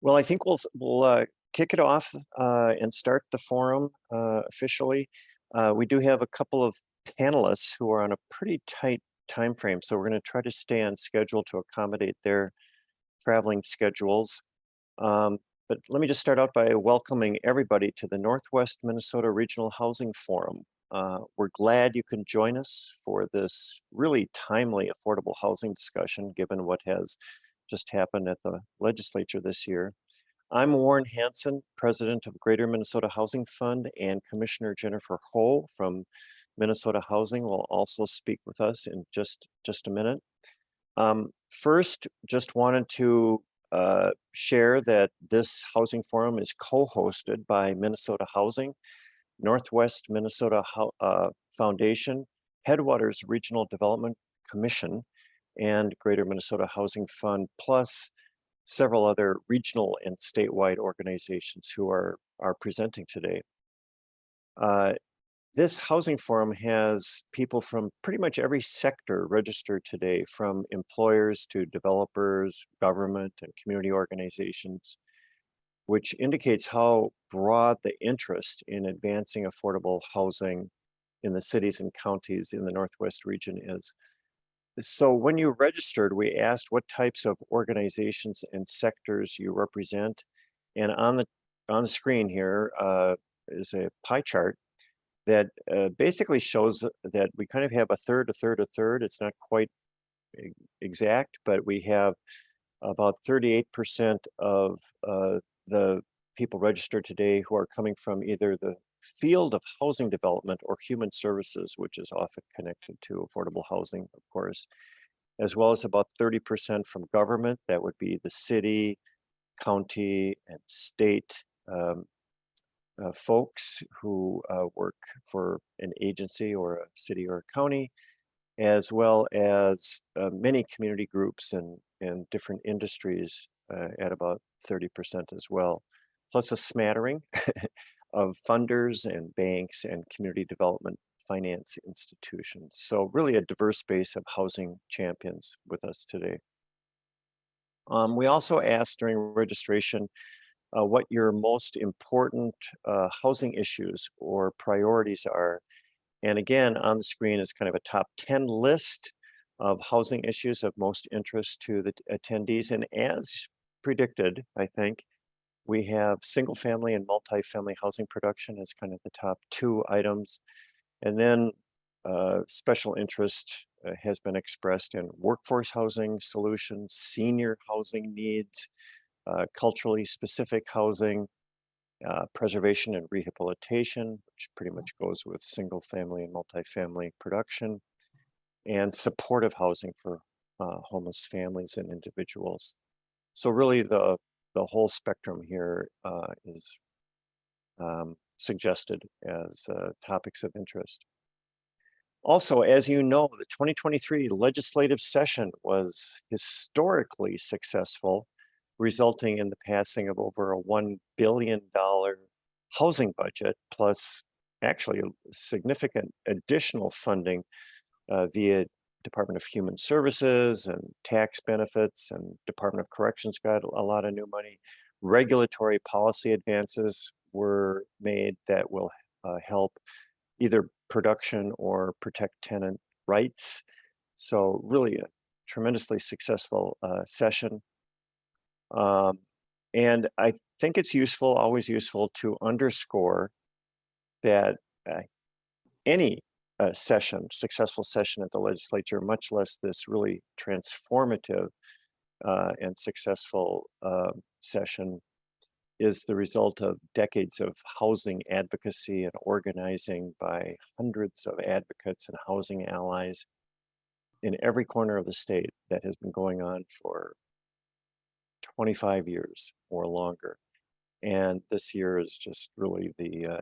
Well, I think we'll kick it off and start the forum officially. We do have a couple of panelists who are on a pretty tight time frame, so we're going to try to stay on schedule to accommodate their traveling schedules. But let me just start out by welcoming everybody to the Northwest Minnesota Regional Housing Forum. We're glad you can join us for this really timely affordable housing discussion, given what has just happened at the legislature this year. I'm Warren Hansen, president of Greater Minnesota Housing Fund, and Commissioner Jennifer Ho from Minnesota Housing will also speak with us in just a minute. First, just wanted to share that this housing forum is co-hosted by Minnesota Housing, Northwest Minnesota Foundation, Headwaters Regional Development Commission, and Greater Minnesota Housing Fund, plus several other regional and statewide organizations who are presenting today. Uh, this housing forum has people from pretty much every sector registered today, from employers to developers, government, and community organizations, which indicates how broad the interest in advancing affordable housing in the cities and counties in the Northwest region is. So when you registered, we asked what types of organizations and sectors you represent. And on the screen here is a pie chart that basically shows that we kind of have a third, a third, a third. It's not quite exact, but we have about 38% of the people registered today who are coming from either the field of housing development or human services, which is often connected to affordable housing, of course, as well as about 30% from government. That would be the city, county, and state folks who work for an agency or a city or a county, as well as many community groups and different industries at about 30% as well, plus a smattering of funders and banks and community development finance institutions. So really a diverse base of housing champions with us today. We also asked during registration what your most important housing issues or priorities are. And again, on the screen is kind of a top 10 list of housing issues of most interest to the attendees. And as predicted, I think, we have single family and multifamily housing production as kind of the top two items. And then special interest has been expressed in workforce housing solutions, senior housing needs, culturally specific housing, preservation and rehabilitation, which pretty much goes with single family and multifamily production, and supportive housing for homeless families and individuals. So really the whole spectrum here is suggested as topics of interest. Also, as you know, the 2023 legislative session was historically successful, resulting in the passing of over a $1 billion housing budget, plus actually significant additional funding via Department of Human Services and tax benefits, and Department of Corrections got a lot of new money. Regulatory policy advances were made that will help either production or protect tenant rights. So really a tremendously successful session. And I think it's useful, always useful, to underscore that any successful session at the legislature, much less this really transformative and successful session, is the result of decades of housing advocacy and organizing by hundreds of advocates and housing allies in every corner of the state that has been going on for 25 years or longer. And this year is just really the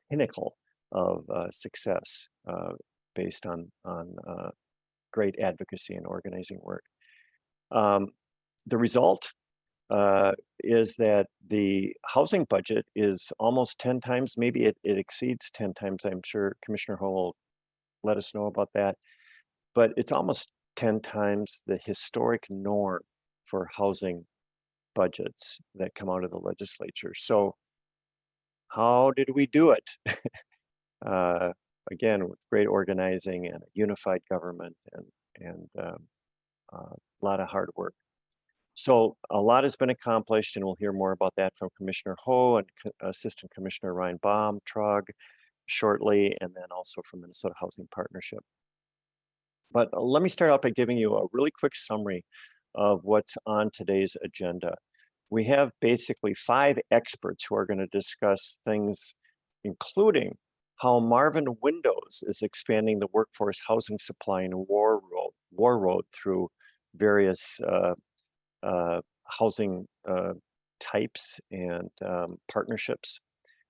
pinnacle of success based on great advocacy and organizing work. The result is that the housing budget is almost 10 times, maybe it exceeds 10 times. I'm sure Commissioner Ho will let us know about that, but it's almost 10 times the historic norm for housing budgets that come out of the legislature. So how did we do it? uh, Again, with great organizing and a unified government and a lot of hard work. So a lot has been accomplished, and we'll hear more about that from Commissioner Ho and Assistant Commissioner Ryan Baumtrog shortly, and then also from Minnesota Housing Partnership. But let me start out by giving you a really quick summary of what's on today's agenda. We have basically 5 experts who are going to discuss things, including how Marvin Windows is expanding the workforce housing supply in War Road through various housing types and partnerships.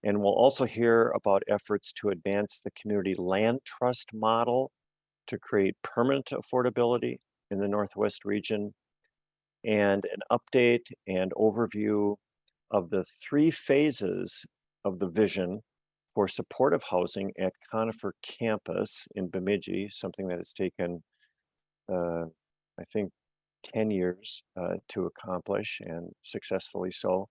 And we'll also hear about efforts to advance the community land trust model to create permanent affordability in the Northwest region, and an update and overview of the 3 phases of the vision for supportive housing at Conifer Campus in Bemidji, something that has taken, I think, 10 years to accomplish, and successfully so.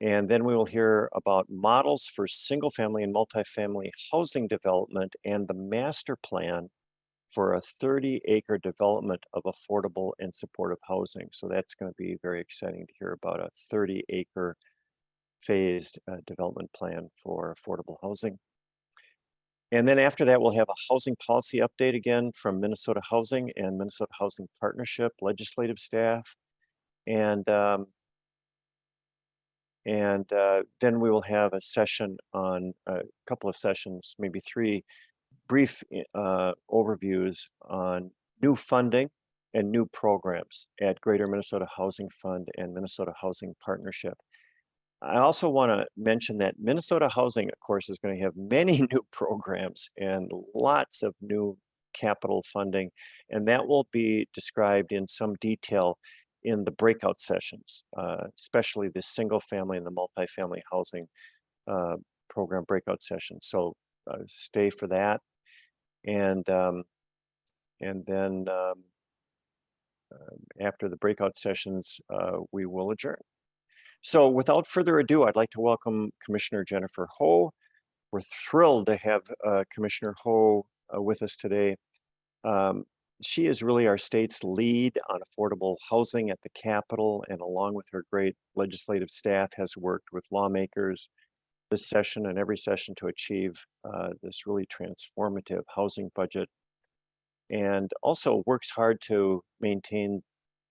And then we will hear about models for single family and multifamily housing development and the master plan for a 30-acre development of affordable and supportive housing. So that's going to be very exciting to hear about a 30-acre phased development plan for affordable housing. And then after that, we'll have a housing policy update again from Minnesota Housing and Minnesota Housing Partnership legislative staff. And then we will have a session on a couple of sessions, maybe 3 brief overviews on new funding and new programs at Greater Minnesota Housing Fund and Minnesota Housing Partnership. I also want to mention that Minnesota Housing, of course, is going to have many new programs and lots of new capital funding, and that will be described in some detail in the breakout sessions, especially the single family and the multifamily housing program breakout sessions. So stay for that. And then after the breakout sessions, we will adjourn. So without further ado, I'd like to welcome Commissioner Jennifer Ho. We're thrilled to have Commissioner Ho with us today. She is really our state's lead on affordable housing at the Capitol, and along with her great legislative staff, has worked with lawmakers this session and every session to achieve this really transformative housing budget, and also works hard to maintain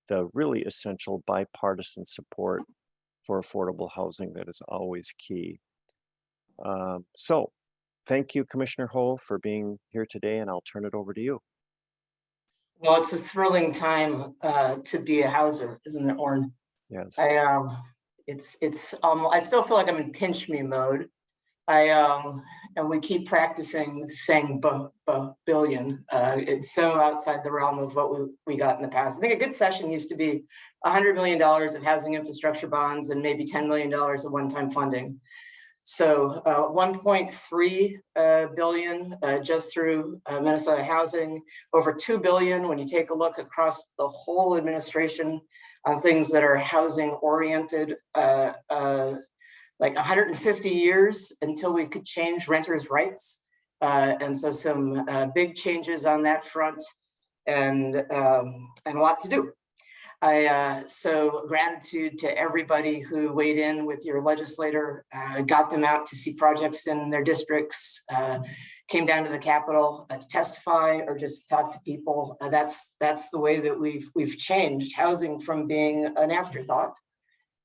the really essential bipartisan support for affordable housing that is always key. So thank you, Commissioner Ho, for being here today, and I'll turn it over to you. Well, it's a thrilling time to be a houser, isn't it, Orrin? Yes. I still feel like I'm in pinch me mode. And we keep practicing saying billion. It's so outside the realm of what we got in the past. I think a good session used to be $100 million of housing infrastructure bonds and maybe $10 million of one-time funding. So 1.3 billion just through Minnesota Housing, over 2 billion when you take a look across the whole administration on things that are housing oriented, like 150 years until we could change renters' rights. And so some big changes on that front, and a lot to do. So gratitude to everybody who weighed in with your legislator, got them out to see projects in their districts, came down to the Capitol to testify or just talk to people. That's the way that we've changed housing from being an afterthought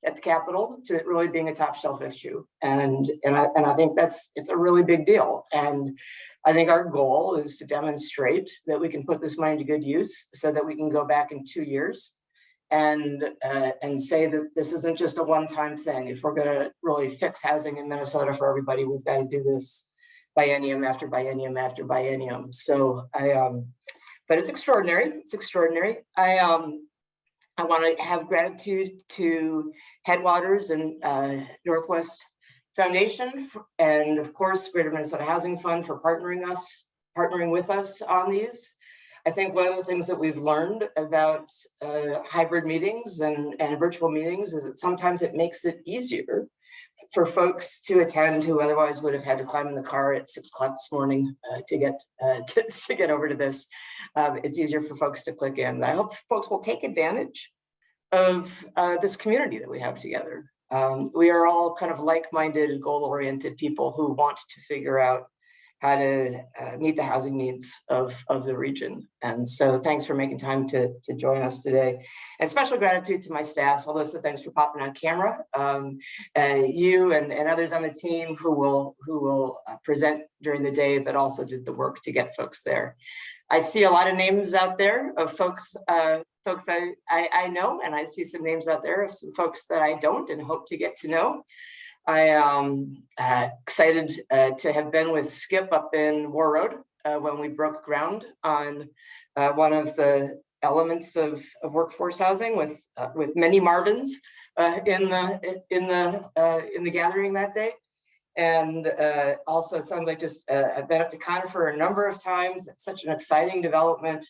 at the Capitol to it really being a top shelf issue. And I think it's a really big deal. And I think our goal is to demonstrate that we can put this money to good use so that we can go back in 2 years and say that this isn't just a one-time thing. If we're going to really fix housing in Minnesota for everybody, we've got to do this biennium after biennium after biennium. So but it's extraordinary. It's extraordinary. I want to have gratitude to Headwaters and Northwest Foundation, and of course, Greater Minnesota Housing Fund for partnering with us on these. I think one of the things that we've learned about hybrid meetings and virtual meetings is that sometimes it makes it easier for folks to attend who otherwise would have had to climb in the car at 6 o'clock this morning to get over to this. It's easier for folks to click in. I hope folks will take advantage of this community that we have together. We are all kind of like-minded and goal-oriented people who want to figure out how to meet the housing needs of the region. And so thanks for making time to join us today. And special gratitude to my staff. Alyssa, thanks for popping on camera. You and others on the team who will present during the day, but also did the work to get folks there. I see a lot of names out there of folks I know, and I see some names out there of some folks that I don't and hope to get to know. I am excited to have been with Skip up in War Road when we broke ground on one of the elements of workforce housing with many Marvins in the gathering that day. And also, it sounds like just I've been up to Conifer a number of times. It's such an exciting development.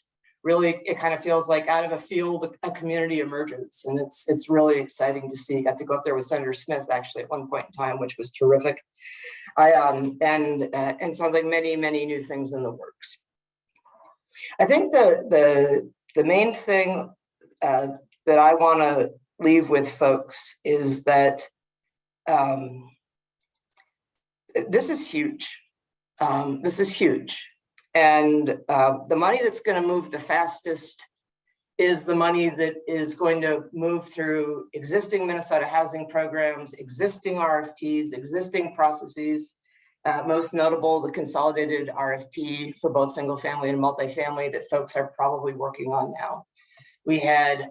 Really, it kind of feels like out of a field, a community emerges, and it's really exciting to see. Got to go up there with Senator Smith actually at one point in time, which was terrific. And sounds like many new things in the works. I think the main thing that I want to leave with folks is that this is huge. This is huge. And the money that's going to move the fastest is the money that is going to move through existing Minnesota housing programs, existing RFPs, existing processes. Most notable, the consolidated RFP for both single family and multifamily that folks are probably working on now. We had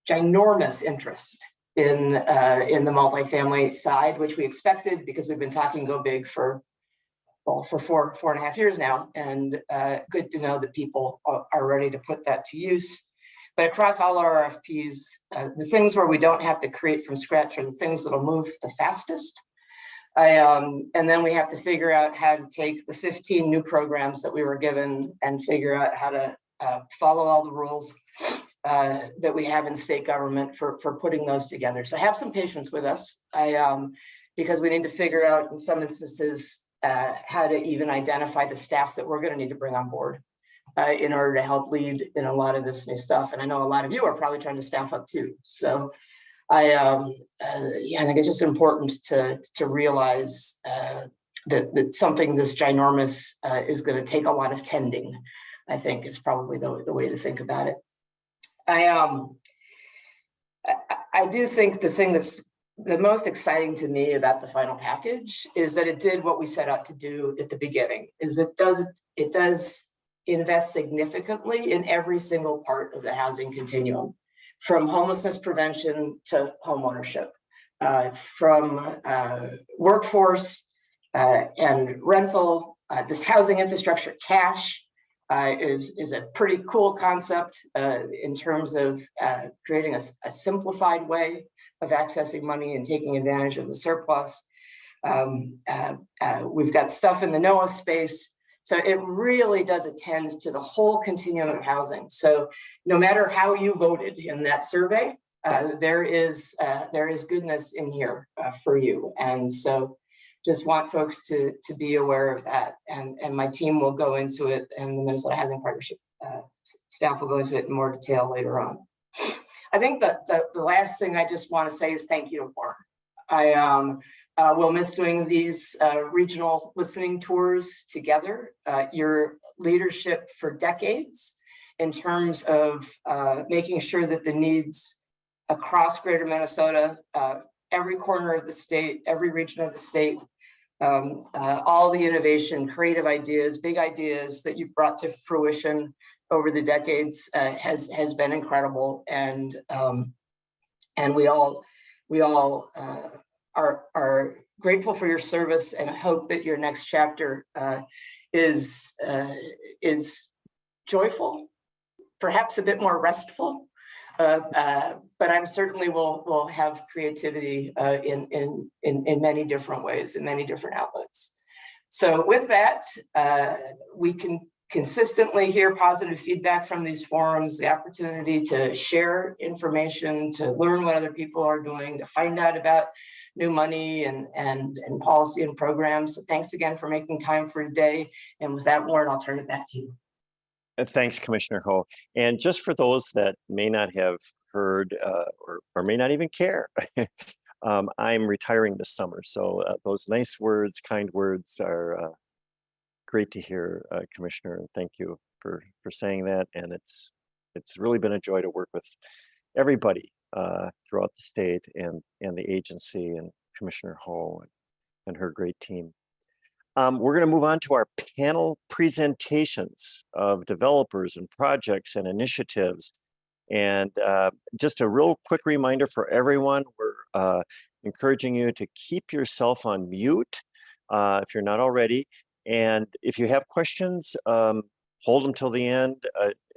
ginormous interest in the multifamily side, which we expected because we've been talking go big for 4.5 years now, and good to know that people are ready to put that to use. But across all our RFPs, the things where we don't have to create from scratch are the things that'll move the fastest. And then we have to figure out how to take the 15 new programs that we were given and figure out how to follow all the rules that we have in state government for putting those together. So have some patience with us, because we need to figure out in some instances how to even identify the staff that we're going to need to bring on board in order to help lead in a lot of this new stuff. And I know a lot of you are probably trying to staff up too. So I think it's just important to realize that something this ginormous is going to take a lot of tending, I think is probably the way to think about it. I do think the thing that's the most exciting to me about the final package is that it did what we set out to do at the beginning, is it does invest significantly in every single part of the housing continuum, from homelessness prevention to homeownership, from workforce and rental. This housing infrastructure cash is a pretty cool concept in terms of creating a simplified way of accessing money and taking advantage of the surplus. We've got stuff in the NOAA space. So it really does attend to the whole continuum of housing. So no matter how you voted in that survey, there is goodness in here for you. And so just want folks to be aware of that. And my team will go into it, and the Minnesota Housing Partnership staff will go into it in more detail later on. I think that the last thing I just want to say is thank you to Warren. I will miss doing these regional listening tours together. Your leadership for decades in terms of making sure that the needs across greater Minnesota, every corner of the state, every region of the state, all the innovation, creative ideas, big ideas that you've brought to fruition over the decades has been incredible, and we all are grateful for your service, and hope that your next chapter is joyful, perhaps a bit more restful, but I'm certainly will have creativity in many different ways, in many different outlets. So with that, we can consistently hear positive feedback from these forums, the opportunity to share information, to learn what other people are doing, to find out about new money and policy and programs. So thanks again for making time for today. And with that, Warren, I'll turn it back to you. Thanks, Commissioner Ho. And just for those that may not have heard or may not even care, I'm retiring this summer. So those nice words, kind words are great to hear, Commissioner. And thank you for saying that. And it's really been a joy to work with everybody throughout the state and the agency and Commissioner Ho and her great team. We're going to move on to our panel presentations of developers and projects and initiatives. And just a real quick reminder for everyone, we're encouraging you to keep yourself on mute if you're not already. And if you have questions, hold them till the end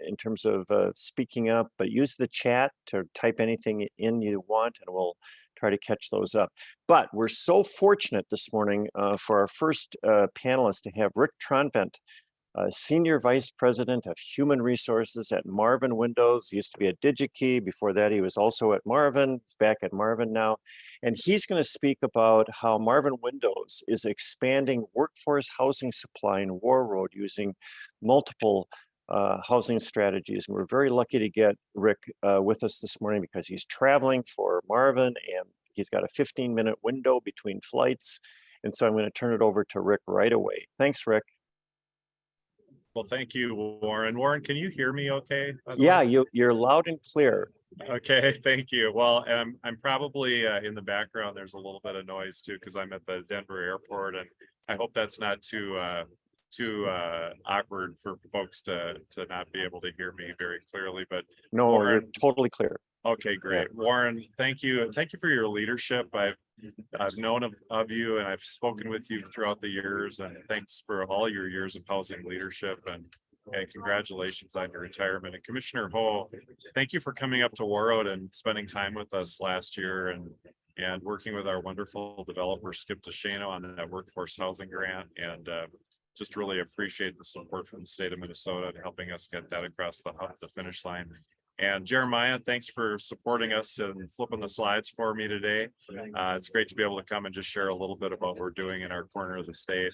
in terms of speaking up, but use the chat to type anything in you want, and we'll try to catch those up. But we're so fortunate this morning for our first panelist to have Rick Tronvent, Senior Vice President of Human Resources at Marvin Windows. He used to be at DigiKey. Before that, he was also at Marvin. He's back at Marvin now. And he's going to speak about how Marvin Windows is expanding workforce housing supply in Warroad using multiple housing strategies. And we're very lucky to get Rick with us this morning because he's traveling for Marvin and he's got a 15-minute window between flights. And so I'm going to turn it over to Rick right away. Thanks, Rick. Well, thank you, Warren. Warren, can you hear me okay? Yeah, you're loud and clear. Okay, thank you. Well, I'm probably in the background. There's a little bit of noise too, because I'm at the Denver airport, and I hope that's not too awkward for folks to not be able to hear me very clearly. But no, Warren, you're totally clear. Okay, great. Yeah. Warren, thank you. Thank you for your leadership. I've known of you and I've spoken with you throughout the years, and thanks for all your years of housing leadership, and congratulations on your retirement. And Commissioner Ho, thank you for coming up to Warroad and spending time with us last year and working with our wonderful developer Skip DeShano on that workforce housing grant, and just really appreciate the support from the state of Minnesota and helping us get that across the finish line. And Jeremiah, thanks for supporting us and flipping the slides for me today. It's great to be able to come and just share a little bit about what we're doing in our corner of the state.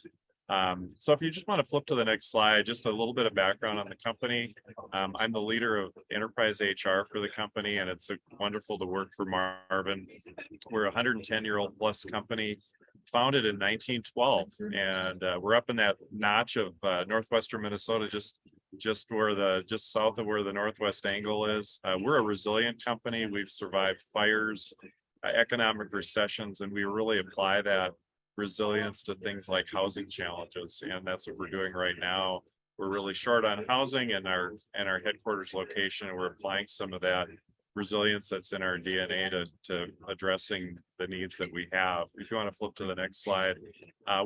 So if you just want to flip to the next slide, just a little bit of background on the company. I'm the leader of enterprise HR for the company, and it's wonderful to work for Marvin. We're a 110-year-old plus company, founded in 1912, and we're up in that notch of northwestern Minnesota, just south of where the northwest angle is. We're a resilient company. We've survived fires, economic recessions, and we really apply that resilience to things like housing challenges, and that's what we're doing right now. We're really short on housing in our headquarters location, and we're applying some of that resilience that's in our DNA to addressing the needs that we have. If you want to flip to the next slide,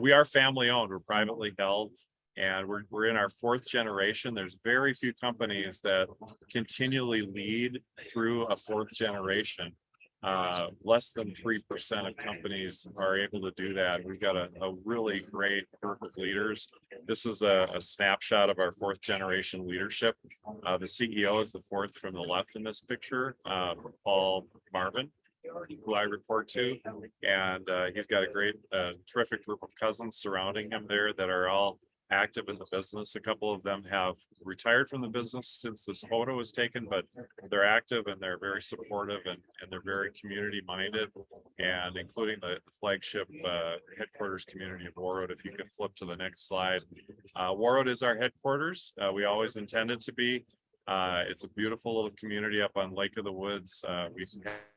we are family owned. We're privately held, and we're in our fourth generation. There's very few companies that continually lead through a fourth generation. Less than 3% of companies are able to do that. We've got a really great group of leaders. This is a snapshot of our fourth generation leadership. The CEO is the fourth from the left in this picture, Paul Marvin, who I report to. And he's got a great, terrific group of cousins surrounding him there that are all active in the business. A couple of them have retired from the business since this photo was taken, but they're active and they're very supportive, and they're very community minded, and including the flagship headquarters community of Warroad. If you could flip to the next slide. Warroad is our headquarters. We always intended to be. It's a beautiful little community up on Lake of the Woods. We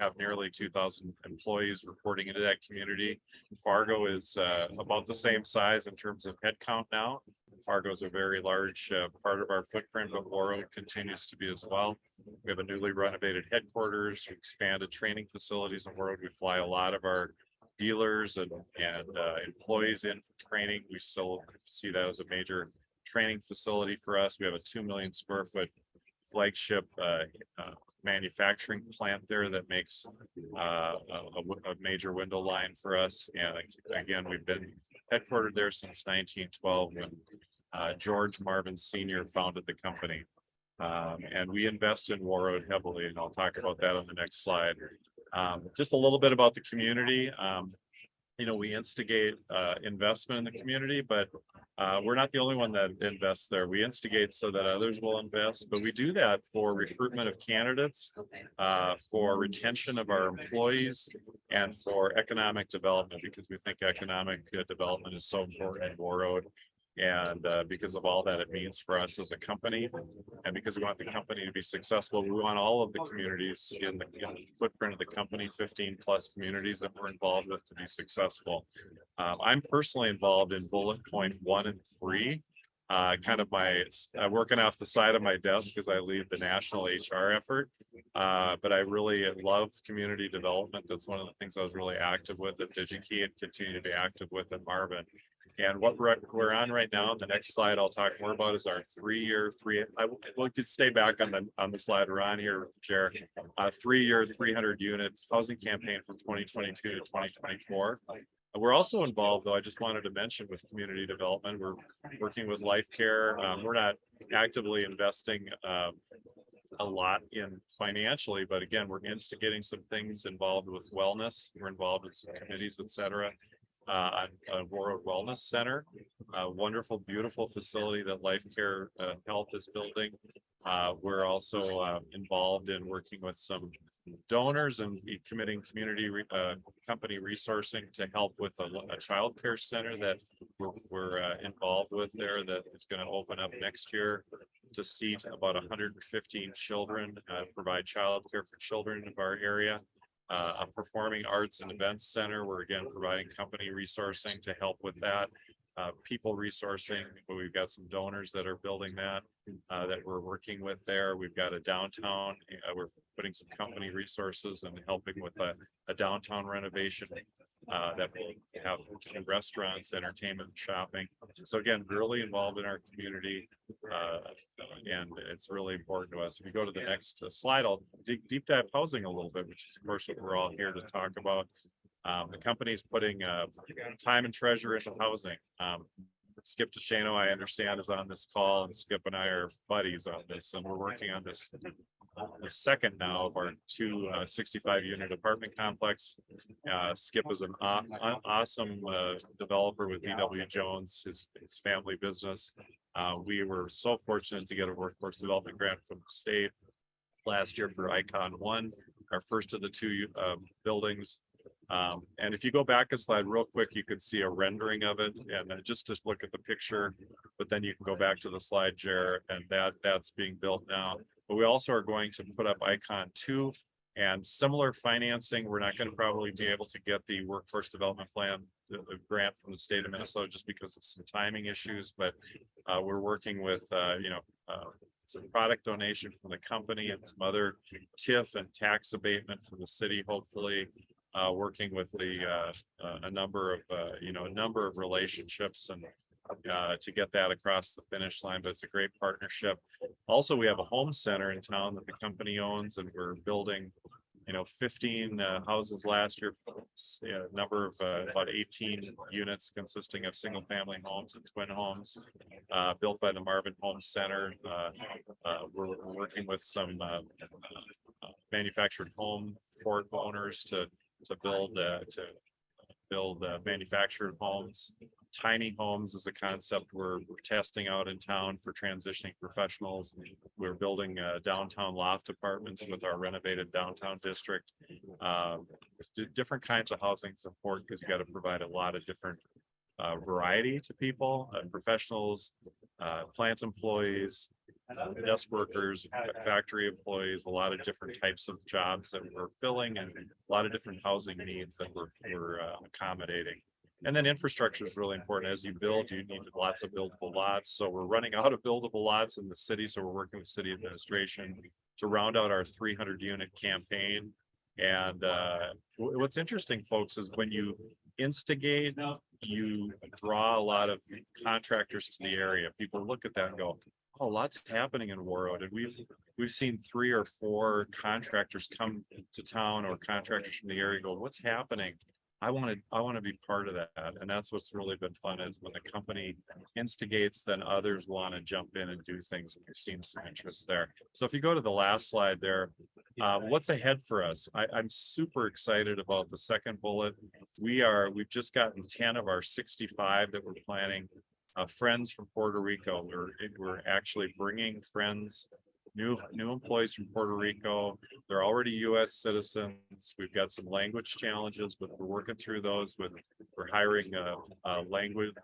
have nearly 2,000 employees reporting into that community. Fargo is about the same size in terms of headcount now. Fargo is a very large part of our footprint, but Warroad continues to be as well. We have a newly renovated headquarters, we expanded training facilities in Warroad. We fly a lot of our dealers and employees in for training. We still see that as a major training facility for us. We have a 2 million square foot flagship manufacturing plant there that makes a major window line for us. And again, we've been headquartered there since 1912, George Marvin Senior founded the company. And we invest in Warroad heavily, and I'll talk about that on the next slide. Just a little bit about the community. We instigate investment in the community, but we're not the only one that invests there. We instigate so that others will invest, but we do that for recruitment of candidates, for retention of our employees, and for economic development, because we think economic development is so important in Warroad. And because of all that it means for us as a company, and because we want the company to be successful, we want all of the communities in the footprint of the company, 15 plus communities that we're involved with, to be successful. I'm personally involved in bullet point 1 and 3. Working off the side of my desk as I lead the national HR effort. But I really love community development. That's one of the things I was really active with at DigiKey and continue to be active with at Marvin. And what we're on right now, the next slide I'll talk more about is our we'll just stay back on the slide we're on here, Chair. 3-year, 300 units housing campaign from 2022 to 2024. We're also involved, though, I just wanted to mention, with community development. We're working with Life Care. We're not actively investing a lot in financially, but again, we're instigating some things involved with wellness. We're involved in some committees, et cetera. On Warroad Wellness Center, a wonderful, beautiful facility that Life Care Health is building. We're also involved in working with some donors and committing community company resourcing to help with a child care center that we're involved with there, that is going to open up next year to seat about 115 children, provide child care for children of our area. A performing arts and events center. We're again providing company resourcing to help with that. People resourcing, but we've got some donors that are building that we're working with there. We've got a downtown. We're putting some company resources and helping with a downtown renovation that will have restaurants, entertainment, shopping. So again, really involved in our community, and it's really important to us. If you go to the next slide, I'll deep dive housing a little bit, which is of course what we're all here to talk about. The company's putting time and treasure into housing. Skip DeShano, I understand, is on this call, and Skip and I are buddies on this, and we're working on this the second now of our two 65 unit apartment complex. Skip is an awesome developer with DW Jones, his family business. We were so fortunate to get a workforce development grant from the state last year for Icon 1, our first of the two buildings. And if you go back a slide real quick, you could see a rendering of it, and just look at the picture, but then you can go back to the slide, Jared, and that's being built now. But we also are going to put up Icon 2 and similar financing. We're not going to probably be able to get the workforce development plan, the grant from the state of Minnesota, just because of some timing issues, but we're working with, some product donation from the company and some other TIF and tax abatement from the city, hopefully. Working with a number of relationships and to get that across the finish line, but it's a great partnership. Also, we have a home center in town that the company owns, and we're building 15 houses last year, a number of about 18 units consisting of single family homes and twin homes built by the Marvin Home Center. We're working with some manufactured home port owners to build manufactured homes. Tiny homes is a concept we're testing out in town for transitioning professionals. We're building downtown loft apartments with our renovated downtown district. Different kinds of housing is important because you got to provide a lot of different variety to people, professionals, plant employees, desk workers, factory employees, a lot of different types of jobs that we're filling, and a lot of different housing needs that we're accommodating. And then infrastructure is really important. As you build, you need lots of buildable lots. So we're running out of buildable lots in the city. So we're working with city administration to round out our 300 unit campaign. And what's interesting, folks, is when you instigate, you draw a lot of contractors to the area. People look at that and go, oh, lots happening in Warroad. And we've seen 3 or 4 contractors come to town, or contractors from the area go, what's happening? I want to be part of that. And that's what's really been fun is when the company instigates, then others want to jump in and do things. And we've seen some interest there. So if you go to the last slide there, what's ahead for us? I'm super excited about the second bullet. We've just gotten 10 of our 65 that we're planning. Friends from Puerto Rico. We're actually bringing friends, new employees from Puerto Rico. They're already US citizens. We've got some language challenges, but we're working through those we're hiring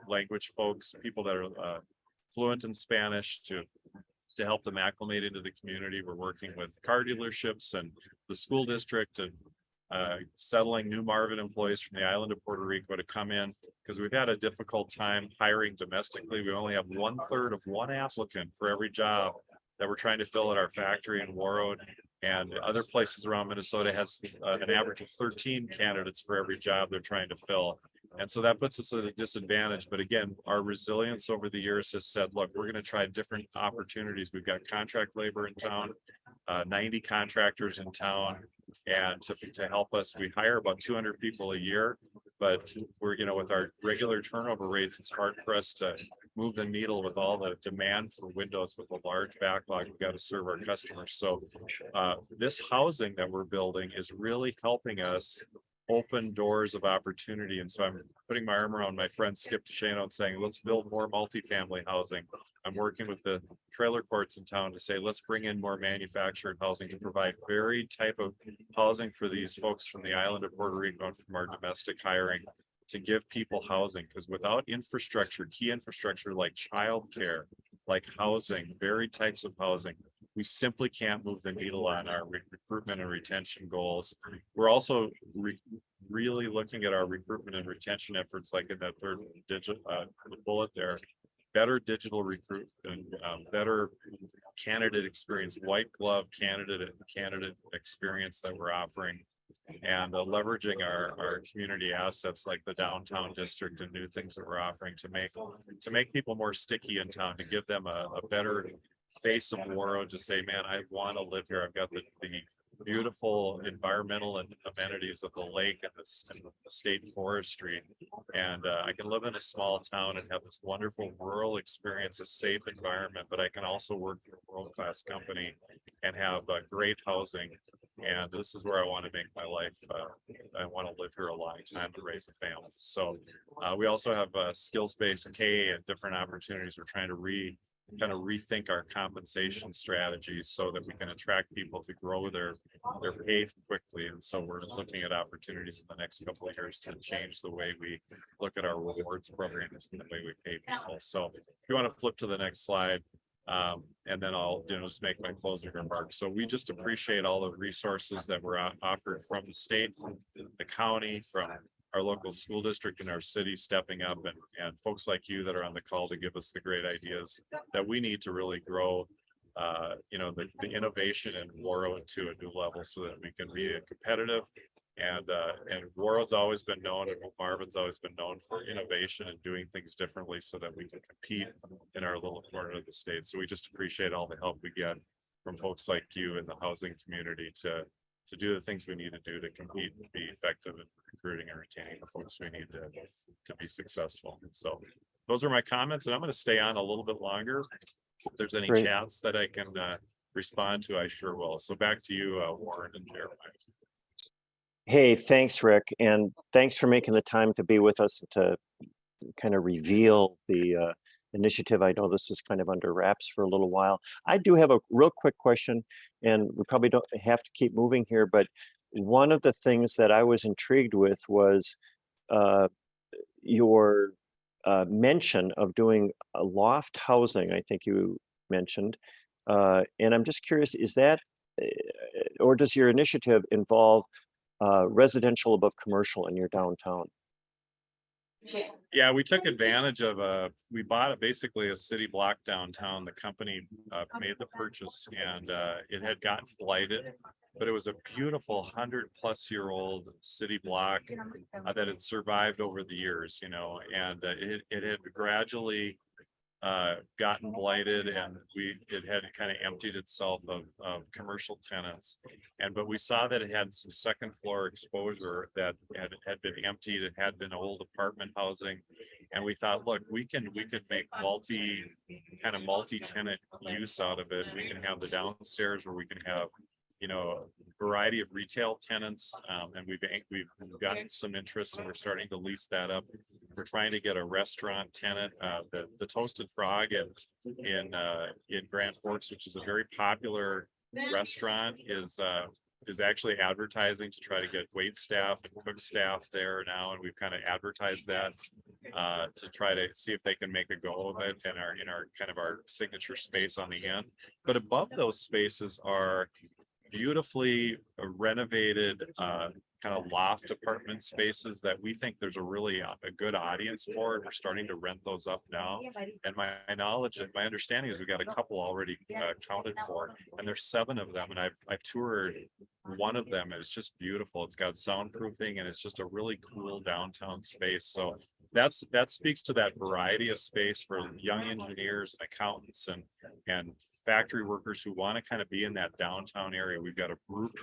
language folks, people that are fluent in Spanish to help them acclimate into the community. We're working with car dealerships and the school district and settling New Marvin employees from the island of Puerto Rico to come in because we've had a difficult time hiring domestically. We only have 1/3 of one applicant for every job that we're trying to fill at our factory in Warroad, and other places around Minnesota has an average of 13 candidates for every job they're trying to fill. And so that puts us at a disadvantage. But again, our resilience over the years has said, look, we're going to try different opportunities. We've got contract labor in town, 90 contractors in town. And to help us, we hire about 200 people a year. But we're, with our regular turnover rates, it's hard for us to move the needle with all the demand for windows with a large backlog. We've got to serve our customers. So this housing that we're building is really helping us open doors of opportunity. And so I'm putting my arm around my friend Skip DeShano and saying, let's build more multifamily housing. I'm working with the trailer courts in town to say, let's bring in more manufactured housing to provide varied type of housing for these folks from the island of Puerto Rico and from our domestic hiring to give people housing. Because without infrastructure, key infrastructure like childcare, like housing, varied types of housing, we simply can't move the needle on our recruitment and retention goals. We're also really looking at our recruitment and retention efforts, like in that third digit bullet there. Better digital recruit and better candidate experience, white glove candidate experience that we're offering, and leveraging our community assets like the downtown district and new things that we're offering to make people more sticky in town, to give them a better face of Warroad, to say, man, I want to live here. I've got the beautiful environmental and amenities of the lake and the state forestry, and I can live in a small town and have this wonderful rural experience, a safe environment, but I can also work for a world-class company and have great housing. And this is where I want to make my life. I want to live here a long time to raise a family. So we also have skills-based pay and different opportunities. We're trying to kind of rethink our compensation strategies so that we can attract people to grow their pay quickly. And so we're looking at opportunities in the next couple of years to change the way we look at our rewards programs and the way we pay people. So if you want to flip to the next slide, and then I'll just make my closing remarks. So we just appreciate all the resources that were offered from the state, the county, from our local school district and our city stepping up, and folks like you that are on the call to give us the great ideas that we need to really grow the innovation in Warroad to a new level so that we can be a competitive. And Warroad's always been known, and Marvin's always been known for innovation and doing things differently so that we can compete in our little corner of the state. So we just appreciate all the help we get from folks like you in the housing community to do the things we need to do to compete and be effective in recruiting and retaining the folks we need to be successful. So those are my comments, and I'm going to stay on a little bit longer. If there's any Great. chats that I can respond to, I sure will. So back to you, Warren and Jeremiah. Hey, thanks, Rick. And thanks for making the time to be with us to kind of reveal the initiative. I know this is kind of under wraps for a little while. I do have a real quick question, and we probably don't have to keep moving here, but one of the things that I was intrigued with was your mention of doing a loft housing, I think you mentioned. And I'm just curious, is that, or does your initiative involve residential above commercial in your downtown? Yeah, we took advantage of we bought basically a city block downtown. The company made the purchase, and it had gotten blighted, but it was a beautiful 100-plus-year-old city block that had survived over the years, and it had gradually gotten blighted, and it had kind of emptied itself of commercial tenants. But we saw that it had some second floor exposure that had been emptied. It had been old apartment housing. And we thought, look, we could make multi-tenant use out of it. We can have the downstairs where we can have, a variety of retail tenants. And we've gotten some interest, and we're starting to lease that up. We're trying to get a restaurant tenant, the Toasted Frog in Grand Forks, which is a very popular restaurant, is actually advertising to try to get wait staff and cook staff there now, and we've kind of advertised that to try to see if they can make a go of it in our signature space on the end. But above those spaces are beautifully renovated kind of loft apartment spaces that we think there's a really a good audience for, and we're starting to rent those up now. And my knowledge and my understanding is we got a couple already accounted for, and there's 7 of them, and I've toured one of them, and it's just beautiful. It's got soundproofing, and it's just a really cool downtown space. So that speaks to that variety of space for young engineers and accountants and factory workers who want to kind of be in that downtown area. We've got a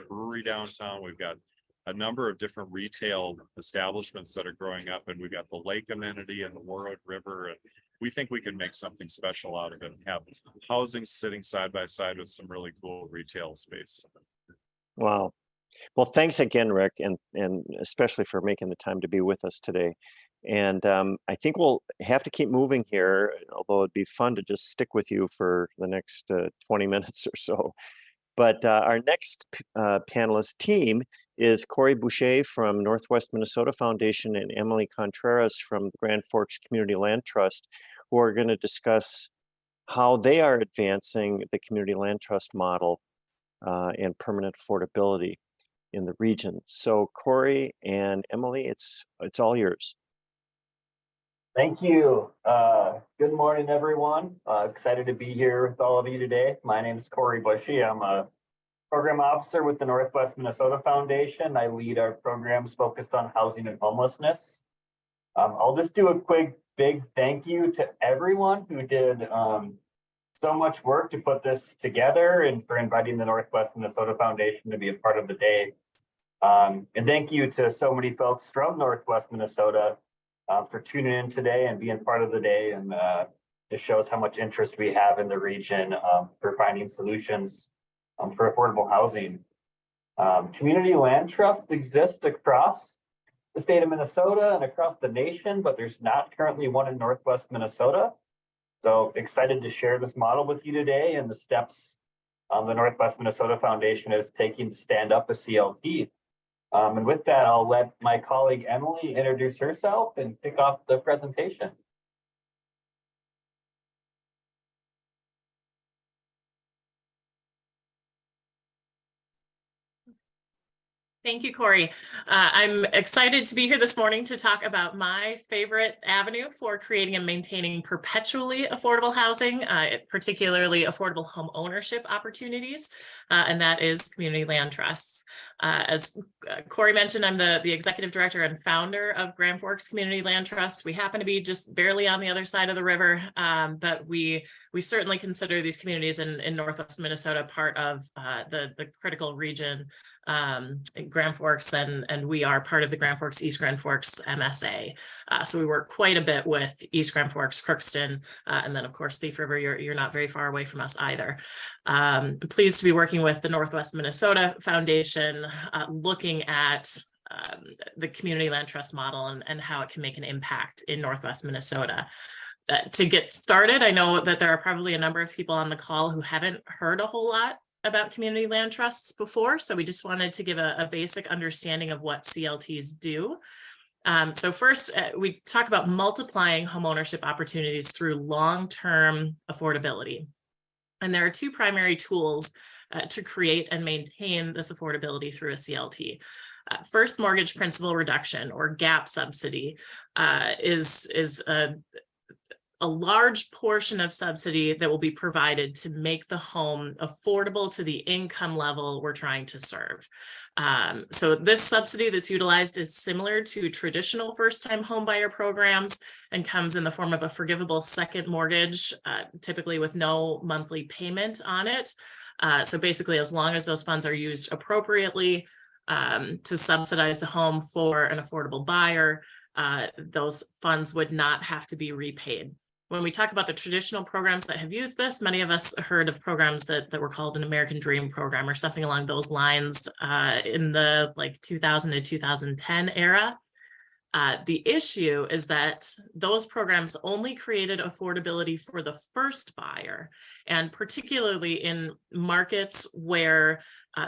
brewery downtown. We've got a number of different retail establishments that are growing up, and we've got the lake amenity and the Warroad River. And we think we can make something special out of it and have housing sitting side by side with some really cool retail space. Wow. Well, thanks again, Rick, and especially for making the time to be with us today. And I think we'll have to keep moving here, although it'd be fun to just stick with you for the next 20 minutes or so. But our next panelist team is Corey Boucher from Northwest Minnesota Foundation and Emily Contreras from Grand Forks Community Land Trust, who are going to discuss how they are advancing the Community Land Trust model and permanent affordability in the region. So Corey and Emily, it's all yours. Thank you. Good morning, everyone. Excited to be here with all of you today. My name is Corey Bushy. I'm a program officer with the Northwest Minnesota Foundation. I lead our programs focused on housing and homelessness. I'll just do a quick, big thank you to everyone who did so much work to put this together and for inviting the Northwest Minnesota Foundation to be a part of the day. And thank you to so many folks from Northwest Minnesota for tuning in today and being part of the day. And it shows how much interest we have in the region for finding solutions for affordable housing. Community land trusts exist across the state of Minnesota and across the nation, but there's not currently one in Northwest Minnesota. So excited to share this model with you today and the steps the Northwest Minnesota Foundation is taking to stand up a CLT. And with that, I'll let my colleague Emily introduce herself and kick off the presentation. Thank you, Corey. I'm excited to be here this morning to talk about my favorite avenue for creating and maintaining perpetually affordable housing, particularly affordable home ownership opportunities, and that is community land trusts. As Corey mentioned, I'm the executive director and founder of Grand Forks Community Land Trust. We happen to be just barely on the other side of the river, but we certainly consider these communities in Northwest Minnesota part of the critical region. Grand Forks, and we are part of the Grand Forks East Grand Forks MSA. So we work quite a bit with East Grand Forks, Crookston, and then of course Thief River. You're not very far away from us either. I'm pleased to be working with the Northwest Minnesota Foundation, looking at the community land trust model and how it can make an impact in Northwest Minnesota. To get started, I know that there are probably a number of people on the call who haven't heard a whole lot about community land trusts before. So we just wanted to give a basic understanding of what CLTs do. So first, we talk about multiplying homeownership opportunities through long-term affordability. And there are 2 primary tools to create and maintain this affordability through a CLT. First, mortgage principal reduction or GAP subsidy is a a large portion of subsidy that will be provided to make the home affordable to the income level we're trying to serve. So this subsidy that's utilized is similar to traditional first-time homebuyer programs and comes in the form of a forgivable second mortgage, typically with no monthly payment on it. So basically, as long as those funds are used appropriately to subsidize the home for an affordable buyer, those funds would not have to be repaid. When we talk about the traditional programs that have used this, many of us heard of programs that were called an American Dream program or something along those lines in the 2000 to 2010 era. The issue is that those programs only created affordability for the first buyer, and particularly in markets where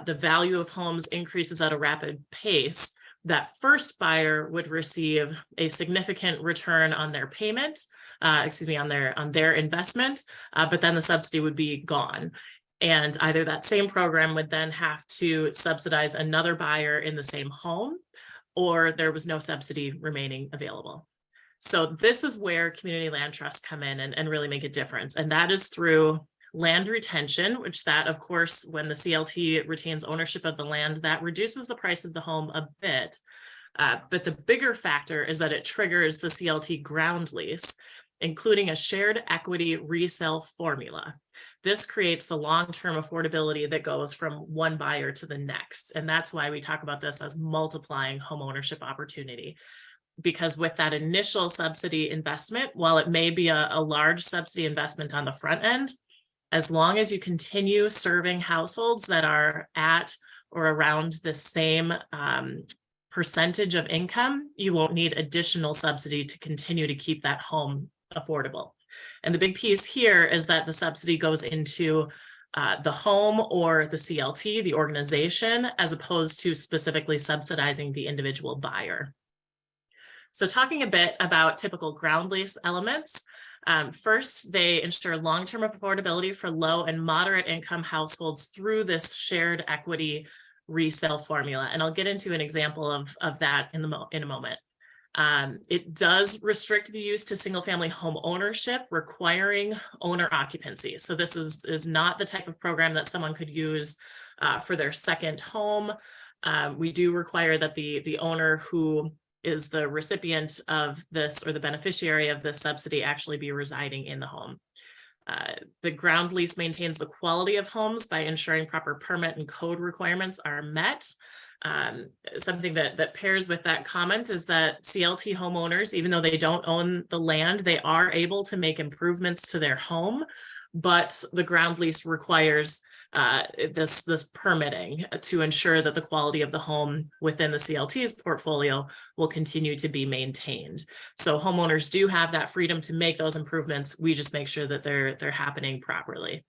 the value of homes increases at a rapid pace, that first buyer would receive a significant return on their payment, on their investment, but then the subsidy would be gone. And either that same program would then have to subsidize another buyer in the same home, or there was no subsidy remaining available. So this is where community land trusts come in and really make a difference. And that is through land retention, which that, of course, when the CLT retains ownership of the land, that reduces the price of the home a bit. But the bigger factor is that it triggers the CLT ground lease, including a shared equity resale formula. This creates the long-term affordability that goes from one buyer to the next. And that's why we talk about this as multiplying homeownership opportunity. Because with that initial subsidy investment, while it may be a large subsidy investment on the front end, as long as you continue serving households that are at or around the same percentage of income, you won't need additional subsidy to continue to keep that home affordable. And the big piece here is that the subsidy goes into the home or the CLT, the organization, as opposed to specifically subsidizing the individual buyer. So talking a bit about typical ground lease elements. First, they ensure long-term affordability for low and moderate income households through this shared equity resale formula. And I'll get into an example of that in a moment. It does restrict the use to single-family home ownership, requiring owner occupancy. So this is not the type of program that someone could use for their second home. We do require that the owner who is the recipient of this or the beneficiary of this subsidy actually be residing in the home. The ground lease maintains the quality of homes by ensuring proper permit and code requirements are met. Something that pairs with that comment is that CLT homeowners, even though they don't own the land, they are able to make improvements to their home, but the ground lease requires this permitting to ensure that the quality of the home within the CLT's portfolio will continue to be maintained. So homeowners do have that freedom to make those improvements. We just make sure that they're happening properly.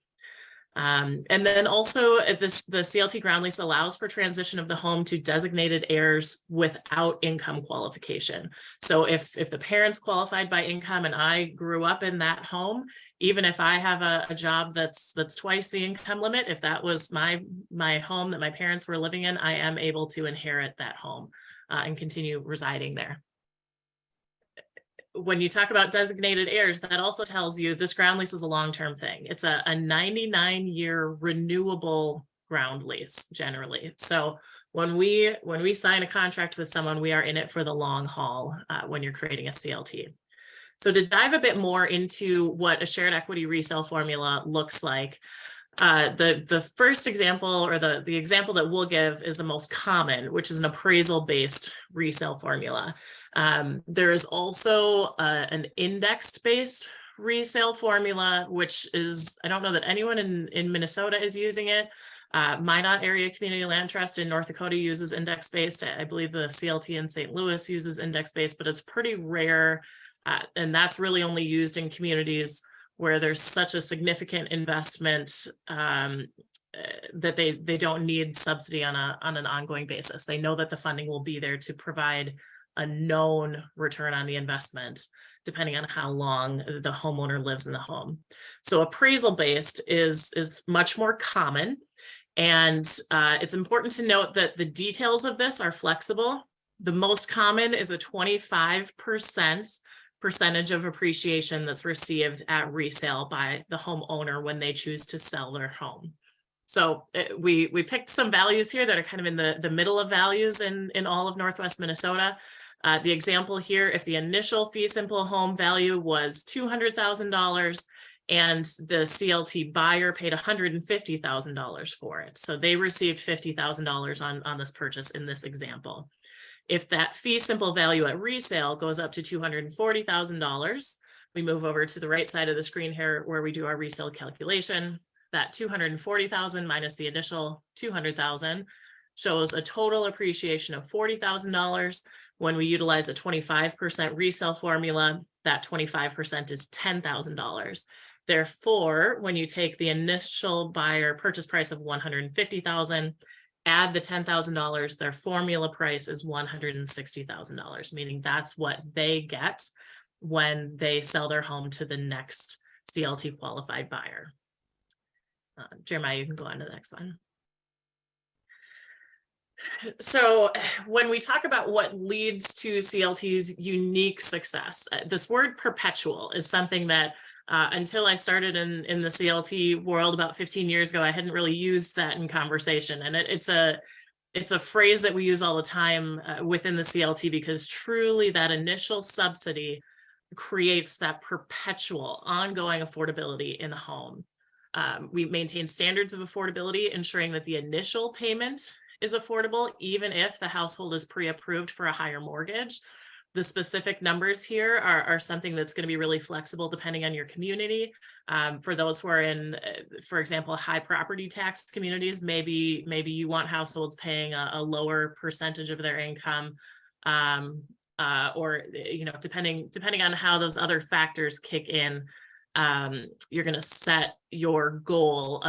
And then also the CLT ground lease allows for transition of the home to designated heirs without income qualification. So if the parents qualified by income and I grew up in that home, even if I have a job that's twice the income limit, if that was my home that my parents were living in, I am able to inherit that home and continue residing there. When you talk about designated heirs, that also tells you this ground lease is a long-term thing. It's a 99-year renewable ground lease generally. So when we sign a contract with someone, we are in it for the long haul when you're creating a CLT. So to dive a bit more into what a shared equity resale formula looks like, the first example or the example that we'll give is the most common, which is an appraisal-based resale formula. There is also an indexed-based resale formula, which is, I don't know that anyone in Minnesota is using it. Minot Area Community Land Trust in North Dakota uses index-based. I believe the CLT in St. Louis uses index-based, but it's pretty rare. And that's really only used in communities where there's such a significant investment that they don't need subsidy on an ongoing basis. They know that the funding will be there to provide a known return on the investment, depending on how long the homeowner lives in the home. So appraisal-based is much more common. And it's important to note that the details of this are flexible. The most common is a 25% percentage of appreciation that's received at resale by the homeowner when they choose to sell their home. So we picked some values here that are kind of in the middle of values in all of Northwest Minnesota. The example here, if the initial fee simple home value was $200,000 and the CLT buyer paid $150,000 for it. So they received $50,000 on this purchase in this example. If that fee simple value at resale goes up to $240,000, we move over to the right side of the screen here where we do our resale calculation. That $240,000 minus the initial $200,000 shows a total appreciation of $40,000. When we utilize a 25% resale formula, that 25% is $10,000. Therefore, when you take the initial buyer purchase price of $150,000, add the $10,000, their formula price is $160,000, meaning that's what they get when they sell their home to the next CLT qualified buyer. Jeremiah, you can go on to the next one. So when we talk about what leads to CLT's unique success, this word perpetual is something that until I started in the CLT world about 15 years ago, I hadn't really used that in conversation. And it's a phrase that we use all the time within the CLT, because truly that initial subsidy creates that perpetual ongoing affordability in the home. We maintain standards of affordability, ensuring that the initial payment is affordable, even if the household is pre-approved for a higher mortgage. The specific numbers here are something that's going to be really flexible depending on your community. For those who are in, for example, high property tax communities, maybe you want households paying a lower percentage of their income, or depending on how those other factors kick in. You're going to set your goal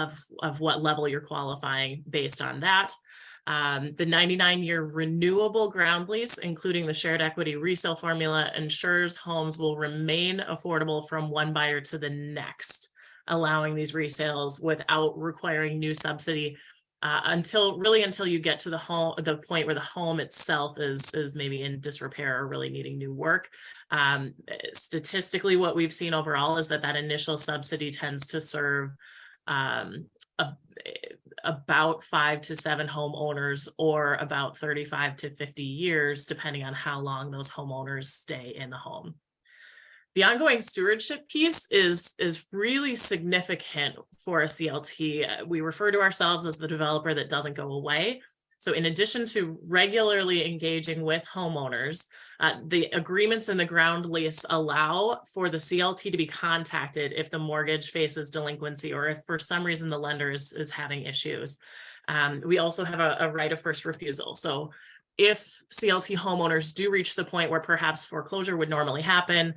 of what level you're qualifying based on that. The 99-year renewable ground lease, including the shared equity resale formula, ensures homes will remain affordable from one buyer to the next, allowing these resales without requiring new subsidy until you get to the point where the home itself is maybe in disrepair or really needing new work. Statistically, what we've seen overall is that initial subsidy tends to serve about 5 to 7 homeowners, or about 35 to 50 years, depending on how long those homeowners stay in the home. The ongoing stewardship piece is really significant for a CLT. We refer to ourselves as the developer that doesn't go away. So in addition to regularly engaging with homeowners, the agreements in the ground lease allow for the CLT to be contacted if the mortgage faces delinquency, or if for some reason the lender is having issues. We also have a right of first refusal. So if CLT homeowners do reach the point where perhaps foreclosure would normally happen,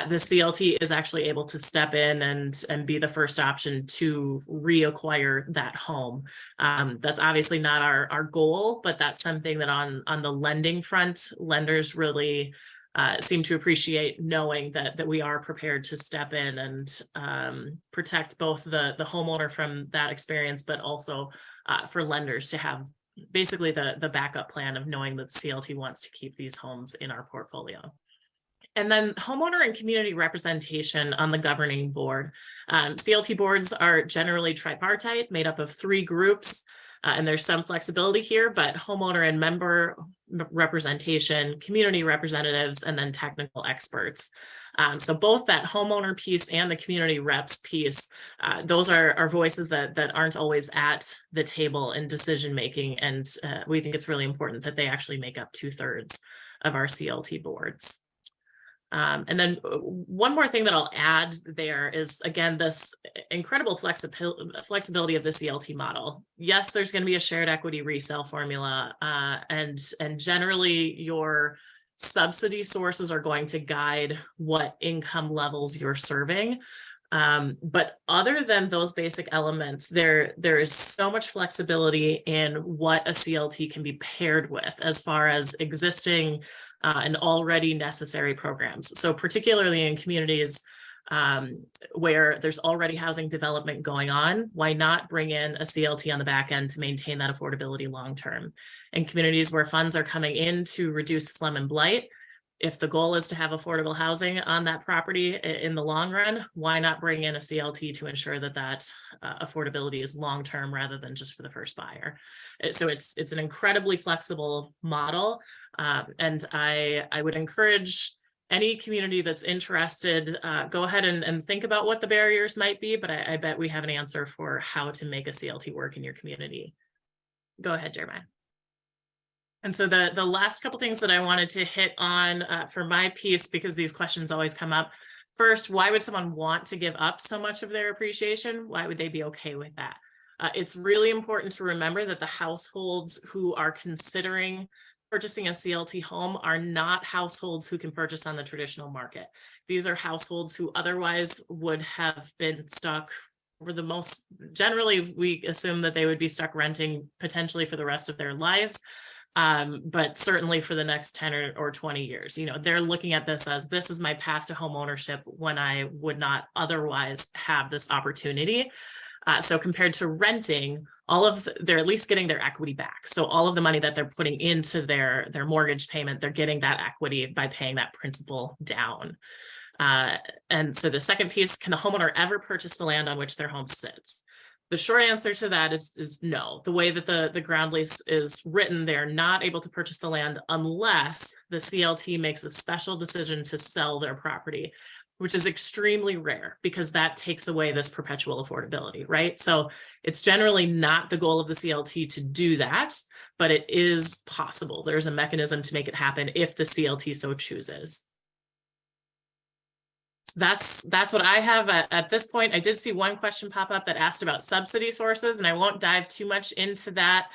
the CLT is actually able to step in and be the first option to reacquire that home. That's obviously not our goal, but that's something that on the lending front, lenders really seem to appreciate, knowing that we are prepared to step in and protect both the homeowner from that experience, but also for lenders to have basically the backup plan of knowing that CLT wants to keep these homes in our portfolio. And then homeowner and community representation on the governing board. CLT boards are generally tripartite, made up of 3 groups, and there's some flexibility here, but homeowner and member representation, community representatives, and then technical experts. So both that homeowner piece and the community reps piece, those are voices that aren't always at the table in decision making, and we think it's really important that they actually make up 2/3 of our CLT boards. And then one more thing that I'll add there is, again, this incredible flexibility of the CLT model. Yes, there's going to be a shared equity resale formula, and generally your subsidy sources are going to guide what income levels you're serving. But other than those basic elements, there is so much flexibility in what a CLT can be paired with as far as existing and already necessary programs. So particularly in communities where there's already housing development going on, why not bring in a CLT on the back end to maintain that affordability long term? In communities where funds are coming in to reduce slum and blight, If the goal is to have affordable housing on that property in the long run, why not bring in a CLT to ensure that affordability is long-term rather than just for the first buyer? So it's an incredibly flexible model. And I would encourage any community that's interested, go ahead and think about what the barriers might be, but I bet we have an answer for how to make a CLT work in your community. Go ahead, Jeremiah. And so the last couple things that I wanted to hit on for my piece, because these questions always come up. First, why would someone want to give up so much of their appreciation? Why would they be okay with that? It's really important to remember that the households who are considering purchasing a CLT home are not households who can purchase on the traditional market. These are households who otherwise would have been stuck for the most, generally, we assume that they would be stuck renting potentially for the rest of their lives. But certainly for the next 10 or 20 years, they're looking at this as this is my path to home ownership when I would not otherwise have this opportunity. So compared to renting, they're at least getting their equity back. So all of the money that they're putting into their mortgage payment, they're getting that equity by paying that principal down. And so the second piece, can the homeowner ever purchase the land on which their home sits? The short answer to that is no. The way that the ground lease is written, they're not able to purchase the land unless the CLT makes a special decision to sell their property, which is extremely rare because that takes away this perpetual affordability, right? So it's generally not the goal of the CLT to do that, but it is possible. There's a mechanism to make it happen if the CLT so chooses. That's what I have at this point. I did see one question pop up that asked about subsidy sources, and I won't dive too much into that.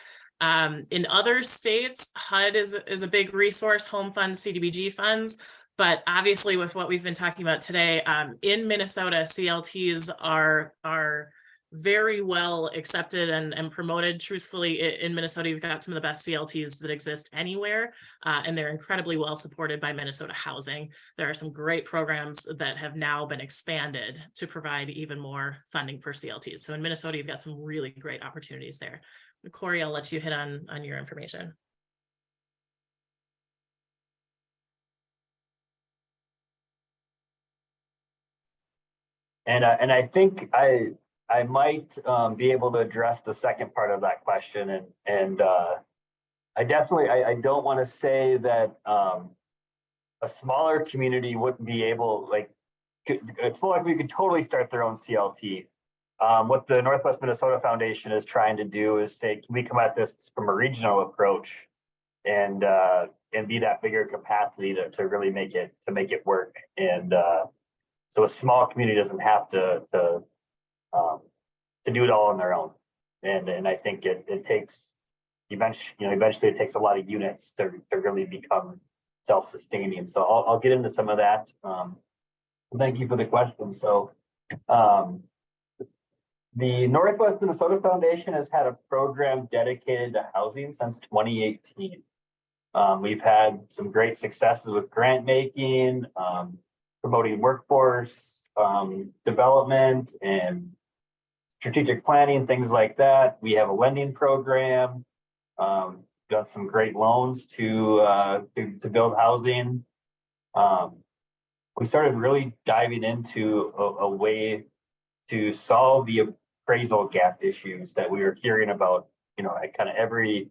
In other states, HUD is a big resource, home funds, CDBG funds, but obviously with what we've been talking about today, in Minnesota, CLTs are very well accepted and promoted. Truthfully, in Minnesota, you've got some of the best CLTs that exist anywhere, and they're incredibly well supported by Minnesota Housing. There are some great programs that have now been expanded to provide even more funding for CLTs. So in Minnesota, you've got some really great opportunities there. Corey, I'll let you hit on your information. And I think I might be able to address the second part of that question, and I don't want to say that a smaller community wouldn't be able, it's like we could totally start their own CLT. What the Northwest Minnesota Foundation is trying to do is say, can we come at this from a regional approach and be that bigger capacity to really make it work, and so a small community doesn't have to do it all on their own. And I think it takes eventually it takes a lot of units to really become self-sustaining. So I'll get into some of that. Thank you for the question. So the Northwest Minnesota Foundation has had a program dedicated to housing since 2018. We've had some great successes with grant making, promoting workforce development and strategic planning, things like that. We have a lending program, got some great loans to build housing. We started really diving into a way to solve the appraisal gap issues that we were hearing about, at kind of every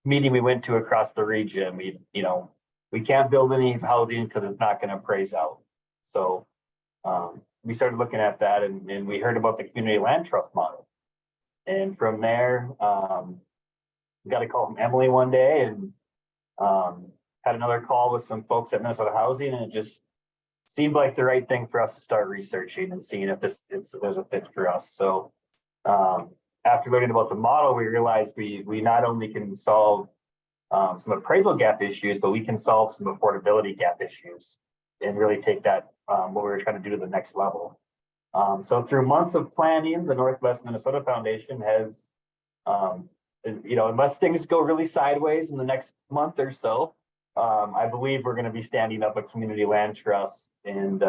meeting we went to across the region. We can't build any housing because it's not going to appraise out. So we started looking at that, and we heard about the community land trust model. And from there, we got a call from Emily one day, and had another call with some folks at Minnesota Housing, and it just seemed like the right thing for us to start researching and seeing if there's a fit for us. So after learning about the model, we realized we not only can solve some appraisal gap issues, but we can solve some affordability gap issues and really take that what we were trying to do to the next level. So through months of planning, the Northwest Minnesota Foundation has, unless things go really sideways in the next month or so, I believe we're going to be standing up a community land trust and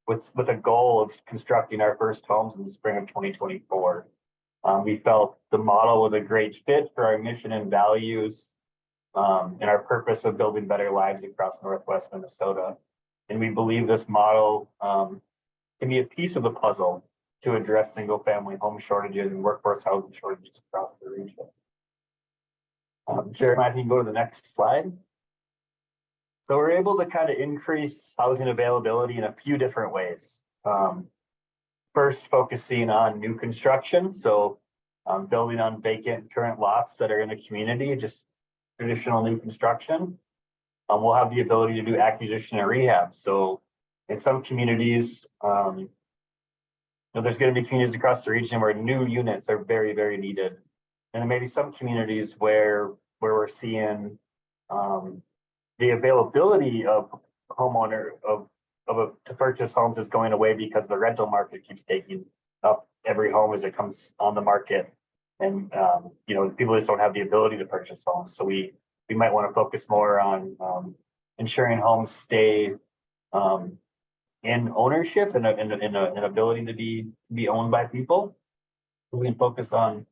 with a goal of constructing our first homes in the spring of 2024. We felt the model was a great fit for our mission and values. and our purpose of building better lives across Northwest Minnesota. And we believe this model can be a piece of the puzzle to address single family home shortages and workforce housing shortages across the region. Jeremiah, if you can go to the next slide. So we're able to kind of increase housing availability in a few different ways. First, focusing on new construction. So building on vacant current lots that are in a community, just traditional new construction. We'll have the ability to do acquisition and rehab. So in some communities, there's going to be communities across the region where new units are very, very needed. And then maybe some communities where we're seeing the availability of homeowner to purchase homes is going away because the rental market keeps taking up every home as it comes on the market. And people just don't have the ability to purchase homes. So we might want to focus more on ensuring homes stay in ownership and an ability to be owned by people. So we can focus on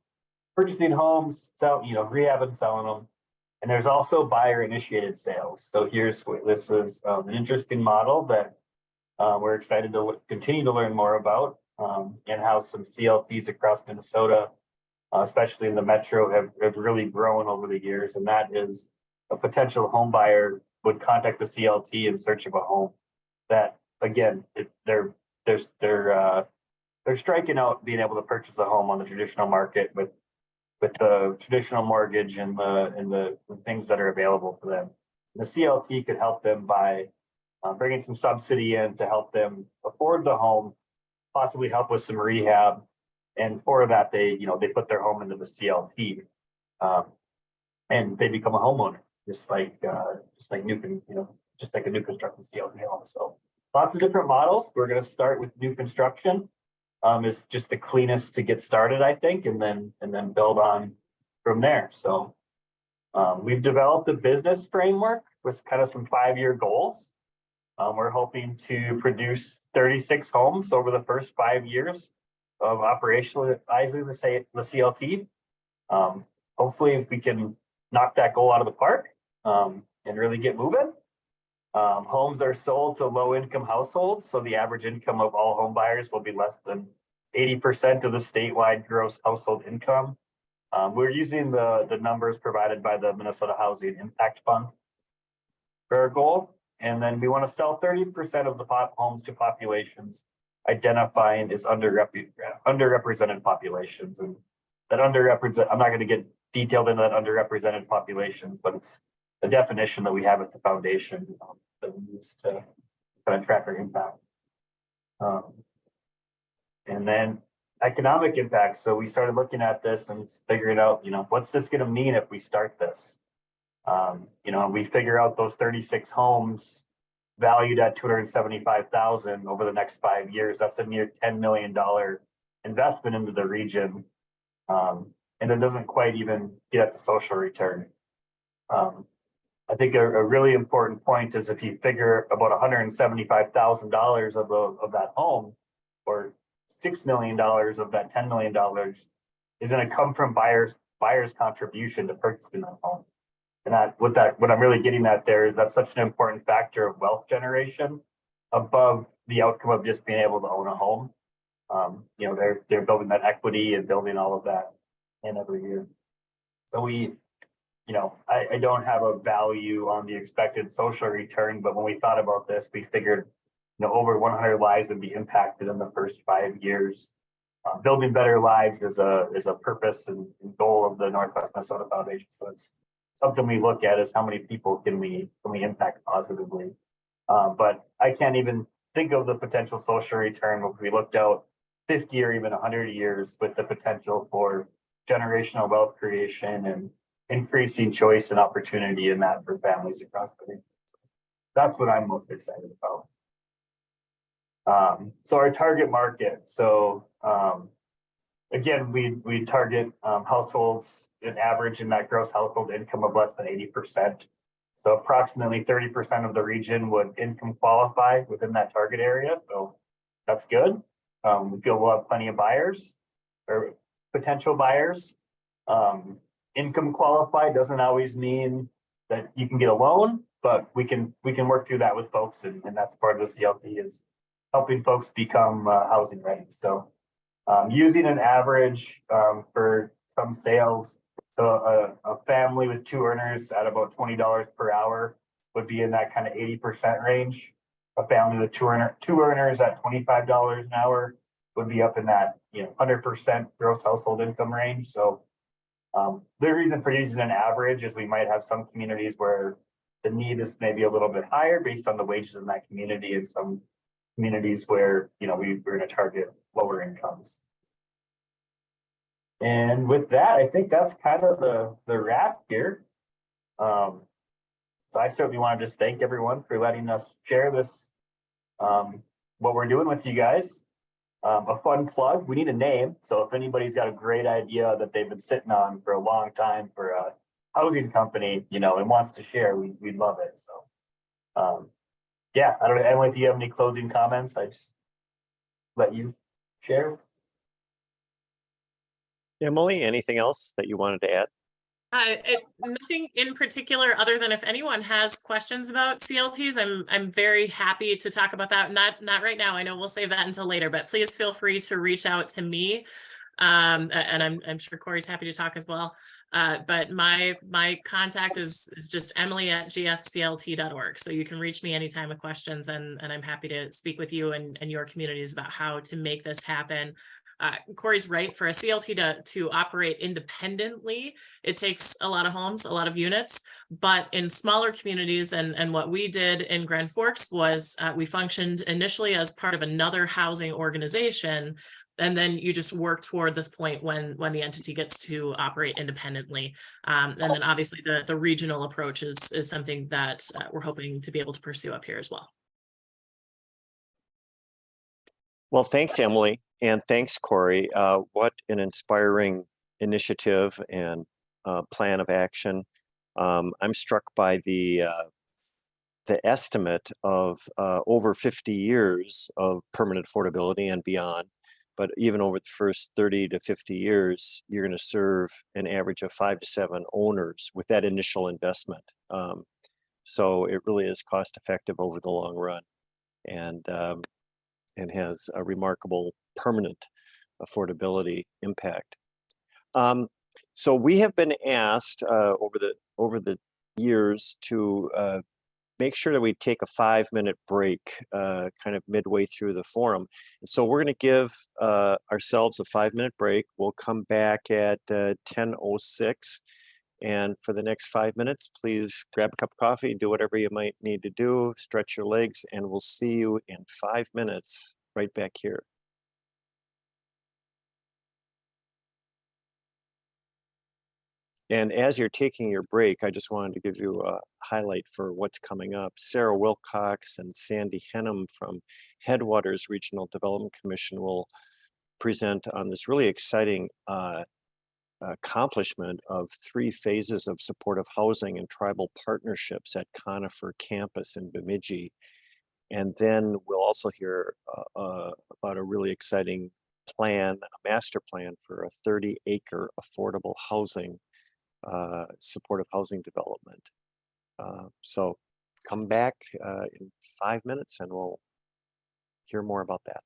purchasing homes, rehab and selling them. And there's also buyer initiated sales. So this is an interesting model that we're excited to continue to learn more about, and how some CLTs across Minnesota, especially in the metro, have really grown over the years. And that is a potential home buyer would contact the CLT in search of a home that, again, they're striking out being able to purchase a home on the traditional market with the traditional mortgage and the things that are available for them. The CLT could help them by bringing some subsidy in to help them afford the home, possibly help with some rehab, and for that they put their home into the CLT, and they become a homeowner, just like a new construction CLT home. So lots of different models. We're going to start with new construction. Is just the cleanest to get started, I think, and then build on from there. So we've developed a business framework with kind of some 5-year goals. We're hoping to produce 36 homes over the first 5 years of operationalizing the CLT. Hopefully we can knock that goal out of the park and really get moving. Homes are sold to low-income households, so the average income of all home buyers will be less than 80% of the statewide gross household income. We're using the numbers provided by the Minnesota Housing Impact Fund for our goal, and then we want to sell 30% of the homes to populations identifying as underrepresented populations. And that I'm not going to get detailed into that underrepresented populations, but it's the definition that we have at the foundation that we use to kind of track our impact. And then economic impact. So we started looking at this and figuring out, what's this going to mean if we start this? We figure out those 36 homes valued at $275,000 over the next 5 years. That's a near $10 million investment into the region. And it doesn't quite even get at the social return. I think a really important point is if you figure about $175,000 of that home, or $6 million of that $10 million is going to come from buyers' contribution to purchasing that home. And what I'm really getting at there is that's such an important factor of wealth generation above the outcome of just being able to own a home. They're building that equity and building all of that in every year. So I don't have a value on the expected social return, but when we thought about this, we figured over 100 lives would be impacted in the first 5 years. Building better lives is a purpose and goal of the Northwest Minnesota Foundation. So it's something we look at is how many people can we impact positively. But I can't even think of the potential social return if we looked out 50 or even 100 years with the potential for generational wealth creation and increasing choice and opportunity in that for families across the region. So that's what I'm most excited about. So our target market. So again, we target households in average in that gross household income of less than 80%. So approximately 30% of the region would income qualify within that target area. So that's good. We feel we'll have plenty of buyers or potential buyers. Income qualified doesn't always mean that you can get a loan, but we can work through that with folks, and that's part of the CLT is helping folks become housing ready. So using an average for some sales, so a family with 2 earners at about $20 per hour would be in that kind of 80% range. A family with two earners at $25 an hour would be up in that 100% gross household income range. So the reason for using an average is we might have some communities where the need is maybe a little bit higher based on the wages in that community, and some communities where we're going to target lower incomes. And with that, I think that's kind of the wrap here. So I certainly want to just thank everyone for letting us share this, what we're doing with you guys. A fun plug, we need a name. So if anybody's got a great idea that they've been sitting on for a long time for a housing company, and wants to share, we'd love it. So yeah, I don't know, Emily, if you have any closing comments, I just let you share. Emily, anything else that you wanted to add? Nothing in particular, other than if anyone has questions about CLTs, I'm very happy to talk about that. Not right now. I know we'll save that until later, but please feel free to reach out to me. And I'm sure Corey's happy to talk as well. But my contact is just emily@gfclt.org. So you can reach me anytime with questions, and I'm happy to speak with you and your communities about how to make this happen. Corey's right, for a CLT to operate independently, it takes a lot of homes, a lot of units, but in smaller communities, and what we did in Grand Forks was we functioned initially as part of another housing organization, and then you just work toward this point when the entity gets to operate independently. And then obviously the regional approach is something that we're hoping to be able to pursue up here as well. Well, thanks, Emily, and thanks, Corey. What an inspiring initiative and plan of action. I'm struck by the estimate of over 50 years of permanent affordability and beyond. But even over the first 30 to 50 years, you're going to serve an average of 5 to 7 owners with that initial investment. So it really is cost effective over the long run, and has a remarkable permanent affordability impact. So we have been asked over the years to make sure that we take a 5-minute break kind of midway through the forum. And so we're going to give ourselves a 5-minute break. We'll come back at 10:06. And for the next 5 minutes, please grab a cup of coffee, do whatever you might need to do, stretch your legs, and we'll see you in 5 minutes right back here. And as you're taking your break, I just wanted to give you a highlight for what's coming up. Sarah Wilcox and Sandy Henham from Headwaters Regional Development Commission will present on this really exciting accomplishment of 3 phases of supportive housing and tribal partnerships at Conifer Campus in Bemidji. And then we'll also hear about a really exciting plan, a master plan for a 30-acre affordable housing, supportive housing development. So come back in 5 minutes and we'll hear more about that.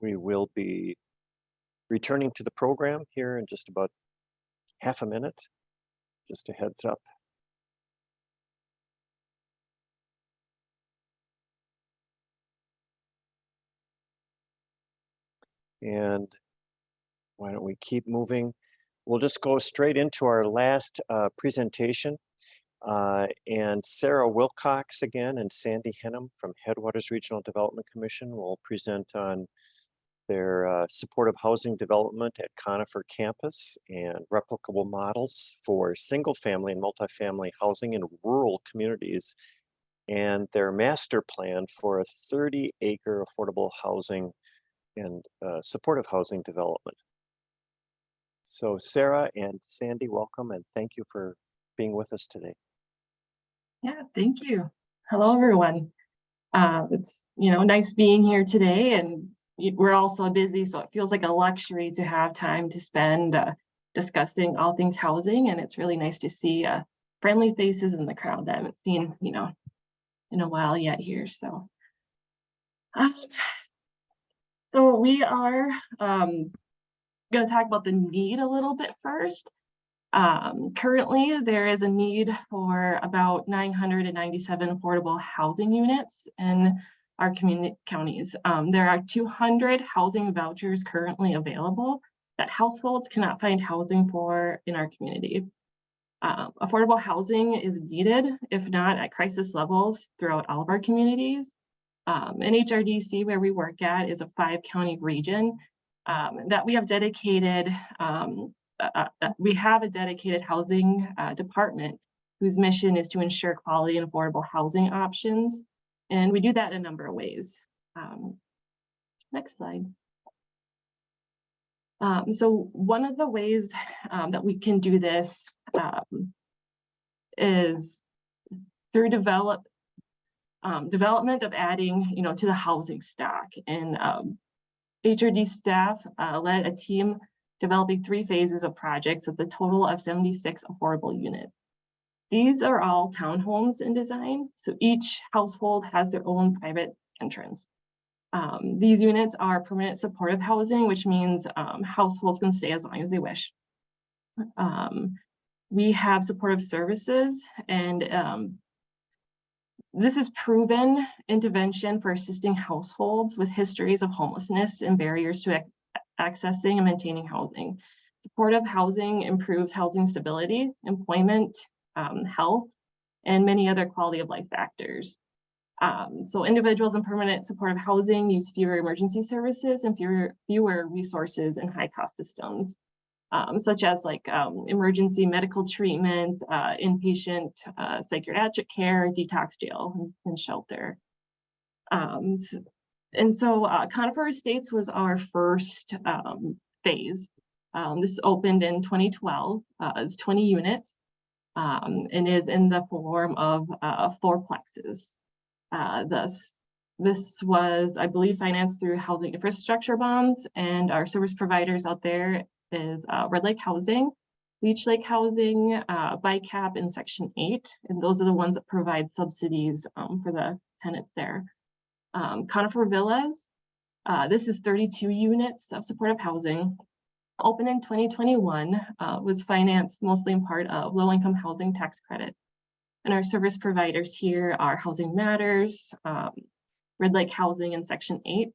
We will be returning to the program here in just about half a minute. Just a heads up. And why don't we keep moving? We'll just go straight into our last presentation. And Sarah Wilcox again and Sandy Henham from Headwaters Regional Development Commission will present on their supportive housing development at Conifer campus and replicable models for single family and multifamily housing in rural communities and their master plan for a 30-acre affordable housing and supportive housing development. So Sarah and Sandy, welcome and thank you for being with us today. Yeah, thank you. Hello, everyone. It's, nice being here today, and we're all so busy, so it feels like a luxury to have time to spend discussing all things housing, and it's really nice to see friendly faces in the crowd that I haven't seen, in a while yet here. So we are going to talk about the need a little bit first. Currently, there is a need for about 997 affordable housing units in our community counties. There are 200 housing vouchers currently available that households cannot find housing for in our community. Affordable housing is needed, if not at crisis levels, throughout all of our communities. NHRDC, where we work at, is a 5-county region that we have dedicated. We have a dedicated housing department whose mission is to ensure quality and affordable housing options. And we do that in a number of ways. Next slide. So one of the ways that we can do this is through development of adding, to the housing stock. And HRD staff led a team developing 3 phases of projects with a total of 76 affordable units. These are all townhomes in design, so each household has their own private entrance. These units are permanent supportive housing, which means households can stay as long as they wish. We have supportive services, and this is proven intervention for assisting households with histories of homelessness and barriers to accessing and maintaining housing. Supportive housing improves housing stability, employment, health, and many other quality of life factors. So individuals in permanent supportive housing use fewer emergency services and fewer resources and high-cost systems, such as emergency medical treatment, inpatient psychiatric care, detox jail, and shelter. And so Conifer Estates was our first phase. This opened in 2012. It's 20 units and is in the form of 4 plexes. This was, I believe, financed through housing infrastructure bonds, and our service providers out there is Red Lake Housing, Leech Lake Housing, BICAP, and Section 8, and those are the ones that provide subsidies for the tenants there. Conifer Villas, this is 32 units of supportive housing, opened in 2021, was financed mostly in part of low-income housing tax credit. And our service providers here are Housing Matters, Red Lake Housing, and Section 8.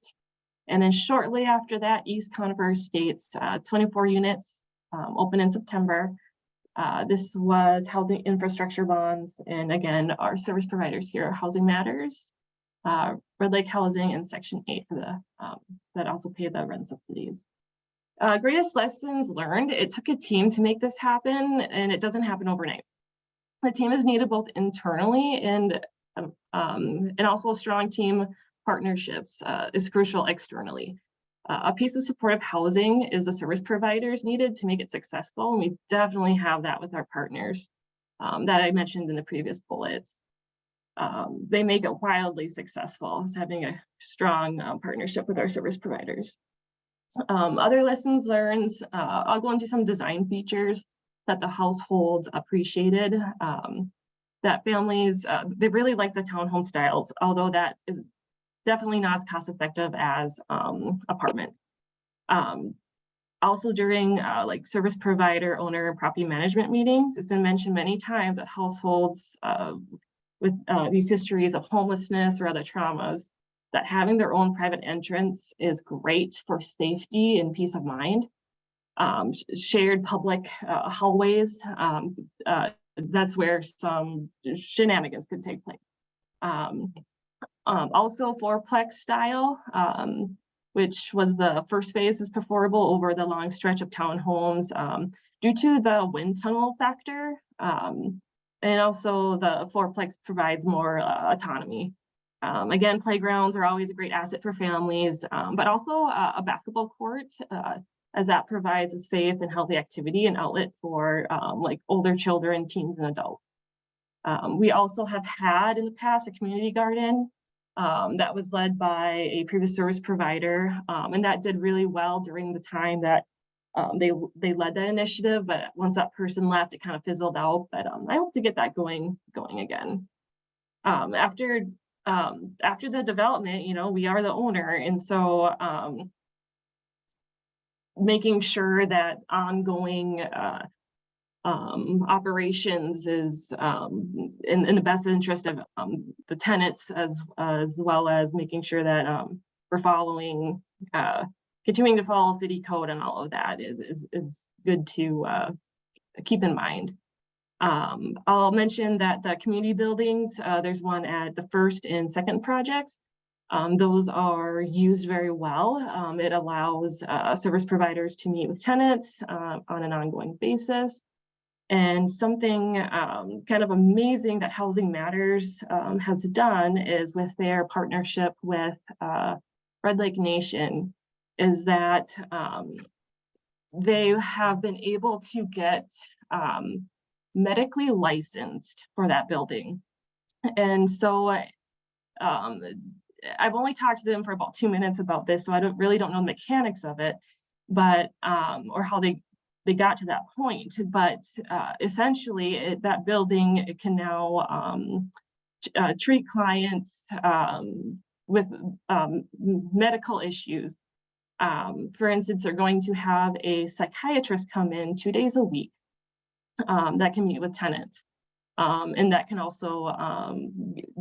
And then shortly after that, East Conifer Estates, 24 units, opened in September. This was housing infrastructure bonds. And again, our service providers here are Housing Matters, Red Lake Housing, and Section 8 for the that also pay the rent subsidies. Greatest lessons learned: it took a team to make this happen, and it doesn't happen overnight. The team is needed both internally and also strong team partnerships is crucial externally. A piece of supportive housing is the service providers needed to make it successful, and we definitely have that with our partners that I mentioned in the previous bullets. They make it wildly successful, as having a strong partnership with our service providers. Other lessons learned, I'll go into some design features that the households appreciated, that families, they really like the townhome styles, although that is definitely not as cost effective as apartments. Also during like service provider, owner, and property management meetings, it's been mentioned many times that households with these histories of homelessness or other traumas, that having their own private entrance is great for safety and peace of mind. Shared public hallways, that's where some shenanigans could take place. Also fourplex style, which was the first phase, is preferable over the long stretch of townhomes due to the wind tunnel factor. And also the fourplex provides more autonomy. Again, playgrounds are always a great asset for families, but also a basketball court, as that provides a safe and healthy activity and outlet for like older children, teens, and adults. We also have had in the past a community garden that was led by a previous service provider, and that did really well during the time that they led that initiative. But once that person left, it kind of fizzled out. But I hope to get that going again. After the development, you know, we are the owner, and so making sure that ongoing operations is in the best interest of the tenants, as well as making sure that we're following, continuing to follow city code, and all of that is good to keep in mind. I'll mention that the community buildings, there's one at the first and second projects. Those are used very well. It allows service providers to meet with tenants on an ongoing basis. And something kind of amazing that Housing Matters has done is with their partnership with Red Lake Nation, is that they have been able to get medically licensed for that building. And so I've only talked to them for about 2 minutes about this, so I really don't know the mechanics of it, but or how they got to that point. But essentially, that building can now treat clients with medical issues. For instance, they're going to have a psychiatrist come in 2 days a week that can meet with tenants, and that can also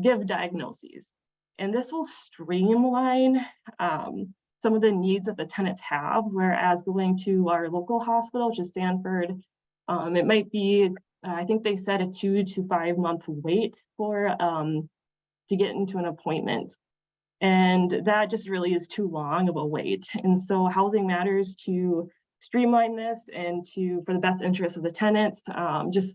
give diagnoses. And this will streamline some of the needs that the tenants have, whereas going to our local hospital, which is Sanford, it might be, I think they said, a 2 to 5 month wait for to get into an appointment. And that just really is too long of a wait. And so Housing Matters, to streamline this and for the best interest of the tenants, just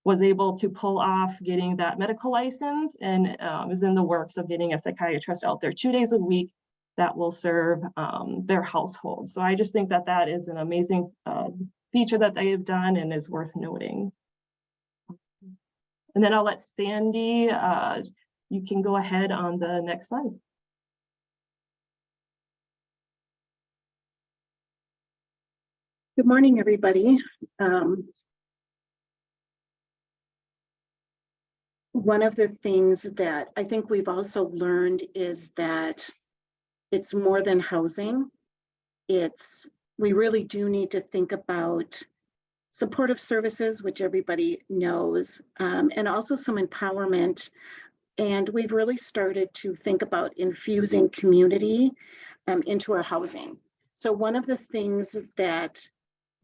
was able to pull off getting that medical license, and is in the works of getting a psychiatrist out there 2 days a week that will serve their household. So I just think that that is an amazing feature that they have done and is worth noting. And then I'll let Sandy, you can go ahead on the next slide. Good morning, everybody. One of the things that I think we've also learned is that it's more than housing. We really do need to think about supportive services, which everybody knows, and also some empowerment. And we've really started to think about infusing community into our housing. So one of the things that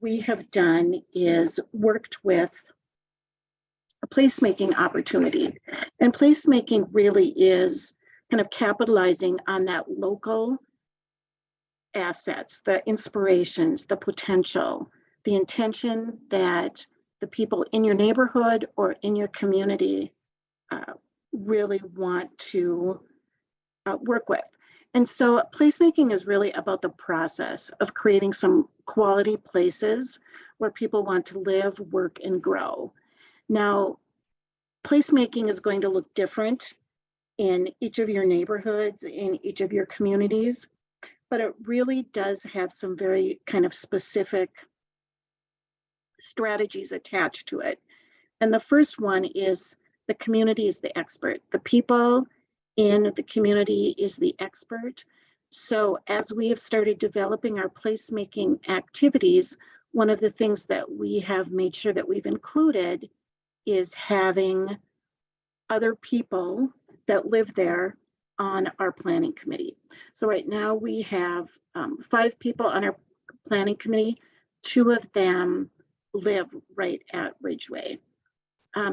we have done is worked with a placemaking opportunity. And placemaking really is kind of capitalizing on that local assets, the inspirations, the potential, the intention that the people in your neighborhood or in your community really want to work with. And so placemaking is really about the process of creating some quality places where people want to live, work, and grow. Now, placemaking is going to look different in each of your neighborhoods, in each of your communities, but it really does have some very kind of specific strategies attached to it. And the first one is the community is the expert. The people in the community is the expert. So as we have started developing our placemaking activities, one of the things that we have made sure that we've included is having other people that live there on our planning committee. So right now we have 5 people on our planning committee. 2 of them live right at Ridgeway.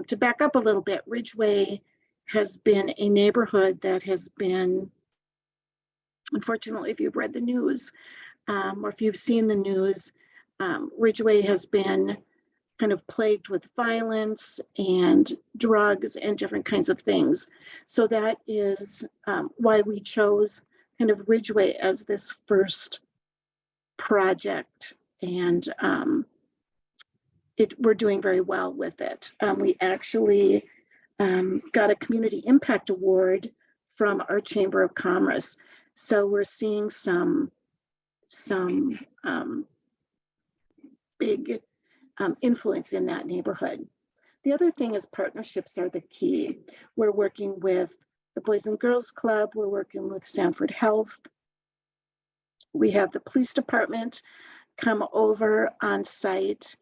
To back up a little bit, Ridgeway has been a neighborhood that has been, unfortunately, if you've read the news or if you've seen the news, Ridgeway has been kind of plagued with violence and drugs and different kinds of things. So that is why we chose kind of Ridgeway as this first project. And we're doing very well with it. We actually got a community impact award from our Chamber of Commerce. So we're seeing some big influence in that neighborhood. The other thing is partnerships are the key. We're working with the Boys and Girls Club. We're working with Sanford Health. We have the police department come over on site.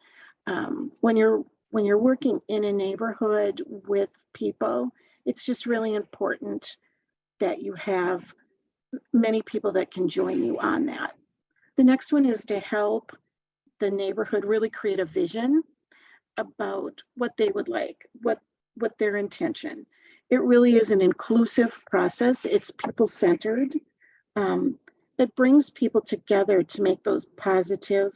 When you're working in a neighborhood with people, it's just really important that you have many people that can join you on that. The next one is to help the neighborhood really create a vision about what they would like, what their intention. It really is an inclusive process. It's people-centered. It brings people together to make those positive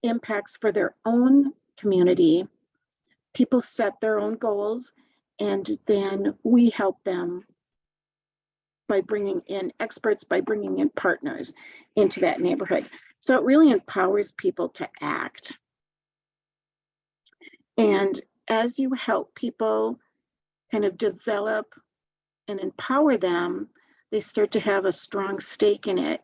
impacts for their own community. People set their own goals, and then we help them by bringing in experts, by bringing in partners into that neighborhood. So it really empowers people to act. And as you help people kind of develop and empower them, they start to have a strong stake in it,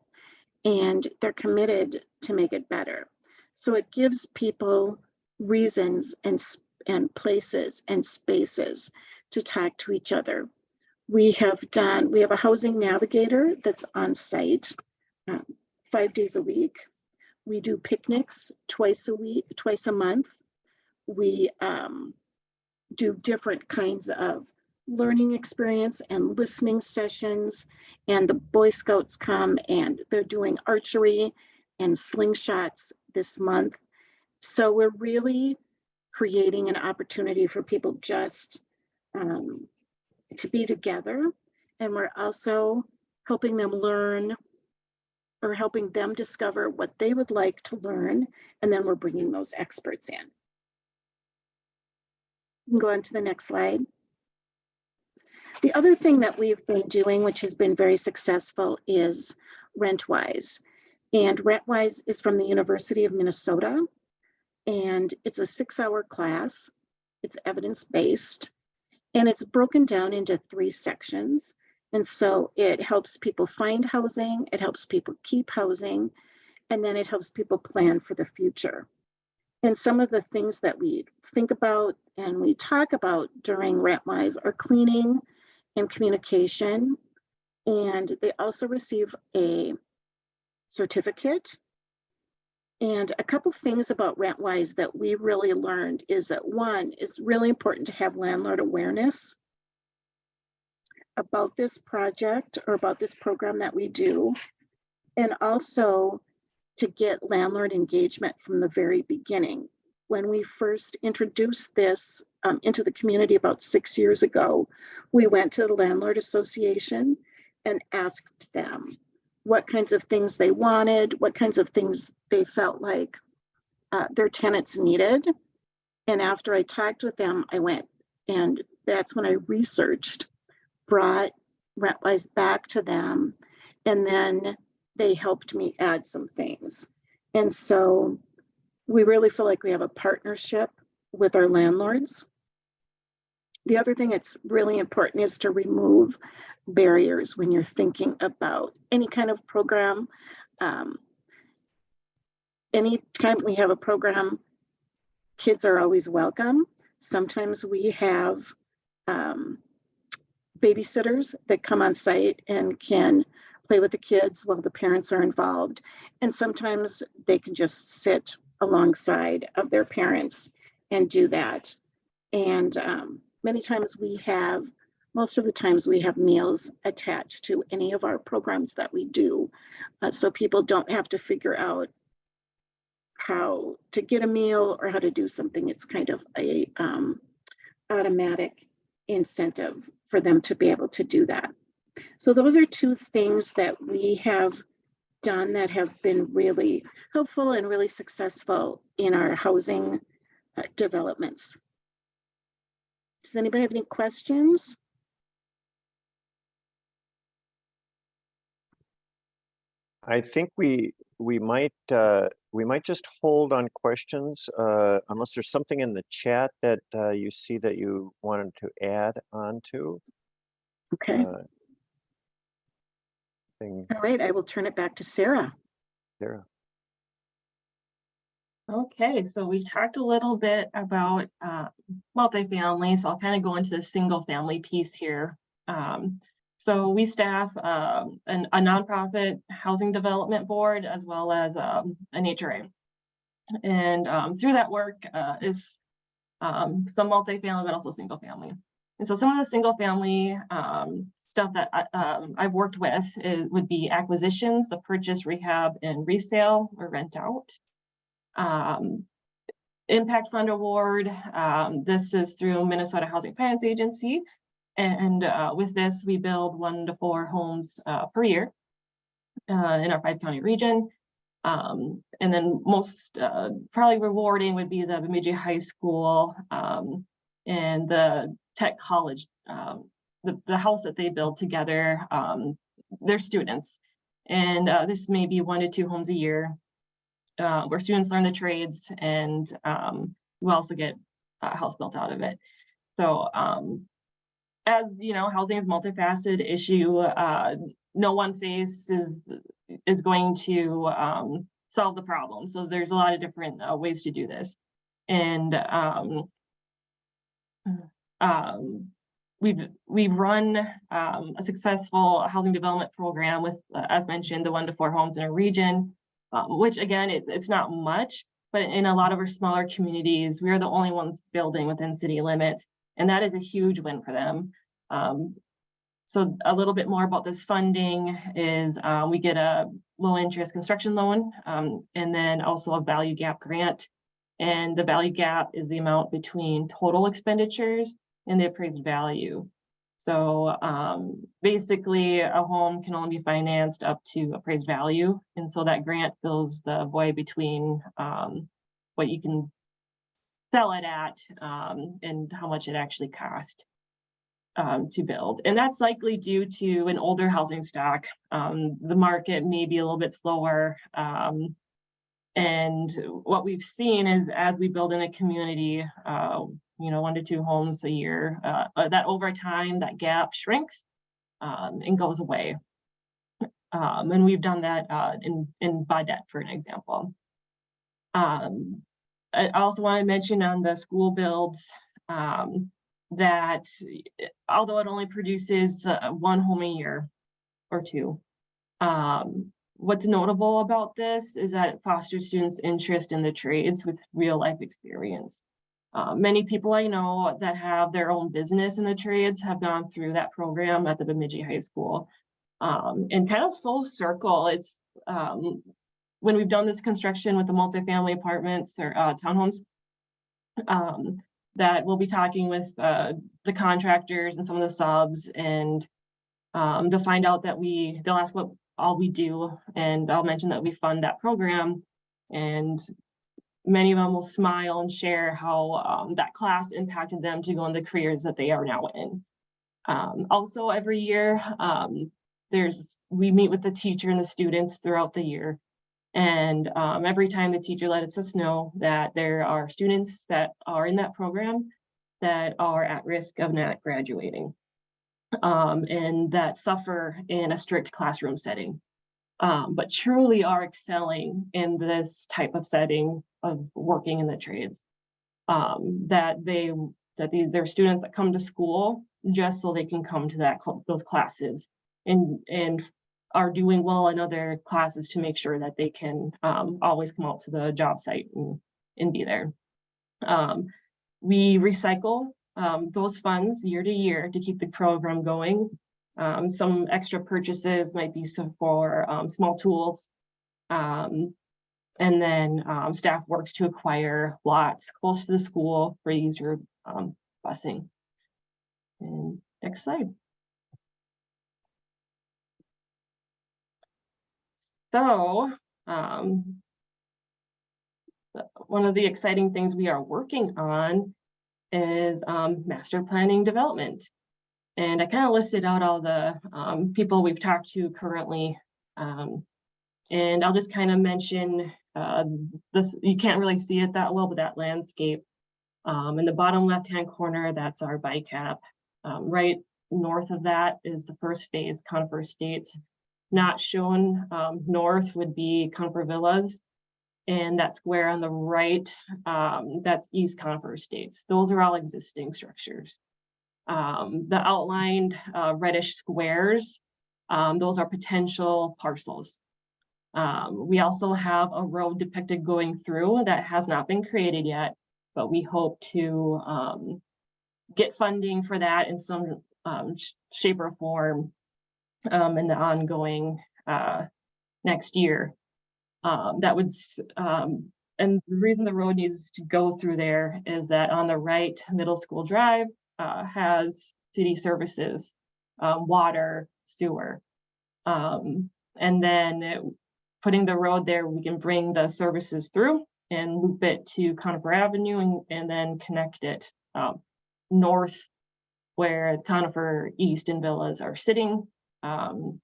and they're committed to make it better. So it gives people reasons and places and spaces to talk to each other. We have a housing navigator that's on site 5 days a week. We do picnics twice a month. We do different kinds of learning experience and listening sessions. And the Boy Scouts come and they're doing archery and slingshots this month. So we're really creating an opportunity for people just to be together. And we're also helping them learn or helping them discover what they would like to learn. And then we're bringing those experts in. You can go on to the next slide. The other thing that we've been doing, which has been very successful, is RentWise. And RentWise is from the University of Minnesota. And it's a 6-hour class. It's evidence-based. And it's broken down into 3 sections. And so it helps people find housing, it helps people keep housing, and then it helps people plan for the future. And some of the things that we think about and we talk about during RentWise are cleaning and communication. And they also receive a certificate. And a couple things about RentWise that we really learned is that, one, it's really important to have landlord awareness about this project or about this program that we do, and also to get landlord engagement from the very beginning. When we first introduced this into the community about 6 years ago, we went to the Landlord Association and asked them what kinds of things they wanted, what kinds of things they felt like their tenants needed. And after I talked with them, I went, and that's when I researched, brought RentWise back to them, and then they helped me add some things. And so we really feel like we have a partnership with our landlords. The other thing that's really important is to remove barriers when you're thinking about any kind of program. Anytime we have a program, kids are always welcome. Sometimes we have babysitters that come on site and can play with the kids while the parents are involved. And sometimes they can just sit alongside of their parents and do that. And most of the times we have meals attached to any of our programs that we do. So people don't have to figure out how to get a meal or how to do something. It's kind of a automatic incentive for them to be able to do that. So those are two things that we have done that have been really helpful and really successful in our housing developments. Does anybody have any questions? I think we might just hold on questions unless there's something in the chat that you see that you wanted to add on to. Okay. Thing All right, I will turn it back to Sarah. there. Okay, so we talked a little bit about multifamily, so I'll kind of go into the single family piece here. So we staff a nonprofit housing development board as well as an HRA. And through that work is some multifamily, but also single family. And so some of the single family stuff that I've worked with would be acquisitions, the purchase, rehab, and resale or rent out. Impact Fund Award. This is through Minnesota Housing Finance Agency. And with this, we build 1 to 4 homes per year in our 5-county region. And then most probably rewarding would be the Bemidji High School and the Tech College, the house that they build together, their students. And this may be 1 to 2 homes a year where students learn the trades, and we also get a house built out of it. So as you know, housing is a multifaceted issue. No one face is going to solve the problem. So there's a lot of different ways to do this. And we've run a successful housing development program with, as mentioned, the 1 to 4 homes in a region, which again, it's not much, but in a lot of our smaller communities, we are the only ones building within city limits. And that is a huge win for them. So a little bit more about this funding is we get a low interest construction loan and then also a value gap grant. And the value gap is the amount between total expenditures and the appraised value. So basically a home can only be financed up to appraised value. And so that grant fills the void between what you can sell it at and how much it actually cost to build. And that's likely due to an older housing stock. The market may be a little bit slower. And what we've seen is as we build in a community, 1 to 2 homes a year, that over time, that gap shrinks and goes away. And we've done that in Baudette, for an example. I also want to mention on the school builds that although it only produces 1 home a year or 2, what's notable about this is that it fosters students' interest in the trades with real life experience. Many people I know that have their own business in the trades have gone through that program at the Bemidji High School. And kind of full circle, it's when we've done this construction with the multifamily apartments or townhomes, that we'll be talking with the contractors and some of the subs, and they'll find out that they'll ask what all we do, and I'll mention that we fund that program, and many of them will smile and share how that class impacted them to go in the careers that they are now in. Also, every year, we meet with the teacher and the students throughout the year. And every time the teacher lets us know that there are students that are in that program that are at risk of not graduating and that suffer in a strict classroom setting, but truly are excelling in this type of setting of working in the trades, that that they're students that come to school just so they can come to those classes and are doing well in other classes to make sure that they can always come out to the job site and be there. We recycle those funds year to year to keep the program going. Some extra purchases might be some for small tools. And then staff works to acquire lots close to the school for easier busing. And next slide. So one of the exciting things we are working on is master planning development. And I kind of listed out all the people we've talked to currently. And I'll just kind of mention this, you can't really see it that well, but that landscape in the bottom left-hand corner, that's our BICAP. Right north of that is the first phase, Conifer Estates. Not shown north would be Conifer Villas. And that square on the right, that's East Conifer Estates. Those are all existing structures. The outlined reddish squares, those are potential parcels. We also have a road depicted going through that has not been created yet, but we hope to get funding for that in some shape or form in the ongoing next year. That would, and the reason the road needs to go through there is that on the right, Middle School Drive has city services, water, sewer. And then putting the road there, we can bring the services through and loop it to Conifer Avenue and then connect it north where Conifer East and Villas are sitting. And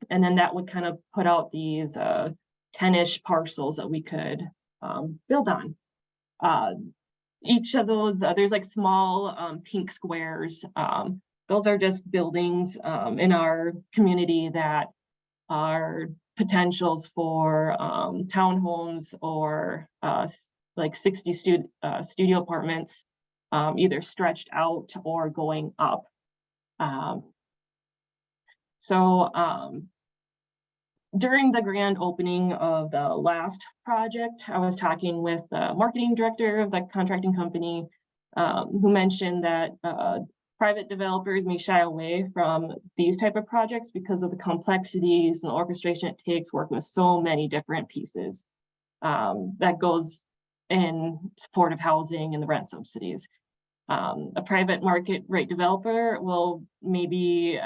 then that would kind of put out these 10-ish parcels that we could build on. Each of those, there's like small pink squares. Those are just buildings in our community that are potentials for townhomes or like 60 studio apartments, either stretched out or going up. During the grand opening of the last project, I was talking with the marketing director of the contracting company who mentioned that private developers may shy away from these type of projects because of the complexities and the orchestration it takes working with so many different pieces that goes in support of housing and the rent subsidies. A private market rate developer will maybe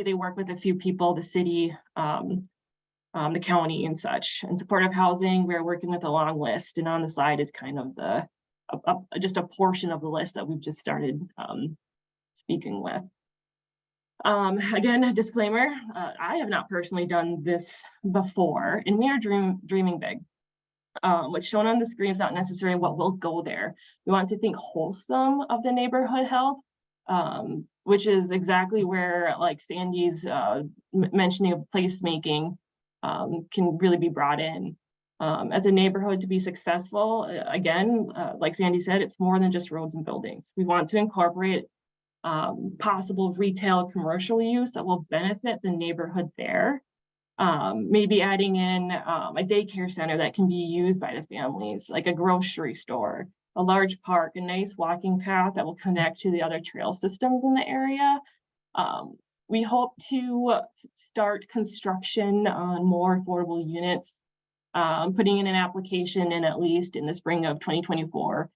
they work with a few people, the city, the county and such. In supportive housing, we're working with a long list, and on the side is kind of just a portion of the list that we've just started speaking with. Again, a disclaimer, I have not personally done this before, and we are dreaming big. What's shown on the screen is not necessarily what will go there. We want to think wholesome of the neighborhood health, which is exactly where like Sandy's mentioning of placemaking can really be brought in. As a neighborhood to be successful, again, like Sandy said, it's more than just roads and buildings. We want to incorporate possible retail commercial use that will benefit the neighborhood there. Maybe adding in a daycare center that can be used by the families, like a grocery store, a large park, a nice walking path that will connect to the other trail systems in the area. We hope to start construction on more affordable units, putting in an application at least in the spring of 2024.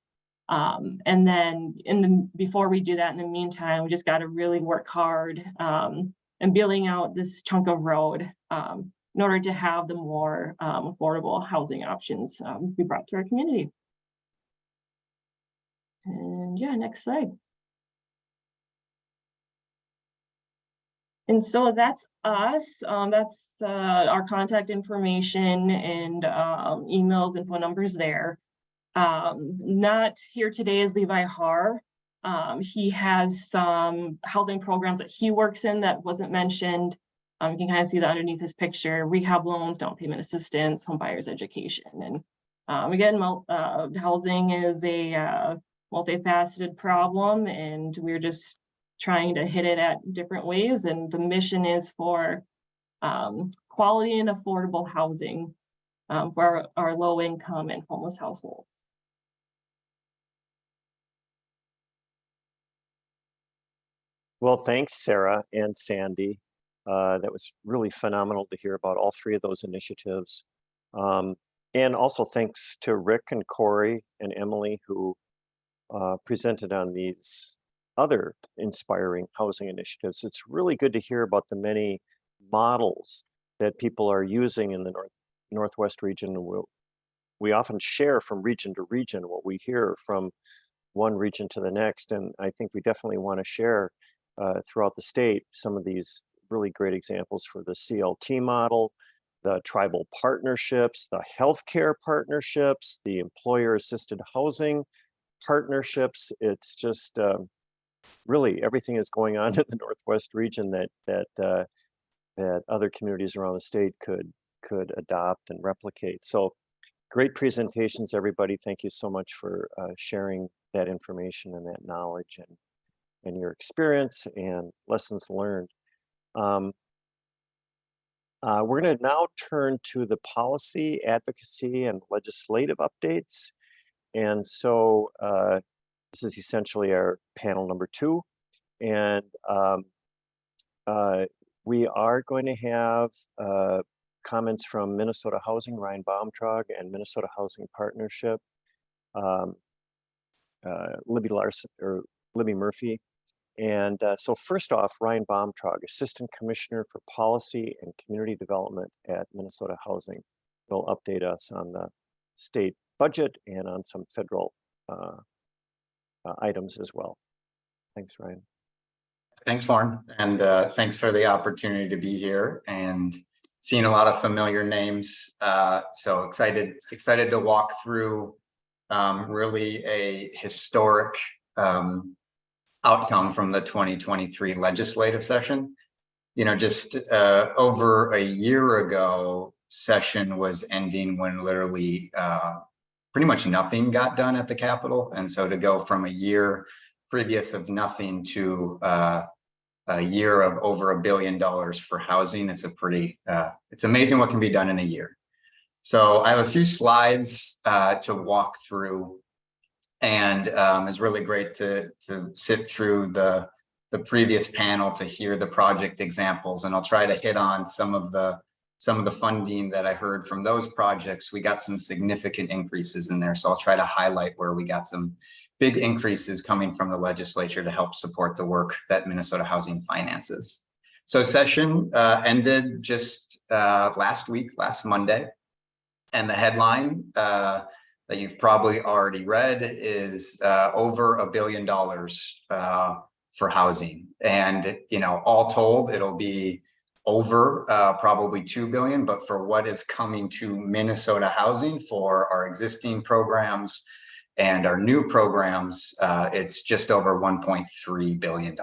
And then before we do that, in the meantime, we just got to really work hard and building out this chunk of road in order to have the more affordable housing options we brought to our community. And yeah, next slide. And so that's us. That's our contact information and emails and phone numbers there. Not here today is Levi Haar. He has some housing programs that he works in that wasn't mentioned. You can kind of see that underneath his picture: rehab loans, down payment assistance, home buyers education. And again, housing is a multifaceted problem, and we're just trying to hit it at different ways. And the mission is for quality and affordable housing for our low income and homeless households. Well, thanks, Sarah and Sandy. That was really phenomenal to hear about all three of those initiatives. And also thanks to Rick and Corey and Emily who presented on these other inspiring housing initiatives. It's really good to hear about the many models that people are using in the Northwest region. We often share from region to region what we hear from one region to the next. And I think we definitely want to share throughout the state some of these really great examples for the CLT model, the tribal partnerships, the healthcare partnerships, the employer assisted housing partnerships. It's just really everything is going on in the Northwest region that other communities around the state could adopt and replicate. So great presentations, everybody. Thank you so much for sharing that information and that knowledge and your experience and lessons learned. We're going to now turn to the policy, advocacy, and legislative updates. And so this is essentially our panel number 2. And we are going to have comments from Minnesota Housing, Ryan Baumtrag, and Minnesota Housing Partnership, Libby Murphy. And so first off, Ryan Baumtrag, Assistant Commissioner for Policy and Community Development at Minnesota Housing, will update us on the state budget and on some federal items as well. Thanks, Ryan. Thanks, Warren, and thanks for the opportunity to be here and seeing a lot of familiar names. So excited to walk through really a historic outcome from the 2023 legislative session. You know, just over a year ago, session was ending when literally pretty much nothing got done at the Capitol. And so to go from a year previous of nothing to a year of over $1 billion for housing, it's a pretty, it's amazing what can be done in a year. So I have a few slides to walk through. And it's really great to sit through the previous panel to hear the project examples, and I'll try to hit on some of the funding that I heard from those projects. We got some significant increases in there, so I'll try to highlight where we got some big increases coming from the legislature to help support the work that Minnesota Housing finances. So session ended just last Monday, and the headline that you've probably already read is over $1 billion for housing. And, you know, all told, it'll be over probably $2 billion, but for what is coming to Minnesota Housing for our existing programs and our new programs, it's just over $1.3 billion.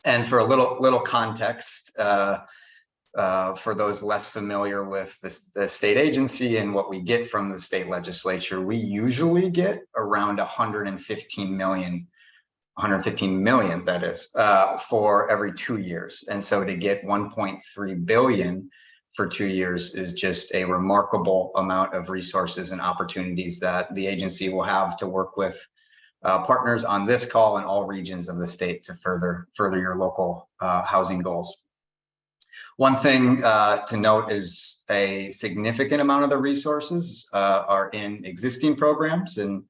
And for a little context, for those less familiar with the state agency and what we get from the state legislature, we usually get around 115 million, that is, for every 2 years. And so to get 1.3 billion for 2 years is just a remarkable amount of resources and opportunities that the agency will have to work with partners on this call in all regions of the state to further your local housing goals. One thing to note is a significant amount of the resources are in existing programs, and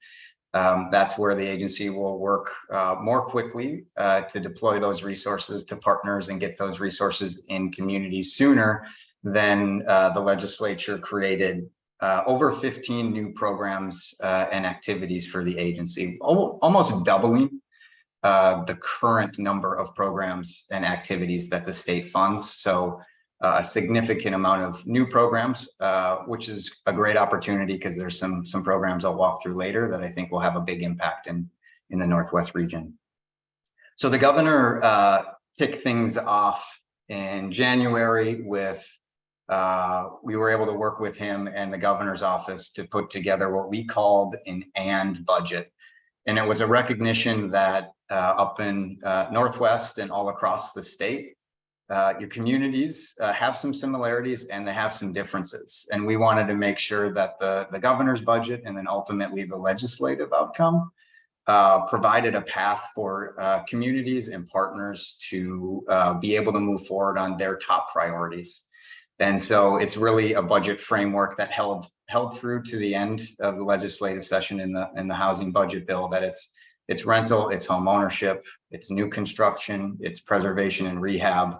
that's where the agency will work more quickly to deploy those resources to partners and get those resources in communities sooner than the legislature created over 15 new programs and activities for the agency, almost doubling the current number of programs and activities that the state funds. So a significant amount of new programs, which is a great opportunity because there's some programs I'll walk through later that I think will have a big impact in the Northwest region. So the governor kicked things off in January with, we were able to work with him and the governor's office to put together what we called an "and" budget. And it was a recognition that up in Northwest and all across the state, your communities have some similarities and they have some differences. And we wanted to make sure that the governor's budget and then ultimately the legislative outcome provided a path for communities and partners to be able to move forward on their top priorities. And so it's really a budget framework that held through to the end of the legislative session in the housing budget bill, that it's rental, it's home ownership, it's new construction, it's preservation and rehab,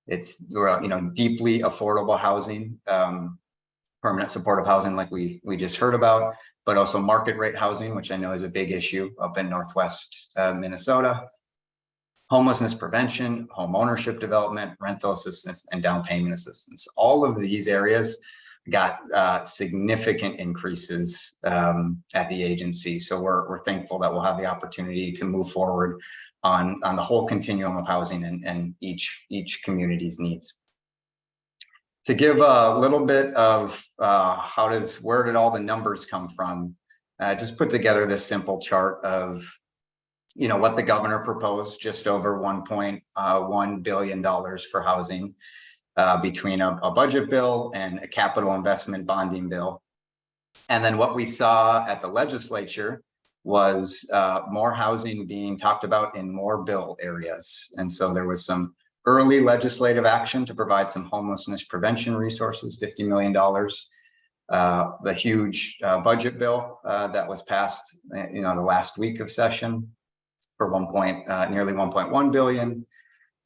it's deeply affordable housing, permanent supportive housing like we just heard about, but also market rate housing, which I know is a big issue up in Northwest Minnesota, homelessness prevention, home ownership development, rental assistance, and down payment assistance. All of these areas got significant increases at the agency. So we're thankful that we'll have the opportunity to move forward on the whole continuum of housing and each community's needs. To give a little bit of where did all the numbers come from, just put together this simple chart of what the governor proposed, just over $1.1 billion for housing between a budget bill and a capital investment bonding bill. And then what we saw at the legislature was more housing being talked about in more bill areas. And so there was some early legislative action to provide some homelessness prevention resources, $50 million. The huge budget bill that was passed, the last week of session for nearly 1.1 billion.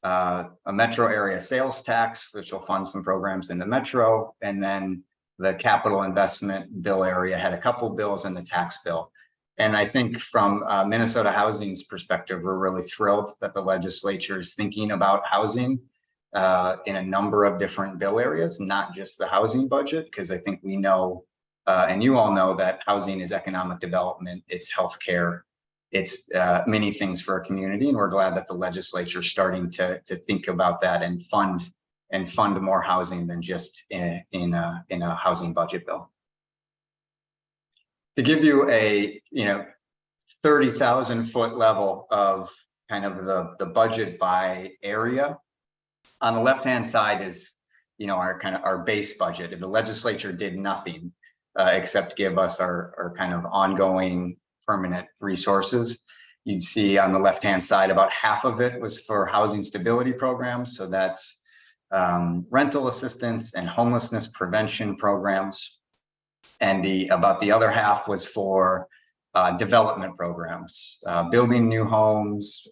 A metro area sales tax, which will fund some programs in the metro, and then the capital investment bill area had a couple bills in the tax bill. And I think from Minnesota Housing's perspective, we're really thrilled that the legislature is thinking about housing in a number of different bill areas, not just the housing budget, because I think we know, and you all know, that housing is economic development, it's healthcare, it's many things for a community. And we're glad that the legislature is starting to think about that and fund more housing than just in a housing budget bill. To give you a 30,000 foot level of kind of the budget by area, on the left hand side is our base budget. If the legislature did nothing except give us our kind of ongoing permanent resources, you'd see on the left hand side about half of it was for housing stability programs. So that's rental assistance and homelessness prevention programs. And about the other half was for development programs, building new homes,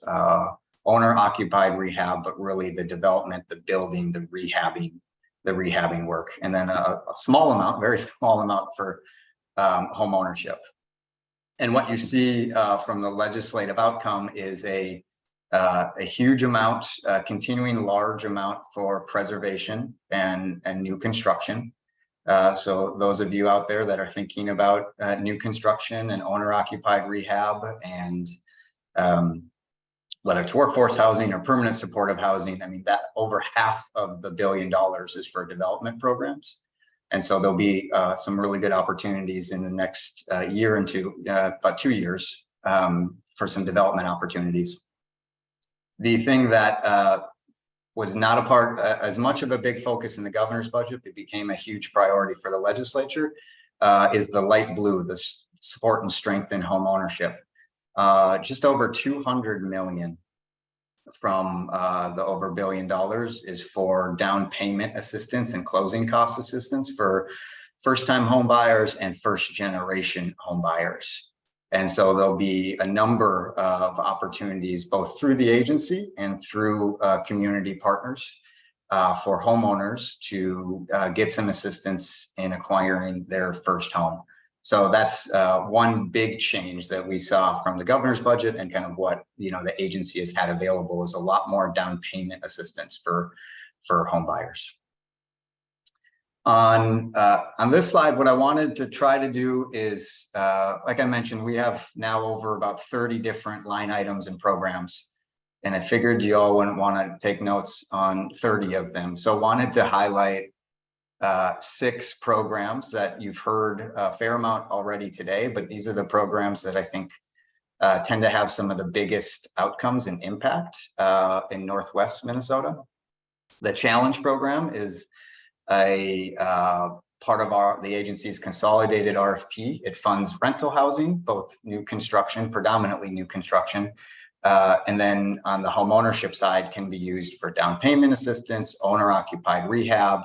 owner occupied rehab, but really the development, the building, the rehabbing work. And then a small amount, very small amount for home ownership. And what you see from the legislative outcome is a huge amount, continuing large amount for preservation and new construction. So those of you out there that are thinking about new construction and owner occupied rehab and whether it's workforce housing or permanent supportive housing, I mean, that over half of the $1 billion is for development programs. And so there'll be some really good opportunities in the next year and about 2 years for some development opportunities. The thing that was not a part, as much of a big focus in the governor's budget, it became a huge priority for the legislature, is the light blue, the support and strengthen home ownership. Just over 200 million from the over $1 billion is for down payment assistance and closing cost assistance for first-time home buyers and first-generation home buyers. And so there'll be a number of opportunities both through the agency and through community partners for homeowners to get some assistance in acquiring their first home. So that's one big change that we saw from the governor's budget, and kind of what the agency has had available is a lot more down payment assistance for home buyers. On this slide, what I wanted to try to do is, like I mentioned, we have now over about 30 different line items and programs, and I figured you all wouldn't want to take notes on 30 of them. So wanted to highlight 6 programs that you've heard a fair amount already today, but these are the programs that I think tend to have some of the biggest outcomes and impact in Northwest Minnesota. The Challenge program is a part of the agency's consolidated RFP. It funds rental housing, both new construction, predominantly new construction, and then on the home ownership side can be used for down payment assistance, owner-occupied rehab,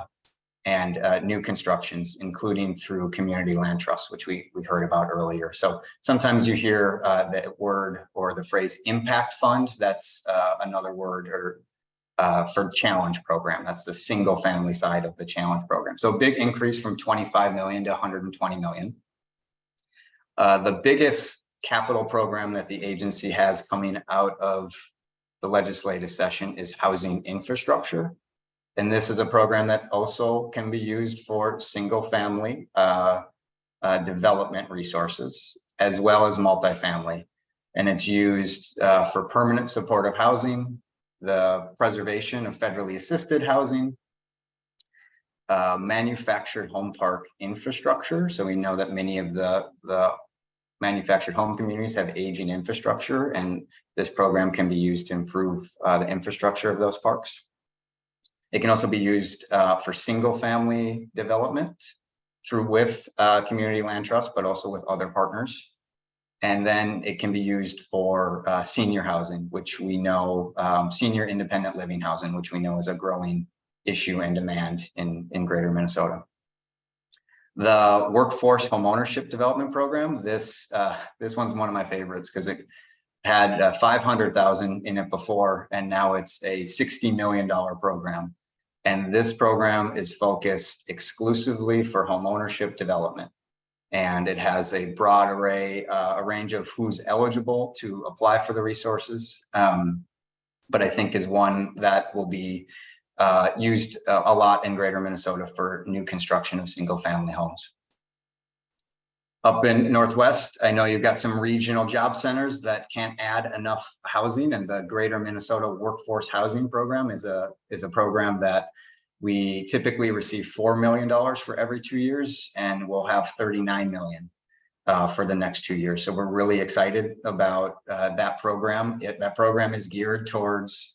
and new constructions, including through community land trusts, which we heard about earlier. So sometimes you hear the word or the phrase impact fund. That's another word or for Challenge program. That's the single family side of the Challenge program. So a big increase from 25 million to 120 million. The biggest capital program that the agency has coming out of the legislative session is housing infrastructure. And this is a program that also can be used for single family development resources, as well as multifamily. And it's used for permanent supportive housing, the preservation of federally assisted housing, manufactured home park infrastructure. So we know that many of the manufactured home communities have aging infrastructure, and this program can be used to improve the infrastructure of those parks. It can also be used for single family development with community land trust, but also with other partners. And then it can be used for senior housing, which we know, senior independent living housing, which we know is a growing issue and demand in greater Minnesota. The Workforce Homeownership Development Program, this one's one of my favorites because it had 500,000 in it before, and now it's a $60 million program. And this program is focused exclusively for homeownership development. And it has a broad array, a range of who's eligible to apply for the resources. But I think is one that will be used a lot in greater Minnesota for new construction of single family homes. Up in Northwest, I know you've got some regional job centers that can't add enough housing, and the Greater Minnesota Workforce Housing Program is a program that we typically receive $4 million for every 2 years, and we'll have $39 million for the next 2 years. So we're really excited about that program. That program is geared towards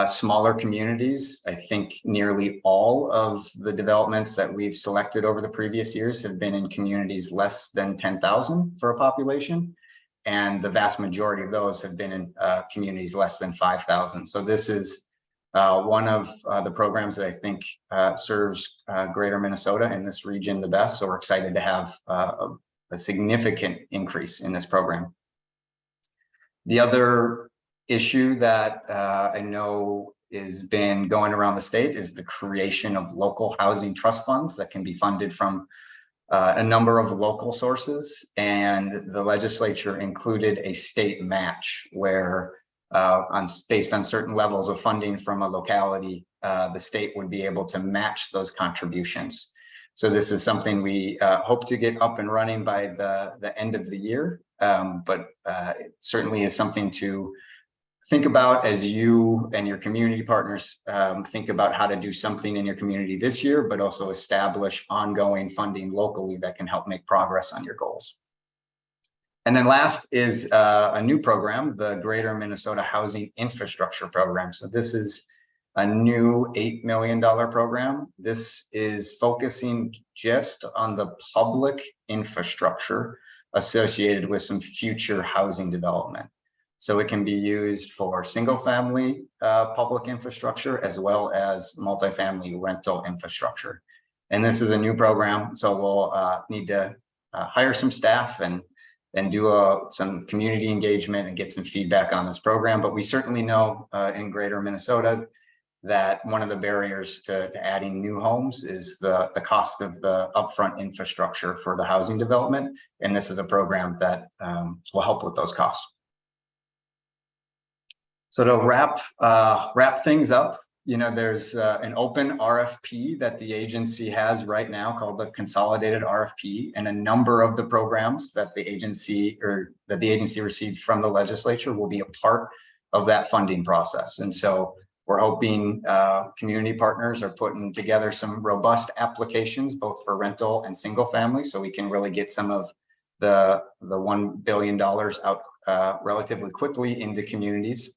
smaller communities. I think nearly all of the developments that we've selected over the previous years have been in communities less than 10,000 for a population. And the vast majority of those have been in communities less than 5,000. So this is one of the programs that I think serves greater Minnesota and this region the best. So we're excited to have a significant increase in this program. The other issue that I know has been going around the state is the creation of local housing trust funds that can be funded from a number of local sources. And the legislature included a state match where based on certain levels of funding from a locality, the state would be able to match those contributions. So this is something we hope to get up and running by the end of the year, but it certainly is something to think about as you and your community partners think about how to do something in your community this year, but also establish ongoing funding locally that can help make progress on your goals. And then last is a new program, the Greater Minnesota Housing Infrastructure Program. So this is a new $8 million program. This is focusing just on the public infrastructure associated with some future housing development. So it can be used for single family public infrastructure as well as multifamily rental infrastructure. And this is a new program. So we'll need to hire some staff and do some community engagement and get some feedback on this program. But we certainly know in greater Minnesota that one of the barriers to adding new homes is the cost of the upfront infrastructure for the housing development. And this is a program that will help with those costs. So to wrap things up, you know, there's an open RFP that the agency has right now called the Consolidated RFP, and a number of the programs that the agency received from the legislature will be a part of that funding process. And so we're hoping community partners are putting together some robust applications, both for rental and single family, so we can really get some of the $1 billion out relatively quickly into communities.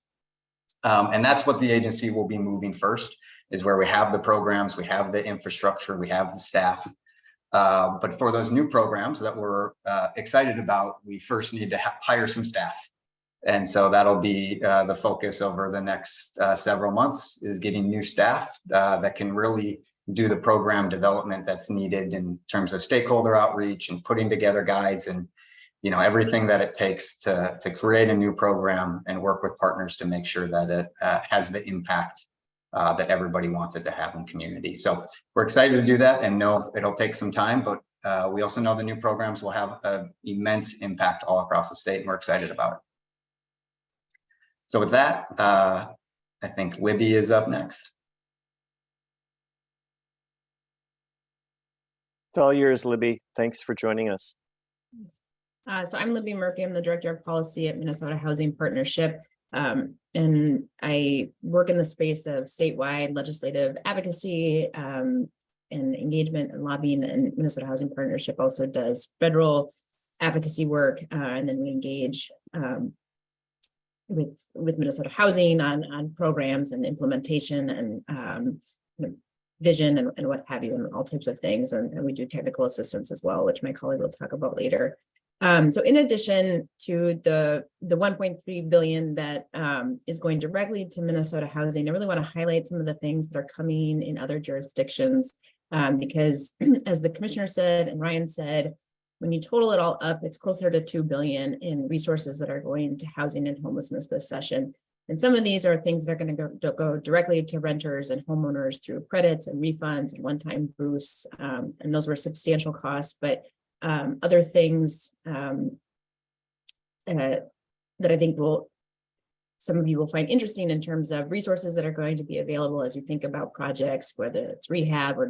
And that's what the agency will be moving first, is where we have the programs, we have the infrastructure, we have the staff. But for those new programs that we're excited about, we first need to hire some staff. And so that'll be the focus over the next several months, is getting new staff that can really do the program development that's needed in terms of stakeholder outreach and putting together guides and, you know, everything that it takes to create a new program and work with partners to make sure that it has the impact that everybody wants it to have in community. So we're excited to do that, and know it'll take some time, but we also know the new programs will have an immense impact all across the state, and we're excited about it. So with that, I think Libby is up next. It's all yours, Libby. Thanks for joining us. So I'm Libby Murphy. I'm the Director of Policy at Minnesota Housing Partnership. And I work in the space of statewide legislative advocacy and engagement and lobbying, and Minnesota Housing Partnership also does federal advocacy work. And then we engage with Minnesota Housing on programs and implementation and vision and what have you, and all types of things. And we do technical assistance as well, which my colleague will talk about later. So in addition to the 1.3 billion that is going directly to Minnesota Housing, I really want to highlight some of the things that are coming in other jurisdictions, because as the commissioner said and Ryan said, when you total it all up, it's closer to 2 billion in resources that are going to housing and homelessness this session. And some of these are things that are going to go directly to renters and homeowners through credits and refunds and one-time boosts. And those were substantial costs, but other things that I think some of you will find interesting in terms of resources that are going to be available as you think about projects, whether it's rehab or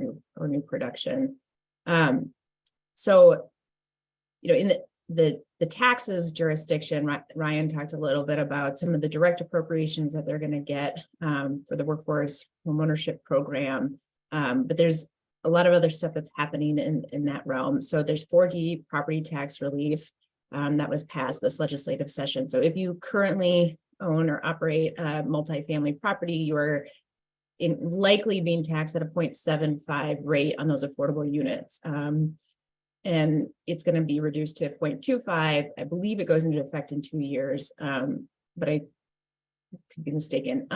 new production. So, you know, in the taxes jurisdiction, Ryan talked a little bit about some of the direct appropriations that they're going to get for the workforce homeownership program, but there's a lot of other stuff that's happening in that realm. So there's 4D property tax relief that was passed this legislative session. So if you currently own or operate a multifamily property, you are likely being taxed at a 0.75 rate on those affordable units. And it's going to be reduced to 0.25. I believe it goes into effect in 2 years, but I could be mistaken.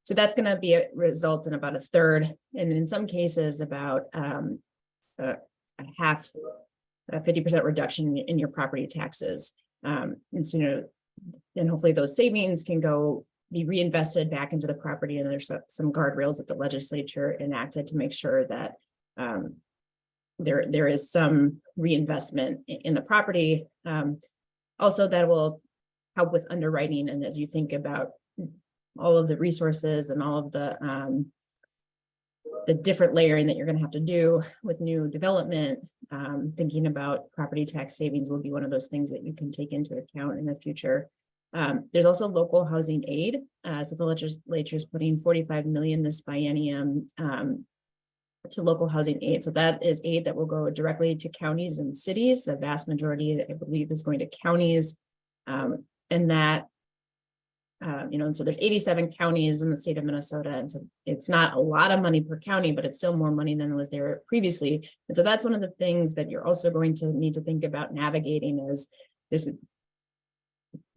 So that's going to be a result in about a third, and in some cases about a half, a 50% reduction in your property taxes. And so, you know, and hopefully those savings can be reinvested back into the property. And there's some guardrails that the legislature enacted to make sure that there is some reinvestment in the property. Also, that will help with underwriting. And as you think about all of the resources and all of the different layering that you're going to have to do with new development, thinking about property tax savings will be one of those things that you can take into account in the future. There's also local housing aid. So the legislature is putting $45 million this biennium to local housing aid. So that is aid that will go directly to counties and cities. The vast majority, I believe, is going to counties. And that, you know, and so there's 87 counties in the state of Minnesota. And so it's not a lot of money per county, but it's still more money than was there previously. And so that's one of the things that you're also going to need to think about navigating is this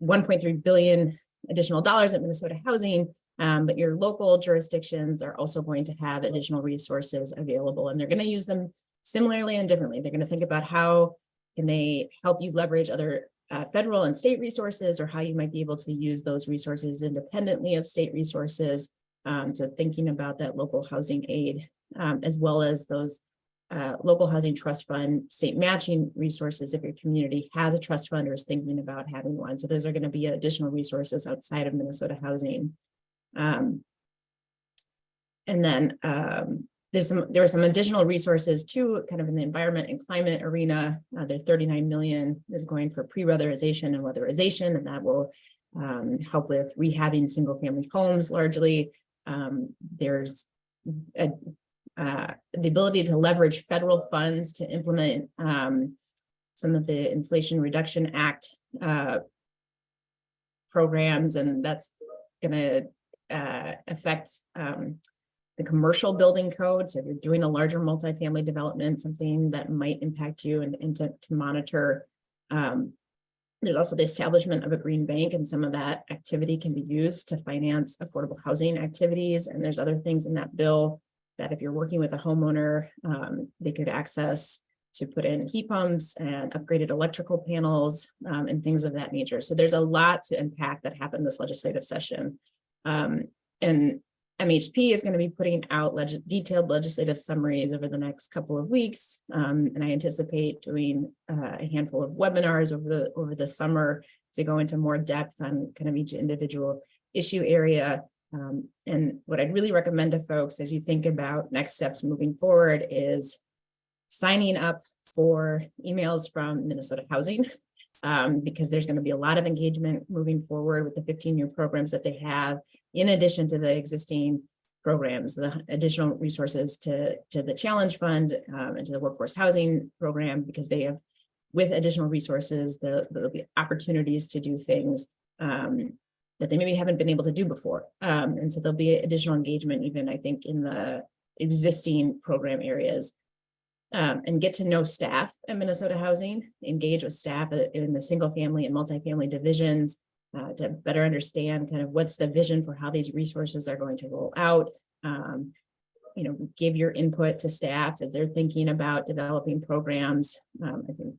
1.3 billion additional dollars at Minnesota Housing. But your local jurisdictions are also going to have additional resources available, and they're going to use them similarly and differently. They're going to think about how can they help you leverage other federal and state resources, or how you might be able to use those resources independently of state resources. So thinking about that local housing aid, as well as those local housing trust fund, state matching resources if your community has a trust fund or is thinking about having one. So those are going to be additional resources outside of Minnesota Housing. And then there are some additional resources too, kind of in the environment and climate arena. There's 39 million is going for pre-weatherization and weatherization, and that will help with rehabbing single family homes largely. There's the ability to leverage federal funds to implement some of the Inflation Reduction Act programs, and that's going to affect the commercial building code. So if you're doing a larger multifamily development, something that might impact you and to monitor. There's also the establishment of a green bank, and some of that activity can be used to finance affordable housing activities. And there's other things in that bill that if you're working with a homeowner, they could access to put in heat pumps and upgraded electrical panels and things of that nature. So there's a lot to unpack that happened this legislative session. And MHP is going to be putting out detailed legislative summaries over the next couple of weeks. And I anticipate doing a handful of webinars over the summer to go into more depth on kind of each individual issue area. And what I'd really recommend to folks as you think about next steps moving forward is signing up for emails from Minnesota Housing, because there's going to be a lot of engagement moving forward with the 15-year programs that they have, in addition to the existing programs, the additional resources to the Challenge Fund and to the Workforce Housing Program, because they have, with additional resources, there'll be opportunities to do things that they maybe haven't been able to do before. And so there'll be additional engagement, even I think, in the existing program areas. And get to know staff at Minnesota Housing, engage with staff in the single family and multifamily divisions to better understand kind of what's the vision for how these resources are going to roll out. Give your input to staff as they're thinking about developing programs. I think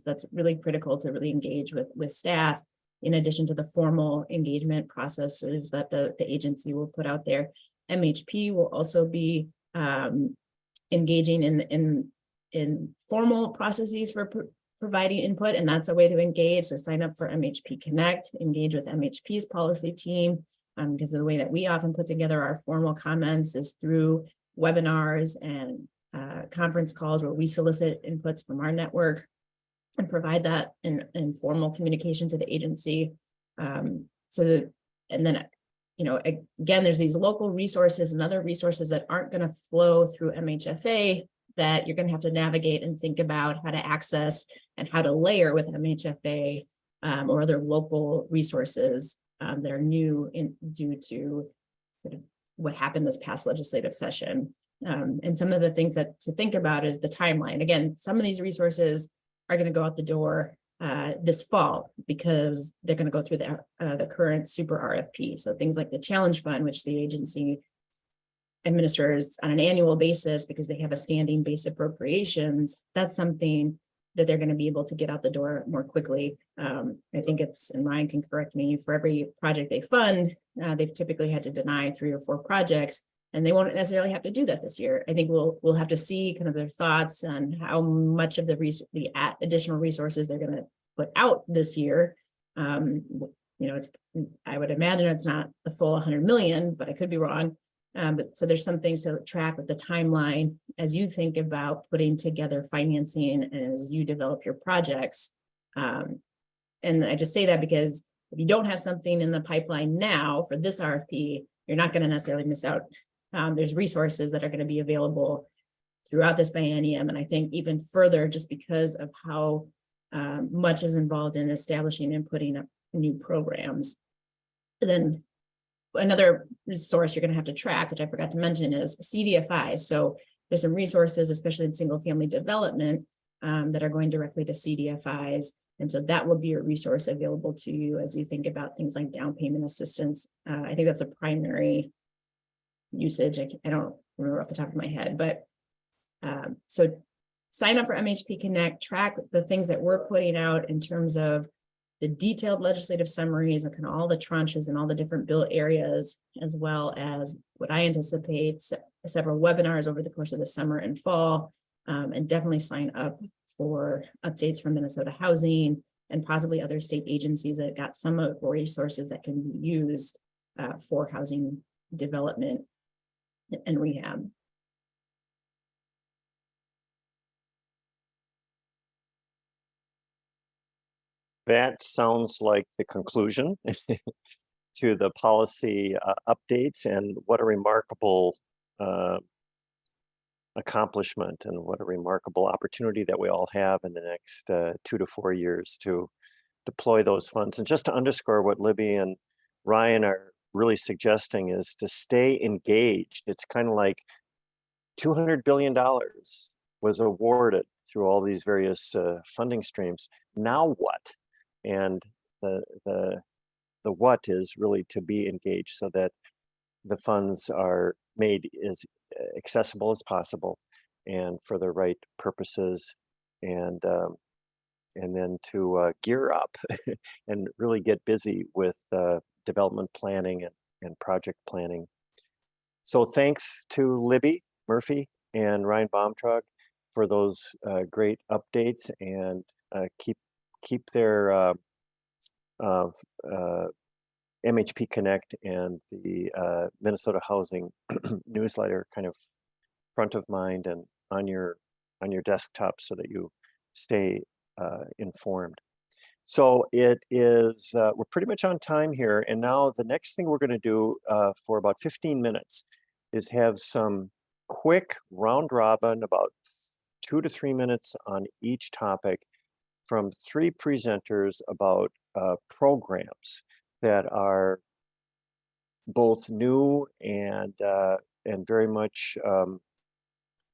that's really critical to really engage with staff, in addition to the formal engagement processes that the agency will put out there. MHP will also be engaging in formal processes for providing input, and that's a way to engage. So sign up for MHP Connect, engage with MHP's policy team, because the way that we often put together our formal comments is through webinars and conference calls where we solicit inputs from our network and provide that in formal communication to the agency. And then again, there's these local resources and other resources that aren't going to flow through MHFA that you're going to have to navigate and think about how to access and how to layer with MHFA or other local resources that are new due to what happened this past legislative session. And some of the things that to think about is the timeline. Again, some of these resources are going to go out the door this fall because they're going to go through the current super RFP. So things like the Challenge Fund, which the agency administers on an annual basis because they have a standing base appropriations, that's something that they're going to be able to get out the door more quickly. I think it's, and Ryan can correct me, for every project they fund, they've typically had to deny 3 or 4 projects, and they won't necessarily have to do that this year. I think we'll have to see kind of their thoughts on how much of the additional resources they're going to put out this year. I would imagine it's not the full 100 million, but I could be wrong. But so there's some things to track with the timeline as you think about putting together financing and as you develop your projects. And I just say that because if you don't have something in the pipeline now for this RFP, you're not going to necessarily miss out. There's resources that are going to be available throughout this biennium. And I think even further, just because of how much is involved in establishing and putting up new programs. And then another resource you're going to have to track, which I forgot to mention, is CDFI. So there's some resources, especially in single family development, that are going directly to CDFIs. And so that will be a resource available to you as you think about things like down payment assistance. I think that's a primary usage. I don't remember off the top of my head, but so sign up for MHP Connect, track the things that we're putting out in terms of the detailed legislative summaries and kind of all the tranches and all the different bill areas, as well as what I anticipate several webinars over the course of the summer and fall, and definitely sign up for updates from Minnesota Housing and possibly other state agencies that got some of the resources that can be used for housing development and rehab. That sounds like the conclusion to the policy updates, and what a remarkable accomplishment and what a remarkable opportunity that we all have in the next 2 to 4 years to deploy those funds. And just to underscore what Libby and Ryan are really suggesting is to stay engaged. It's kind of like $200 billion was awarded through all these various funding streams. Now what? And the what is really to be engaged so that the funds are made as accessible as possible and for the right purposes, and then to gear up and really get busy with development planning and project planning. So thanks to Libby Murphy and Ryan Baumtrag for those great updates, and keep their MHP Connect and the Minnesota Housing newsletter kind of front of mind and on your desktop so that you stay informed. So it is, we're pretty much on time here. And now the next thing we're going to do for about 15 minutes is have some quick round robin, about 2 to 3 minutes on each topic from 3 presenters about programs that are both new and very much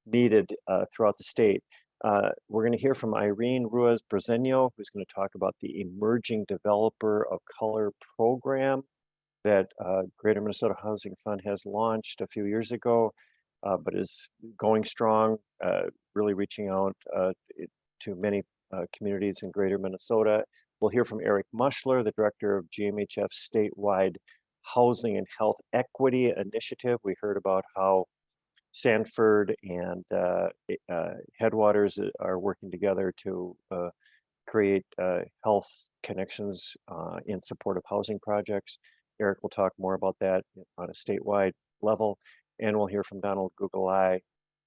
needed throughout the state. We're going to hear from Irene Ruiz-Brazeño, who's going to talk about the Emerging Developer of Color program that Greater Minnesota Housing Fund has launched a few years ago, but is going strong, really reaching out to many communities in Greater Minnesota. We'll hear from Eric Mushler, the director of GMHF's statewide Housing and Health Equity Initiative. We heard about how Sanford and Headwaters are working together to create health connections in support of housing projects. Eric will talk more about that on a statewide level. And we'll hear from Donald Gugelai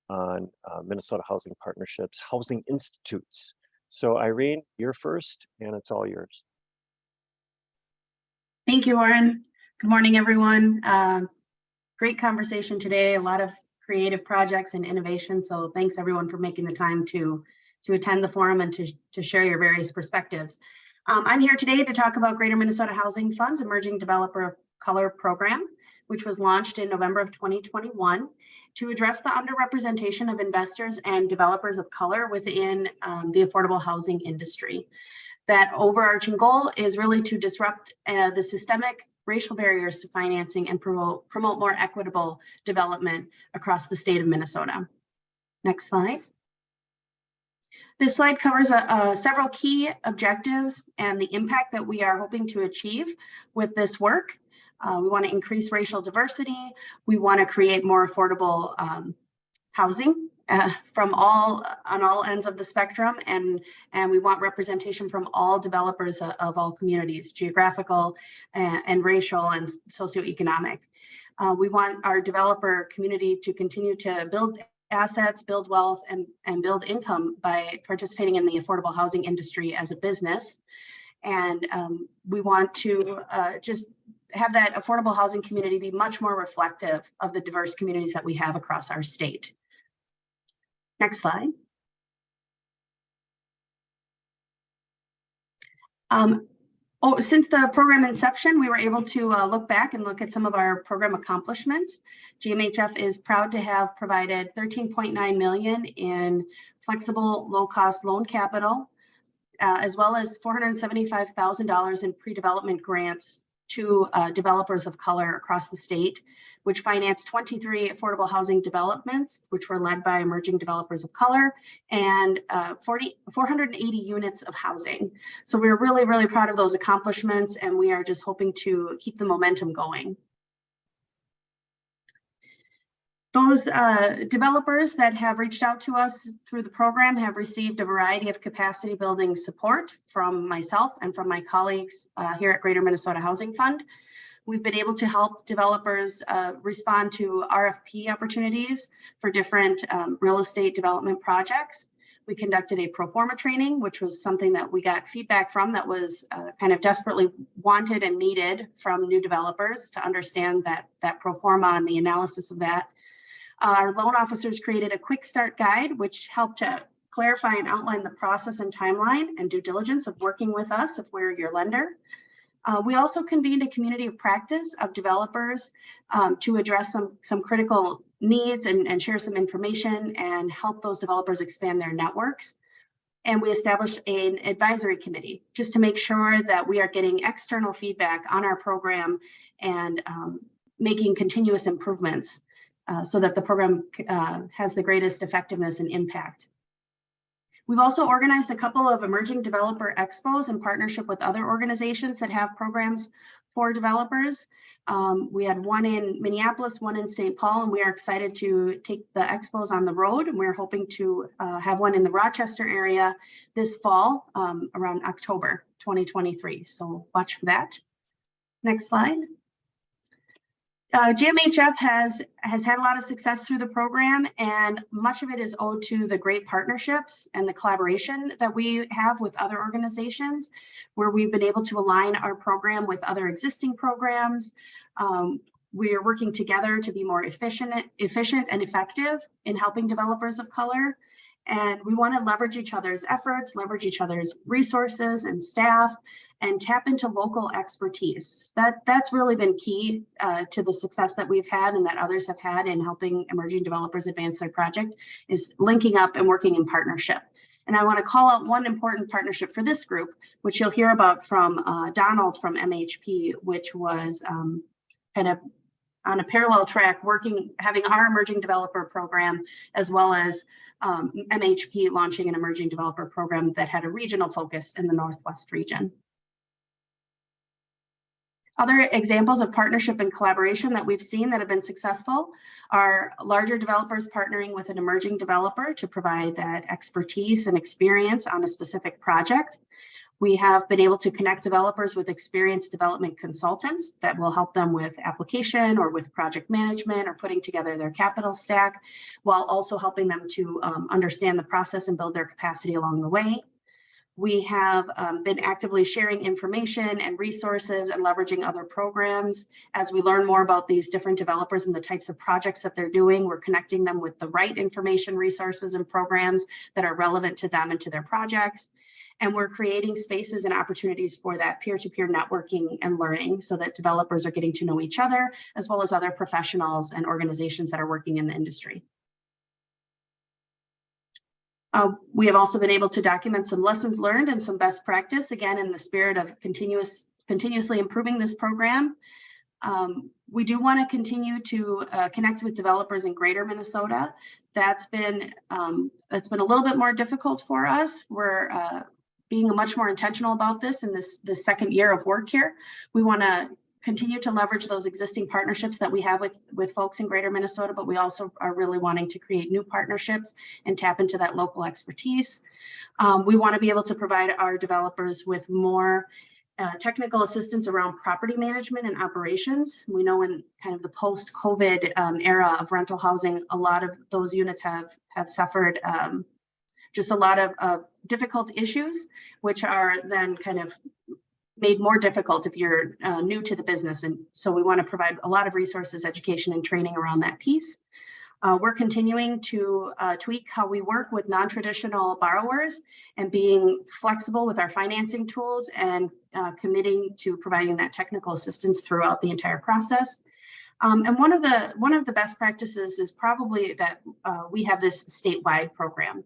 on Minnesota Housing Partnership's Housing Institutes. So Irene, you're first, and it's all yours. Thank you, Warren. Good morning, everyone. Great conversation today, a lot of creative projects and innovation. So thanks everyone for making the time to attend the forum and to share your various perspectives. I'm here today to talk about Greater Minnesota Housing Fund's Emerging Developer of Color program, which was launched in November of 2021 to address the underrepresentation of investors and developers of color within the affordable housing industry. That overarching goal is really to disrupt the systemic racial barriers to financing and promote more equitable development across the state of Minnesota. Next slide. This slide covers several key objectives and the impact that we are hoping to achieve with this work. We want to increase racial diversity. We want to create more affordable housing on all ends of the spectrum, and we want representation from all developers of all communities, geographical and racial and socioeconomic. We want our developer community to continue to build assets, build wealth, and build income by participating in the affordable housing industry as a business. And we want to just have that affordable housing community be much more reflective of the diverse communities that we have across our state. Next slide. Since the program inception, we were able to look back and look at some of our program accomplishments. GMHF is proud to have provided $13.9 million in flexible low-cost loan capital, as well as $475,000 in pre-development grants to developers of color across the state, which financed 23 affordable housing developments, which were led by emerging developers of color, and 480 units of housing. So we're really, really proud of those accomplishments, and we are just hoping to keep the momentum going. Those developers that have reached out to us through the program have received a variety of capacity building support from myself and from my colleagues here at Greater Minnesota Housing Fund. We've been able to help developers respond to RFP opportunities for different real estate development projects. We conducted a pro forma training, which was something that we got feedback from that was kind of desperately wanted and needed from new developers to understand that pro forma and the analysis of that. Our loan officers created a quick start guide, which helped to clarify and outline the process and timeline and due diligence of working with us if we're your lender. We also convened a community of practice of developers to address some critical needs and share some information and help those developers expand their networks. And we established an advisory committee just to make sure that we are getting external feedback on our program and making continuous improvements so that the program has the greatest effectiveness and impact. We've also organized a couple of emerging developer expos in partnership with other organizations that have programs for developers. We had one in Minneapolis, one in St. Paul, and we are excited to take the expos on the road. And we're hoping to have one in the Rochester area this fall around October 2023. So watch for that. Next slide. GMHF has had a lot of success through the program, and much of it is owed to the great partnerships and the collaboration that we have with other organizations, where we've been able to align our program with other existing programs. We are working together to be more efficient and effective in helping developers of color. And we want to leverage each other's efforts, leverage each other's resources and staff, and tap into local expertise. That's really been key to the success that we've had and that others have had in helping emerging developers advance their project, is linking up and working in partnership. And I want to call out one important partnership for this group, which you'll hear about from Donald from MHP, which was kind of on a parallel track, having our emerging developer program, as well as MHP launching an emerging developer program that had a regional focus in the Northwest region. Other examples of partnership and collaboration that we've seen that have been successful are larger developers partnering with an emerging developer to provide that expertise and experience on a specific project. We have been able to connect developers with experienced development consultants that will help them with application or with project management or putting together their capital stack, while also helping them to understand the process and build their capacity along the way. We have been actively sharing information and resources and leveraging other programs. As we learn more about these different developers and the types of projects that they're doing, we're connecting them with the right information, resources, and programs that are relevant to them and to their projects. And we're creating spaces and opportunities for that peer-to-peer networking and learning so that developers are getting to know each other, as well as other professionals and organizations that are working in the industry. We have also been able to document some lessons learned and some best practice, again, in the spirit of continuously improving this program. We do want to continue to connect with developers in Greater Minnesota. That's been a little bit more difficult for us. We're being much more intentional about this in this second year of work here. We want to continue to leverage those existing partnerships that we have with folks in Greater Minnesota, but we also are really wanting to create new partnerships and tap into that local expertise. We want to be able to provide our developers with more technical assistance around property management and operations. We know in kind of the post-COVID era of rental housing, a lot of those units have suffered just a lot of difficult issues, which are then kind of made more difficult if you're new to the business. And so we want to provide a lot of resources, education, and training around that piece. We're continuing to tweak how we work with non-traditional borrowers and being flexible with our financing tools and committing to providing that technical assistance throughout the entire process. And one of the best practices is probably that we have this statewide program.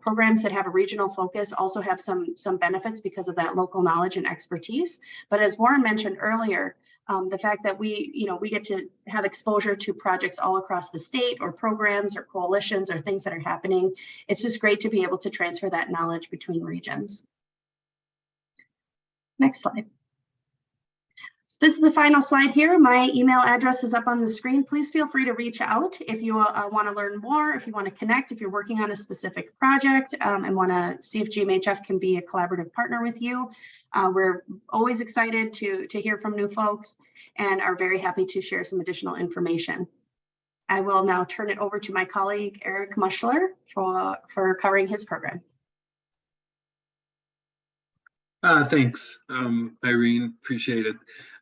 Programs that have a regional focus also have some benefits because of that local knowledge and expertise. But as Warren mentioned earlier, the fact that we get to have exposure to projects all across the state, or programs or coalitions or things that are happening, it's just great to be able to transfer that knowledge between regions. Next slide. This is the final slide here. My email address is up on the screen. Please feel free to reach out if you want to learn more, if you want to connect, if you're working on a specific project and want to see if GMHF can be a collaborative partner with you. We're always excited to hear from new folks and are very happy to share some additional information. I will now turn it over to my colleague, Eric Muschler, for covering his program. Thanks, Irene, appreciate it.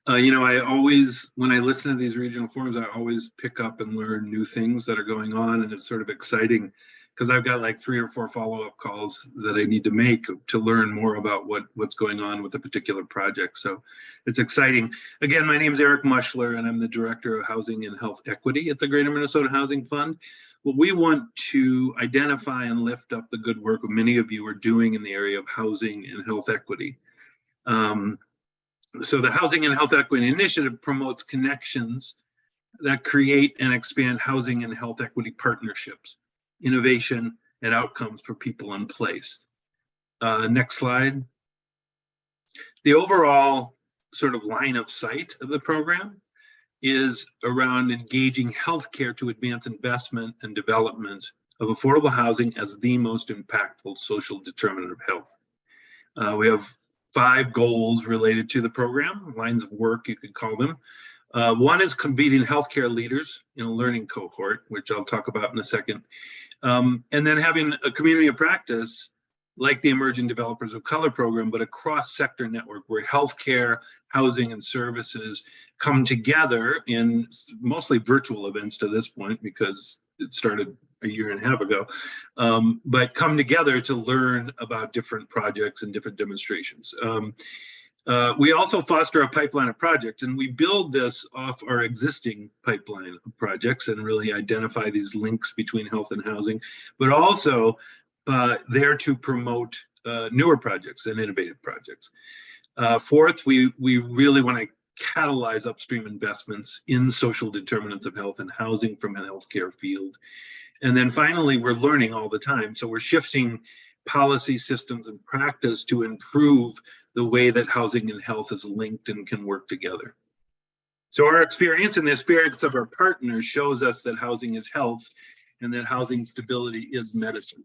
I always, when I listen to these regional forums, I always pick up and learn new things that are going on, and it's sort of exciting because I've got like 3 or 4 follow-up calls that I need to make to learn more about what's going on with a particular project. So it's exciting. Again, my name is Eric Mushler, and I'm the Director of Housing and Health Equity at the Greater Minnesota Housing Fund. Well, we want to identify and lift up the good work many of you are doing in the area of housing and health equity. So the Housing and Health Equity Initiative promotes connections that create and expand housing and health equity partnerships, innovation, and outcomes for people in place. Next slide. The overall sort of line of sight of the program is around engaging healthcare to advance investment and development of affordable housing as the most impactful social determinant of health. We have 5 goals related to the program, lines of work, you could call them. One is convening healthcare leaders in a learning cohort, which I'll talk about in a second. And then having a community of practice like the Emerging Developers of Color program, but a cross-sector network where healthcare, housing, and services come together in mostly virtual events to this point because it started a year and a half ago, but come together to learn about different projects and different demonstrations. We also foster a pipeline of projects, and we build this off our existing pipeline of projects and really identify these links between health and housing, but also there to promote newer projects and innovative projects. Fourth, we really want to catalyze upstream investments in social determinants of health and housing from a healthcare field. And then finally, we're learning all the time. So we're shifting policy systems and practice to improve the way that housing and health is linked and can work together. So our experience and the experience of our partners shows us that housing is health and that housing stability is medicine.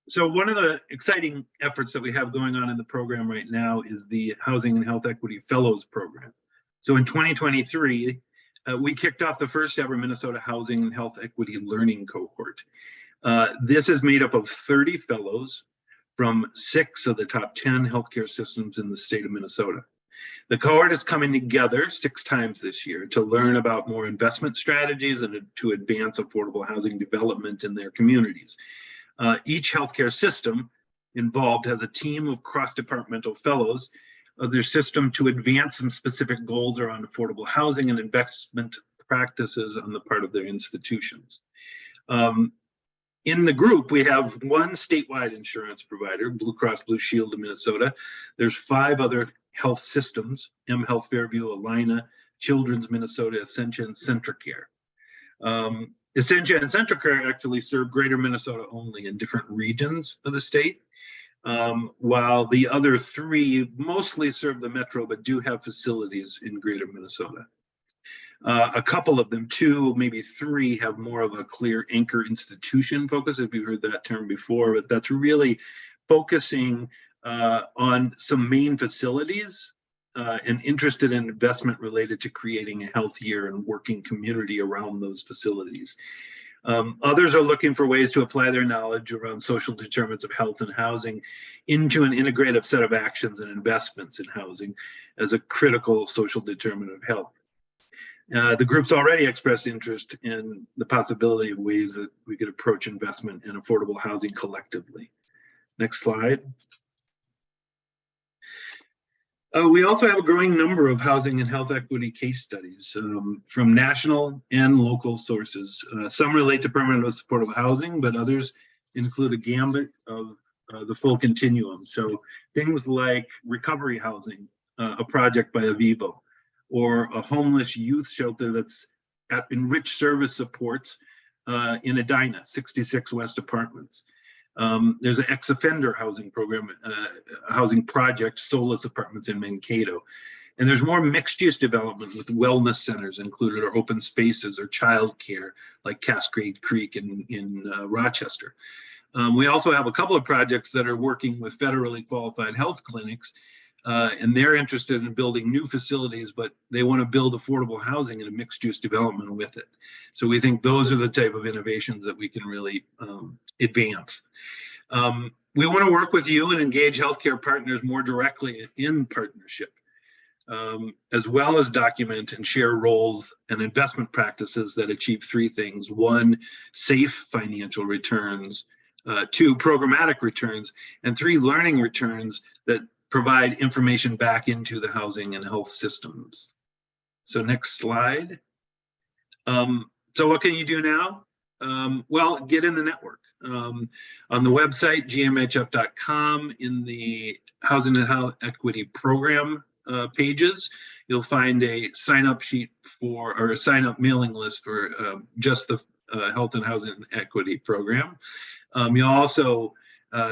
So one of the exciting efforts that we have going on in the program right now is the Housing and Health Equity Fellows Program. So in 2023, we kicked off the first ever Minnesota Housing and Health Equity Learning Cohort. This is made up of 30 fellows from 6 of the top 10 healthcare systems in the state of Minnesota. The cohort is coming together 6 times this year to learn about more investment strategies and to advance affordable housing development in their communities. Each healthcare system involved has a team of cross-departmental fellows of their system to advance some specific goals around affordable housing and investment practices on the part of their institutions. In the group, we have one statewide insurance provider, Blue Cross Blue Shield of Minnesota. There's 5 other health systems, M Health Fairview, Allina, Children's Minnesota, Essentia, and Centricare. Essentia and Centricare actually serve Greater Minnesota only in different regions of the state, while the other 3 mostly serve the metro, but do have facilities in Greater Minnesota. A couple of them, 2, maybe 3, have more of a clear anchor institution focus, if you've heard that term before, but that's really focusing on some main facilities and interested in investment related to creating a healthier and working community around those facilities. Others are looking for ways to apply their knowledge around social determinants of health and housing into an integrative set of actions and investments in housing as a critical social determinant of health. The group's already expressed interest in the possibility of ways that we could approach investment in affordable housing collectively. Next slide. We also have a growing number of housing and health equity case studies from national and local sources. Some relate to permanent supportive housing, but others include a gambit of the full continuum. So things like recovery housing, a project by Avivo, or a homeless youth shelter that's at enriched service supports in Edina, 66 West Apartments. There's an ex-offender housing program, housing project, Solace Apartments in Mankato. And there's more mixed-use development with wellness centers included, or open spaces, or childcare, like Cascade Creek in Rochester. We also have a couple of projects that are working with federally qualified health clinics, and they're interested in building new facilities, but they want to build affordable housing and a mixed-use development with it. So we think those are the type of innovations that we can really advance. We want to work with you and engage healthcare partners more directly in partnership. as well as document and share roles and investment practices that achieve three things. One, safe financial returns. Two, programmatic returns. And three, learning returns that provide information back into the housing and health systems. So next slide. So what can you do now? Well, get in the network. On the website, gmhup.com, in the Housing and Health Equity Program pages, you'll find a sign-up sheet for, or a sign-up mailing list for just the Health and Housing Equity Program. You'll also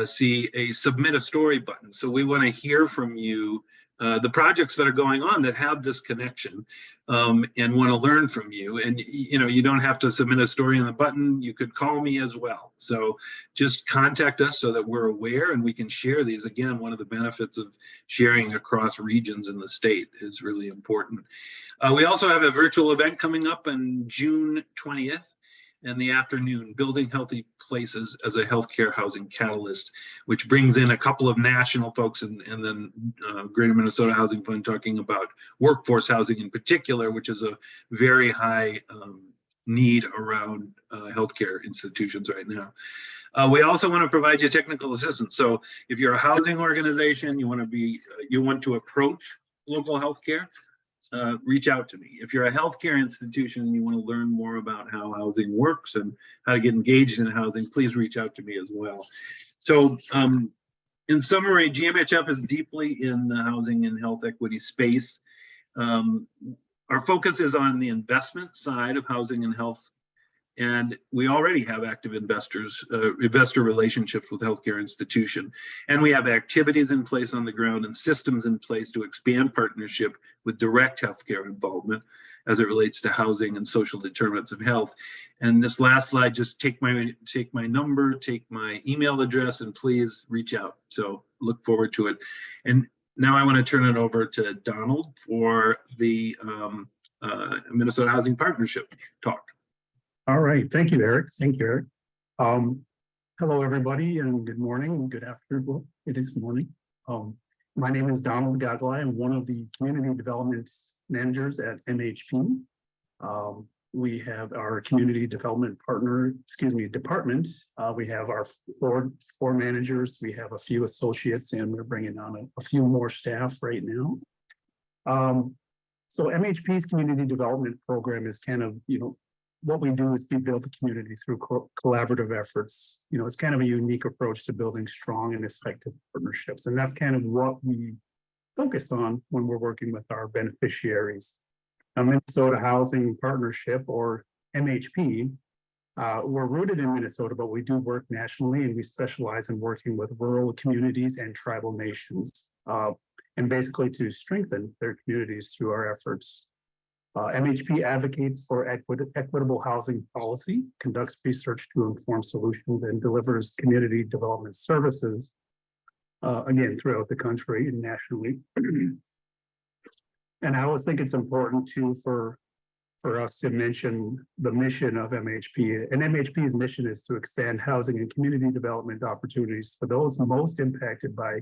see a submit a story button. So we want to hear from you, the projects that are going on that have this connection, and want to learn from you. And you don't have to submit a story on the button. You could call me as well. So just contact us so that we're aware and we can share these. Again, one of the benefits of sharing across regions in the state is really important. We also have a virtual event coming up on June 20th. In the afternoon, Building Healthy Places as a Healthcare Housing Catalyst, which brings in a couple of national folks and then Greater Minnesota Housing Fund talking about workforce housing in particular, which is a very high need around healthcare institutions right now. We also want to provide you technical assistance. So if you're a housing organization, you want to approach local healthcare, reach out to me. If you're a healthcare institution and you want to learn more about how housing works and how to get engaged in housing, please reach out to me as well. So in summary, GMHF is deeply in the housing and health equity space. Our focus is on the investment side of housing and health. And we already have active investor relationships with healthcare institutions. And we have activities in place on the ground and systems in place to expand partnership with direct healthcare involvement as it relates to housing and social determinants of health. And this last slide, just take my number, take my email address, and please reach out. So look forward to it. And now I want to turn it over to Donald for the Minnesota Housing Partnership talk. All right, thank you, Eric. Thank you, Eric. Hello, everybody, and good morning and good afternoon. Well, it is morning. My name is Donald Gaglai. I'm one of the community development managers at MHP. We have our community development department. We have our four managers. We have a few associates, and we're bringing on a few more staff right now. So MHP's community development program is kind of, what we do is we build the community through collaborative efforts. It's kind of a unique approach to building strong and effective partnerships. And that's kind of what we focus on when we're working with our beneficiaries. Minnesota Housing Partnership, or MHP, we're rooted in Minnesota, but we do work nationally, and we specialize in working with rural communities and tribal nations, and basically to strengthen their communities through our efforts. MHP advocates for equitable housing policy, conducts research to inform solutions, and delivers community development services, again, throughout the country and nationally. And I always think it's important too for us to mention the mission of MHP. And MHP's mission is to expand housing and community development opportunities for those most impacted by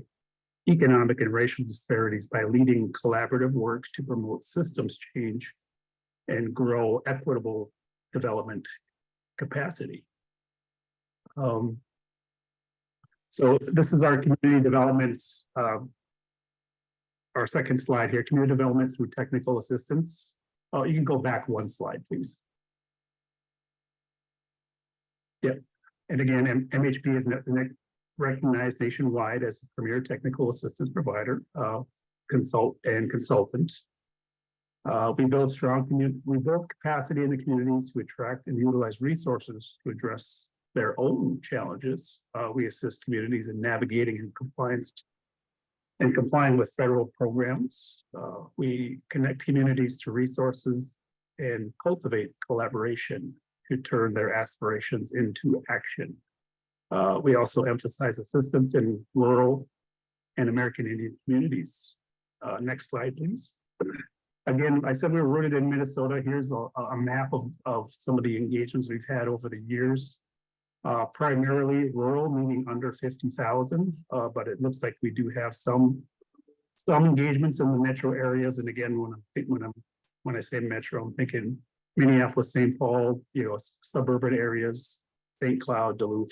economic and racial disparities by leading collaborative work to promote systems change and grow equitable development capacity. So this is our community development, our second slide here, community development through technical assistance. Oh, you can go back one slide, please. Yep. And again, MHP is recognized nationwide as the premier technical assistance provider, consultant. We build capacity in the communities to attract and utilize resources to address their own challenges. We assist communities in navigating and complying with federal programs. We connect communities to resources and cultivate collaboration to turn their aspirations into action. We also emphasize assistance in rural and American Indian communities. Next slide, please. Again, I said we were rooted in Minnesota. Here's a map of some of the engagements we've had over the years. Primarily rural, meaning under 50,000, but it looks like we do have some some engagements in the metro areas. And again, when I say metro, I'm thinking Minneapolis, St. Paul, suburban areas, St. Cloud, Duluth.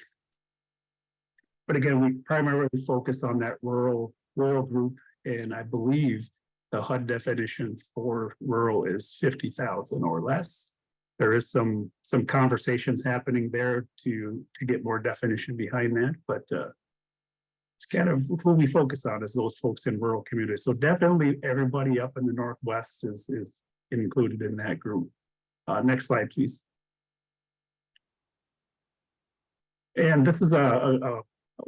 But again, we primarily focus on that rural group, and I believe the HUD definition for rural is 50,000 or less. There is some conversations happening there to get more definition behind that, but it's kind of who we focus on is those folks in rural communities. So definitely everybody up in the Northwest is included in that group. Next slide, please. And this is a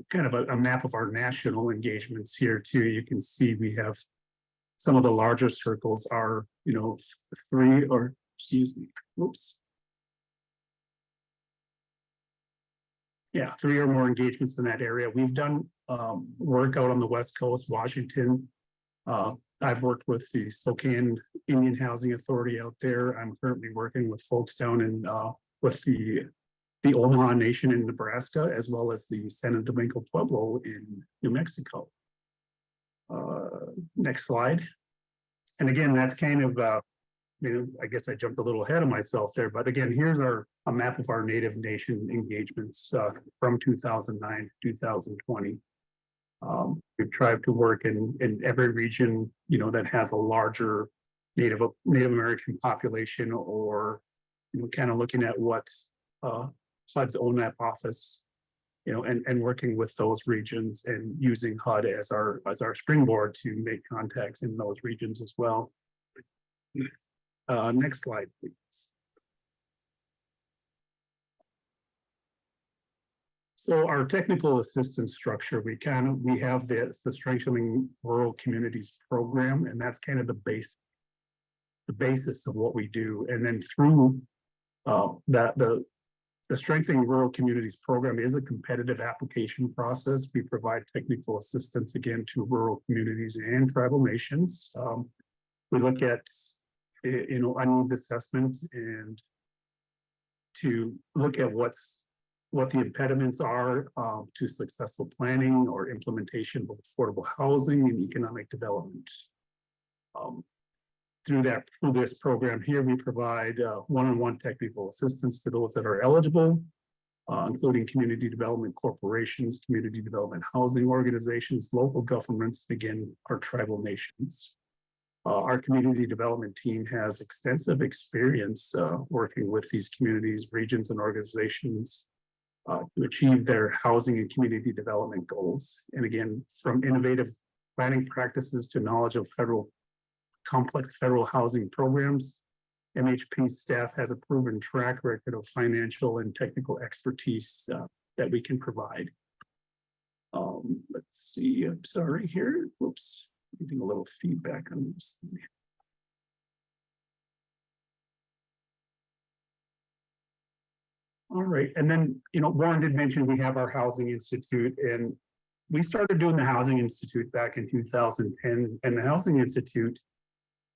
kind of a map of our national engagements here too. You can see we have some of the larger circles are, 3 or, excuse me, whoops. Yeah, 3 or more engagements in that area. We've done work out on the West Coast, Washington. I've worked with the Spokane Indian Housing Authority out there. I'm currently working with folks down in with the Omaha Nation in Nebraska, as well as the San Domingo Pueblo in New Mexico. Next slide. And again, that's kind of, I guess I jumped a little ahead of myself there, but again, here's a map of our Native Nation engagements from 2009 to 2020. We've tried to work in every region, that has a larger Native American population, or, kind of looking at what HUD's ONAP office, and working with those regions and using HUD as our springboard to make contacts in those regions as well. Next slide, please. So our technical assistance structure, we have the Strengthening Rural Communities program, and that's kind of the basis of what we do. And then through the Strengthening Rural Communities program is a competitive application process. We provide technical assistance again to rural communities and tribal nations. We look at a needs assessment and to look at what the impediments are to successful planning or implementation of affordable housing and economic development. Through this program here, we provide one-on-one technical assistance to those that are eligible, including community development corporations, community development housing organizations, local governments, again, our tribal nations. Our community development team has extensive experience working with these communities, regions, and organizations to achieve their housing and community development goals. And again, from innovative planning practices to knowledge of complex federal housing programs, MHP staff has a proven track record of financial and technical expertise that we can provide. Let's see, I'm sorry here, whoops, getting a little feedback on this. All right, and then, Warren did mention we have our Housing Institute, and we started doing the Housing Institute back in 2010, and the Housing Institute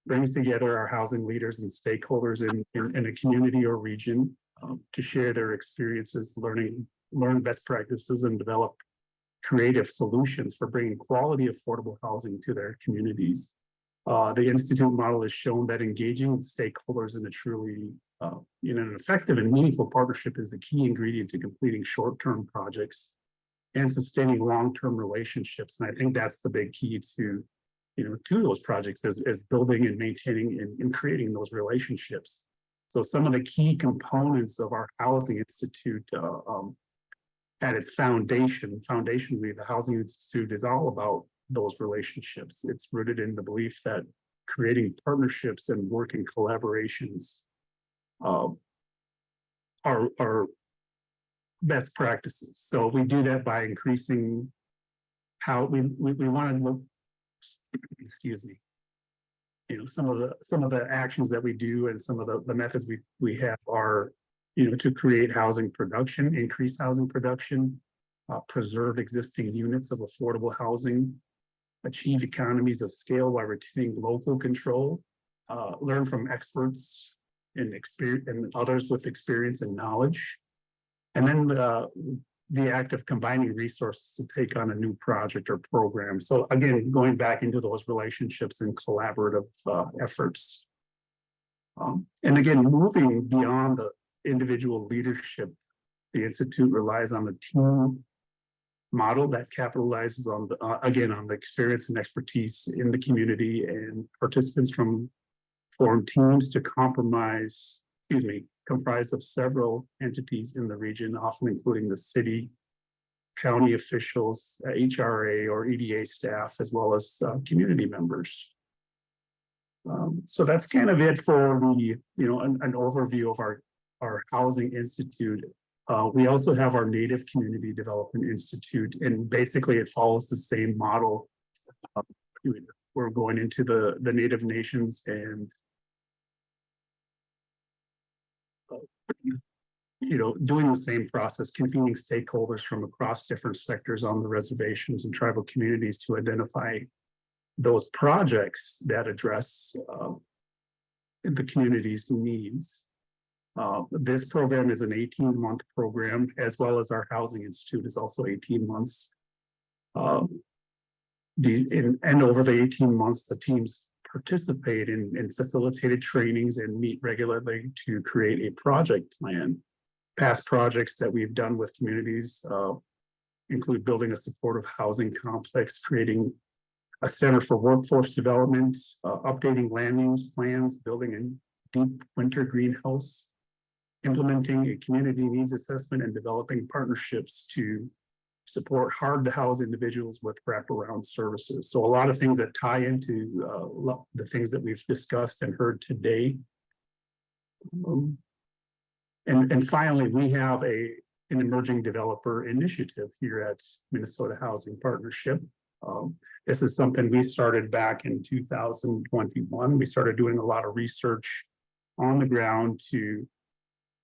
brings together our housing leaders and stakeholders in a community or region to share their experiences, learn best practices, and develop creative solutions for bringing quality affordable housing to their communities. The Institute model has shown that engaging with stakeholders in a truly in an effective and meaningful partnership is the key ingredient to completing short-term projects and sustaining long-term relationships. And I think that's the big key to those projects is building and maintaining and creating those relationships. So some of the key components of our Housing Institute at its foundationally, the Housing Institute is all about those relationships. It's rooted in the belief that creating partnerships and working collaborations are best practices. So we do that by increasing how we want to look, excuse me, some of the actions that we do and some of the methods we have are, to create housing production, increase housing production, preserve existing units of affordable housing, achieve economies of scale while retaining local control, learn from experts and others with experience and knowledge. And then the act of combining resources to take on a new project or program. So again, going back into those relationships and collaborative efforts. And again, moving beyond the individual leadership, the Institute relies on the team model that capitalizes on the, again, on the experience and expertise in the community, and participants from form teams to comprised of several entities in the region, often including the city, county officials, HRA or EDA staff, as well as community members. So that's kind of it for the, an overview of our Housing Institute. We also have our Native Community Development Institute, and basically it follows the same model. We're going into the Native nations and doing the same process, convening stakeholders from across different sectors on the reservations and tribal communities to identify those projects that address the community's needs. This program is an 18-month program, as well as our Housing Institute is also 18 months. And over the 18 months, the teams participate in facilitated trainings and meet regularly to create a project plan. Past projects that we've done with communities include building a supportive housing complex, creating a center for workforce development, updating land use plans, building a deep winter greenhouse, implementing a community needs assessment, and developing partnerships to support hard to house individuals with wraparound services. So a lot of things that tie into the things that we've discussed and heard today. And finally, we have an emerging developer initiative here at Minnesota Housing Partnership. This is something we started back in 2021. We started doing a lot of research on the ground to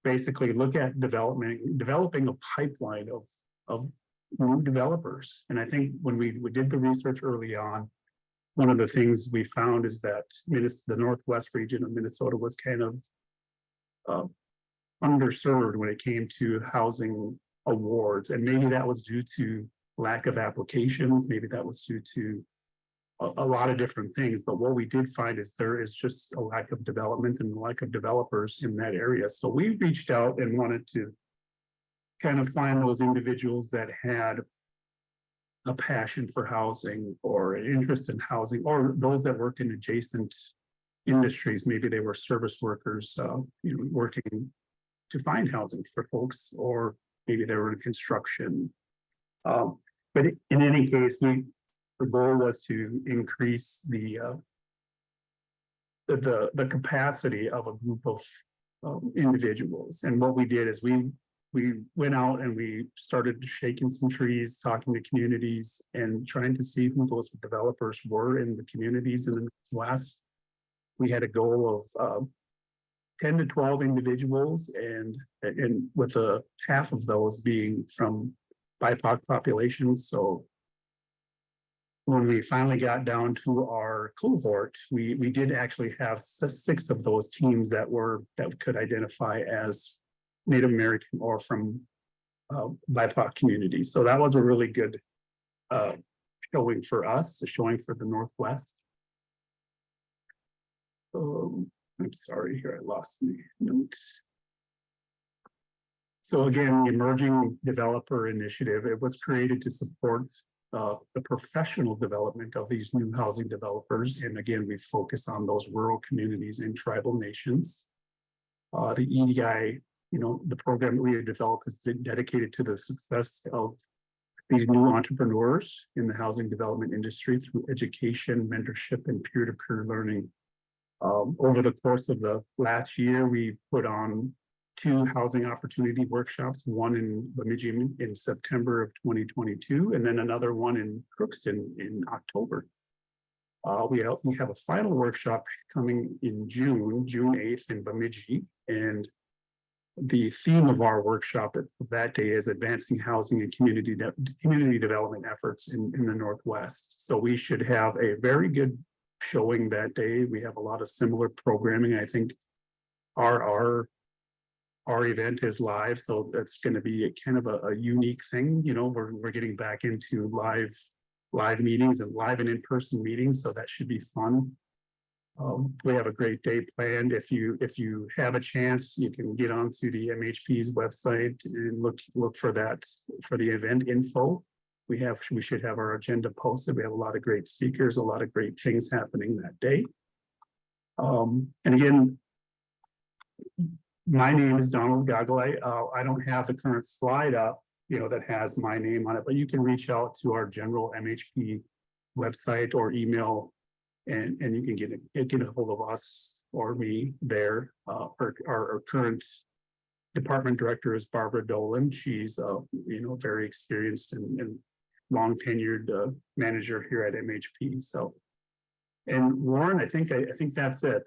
basically look at developing a pipeline of new developers. And I think when we did the research early on, one of the things we found is that the Northwest region of Minnesota was kind of underserved when it came to housing awards. And maybe that was due to lack of applications. Maybe that was due to a lot of different things. But what we did find is there is just a lack of development and lack of developers in that area. So we reached out and wanted to kind of find those individuals that had a passion for housing or an interest in housing, or those that worked in adjacent industries. Maybe they were service workers, working to find housing for folks, or maybe they were in construction. But in any case, the goal was to increase the capacity of a group of individuals. And what we did is we went out and we started shaking some trees, talking to communities, and trying to see who those developers were in the communities in the Northwest. We had a goal of 10 to 12 individuals, and with half of those being from BIPOC populations. So when we finally got down to our cohort, we did actually have 6 of those teams that could identify as Native American or from BIPOC communities. So that was a really good showing for us, a showing for the Northwest. I'm sorry, here I lost my notes. So again, the Emerging Developer Initiative, it was created to support the professional development of these new housing developers. And again, we focus on those rural communities and tribal nations. The EDI, the program that we have developed is dedicated to the success of these new entrepreneurs in the housing development industry through education, mentorship, and peer-to-peer learning. Over the course of the last year, we put on 2 housing opportunity workshops, one in Bemidji in September of 2022, and then another one in Crookston in October. We have a final workshop coming in June 8th in Bemidji, and the theme of our workshop that day is advancing housing and community development efforts in the Northwest. So we should have a very good showing that day. We have a lot of similar programming. I think our our event is live, so that's going to be a kind of a unique thing. You know, we're getting back into live meetings and live and in-person meetings, so that should be fun. We have a great day planned. If you have a chance, you can get onto the MHP's website and look for that, for the event info. We should have our agenda posted. We have a lot of great speakers, a lot of great things happening that day. And again, my name is Donald Goggle. I don't have the current slide up, you know, that has my name on it, but you can reach out to our general MHP website or email, and you can get a hold of us or me there. Our current department director is Barbara Dolan. She's you know, very experienced and long tenured manager here at MHP. So, and Warren, I think that's it.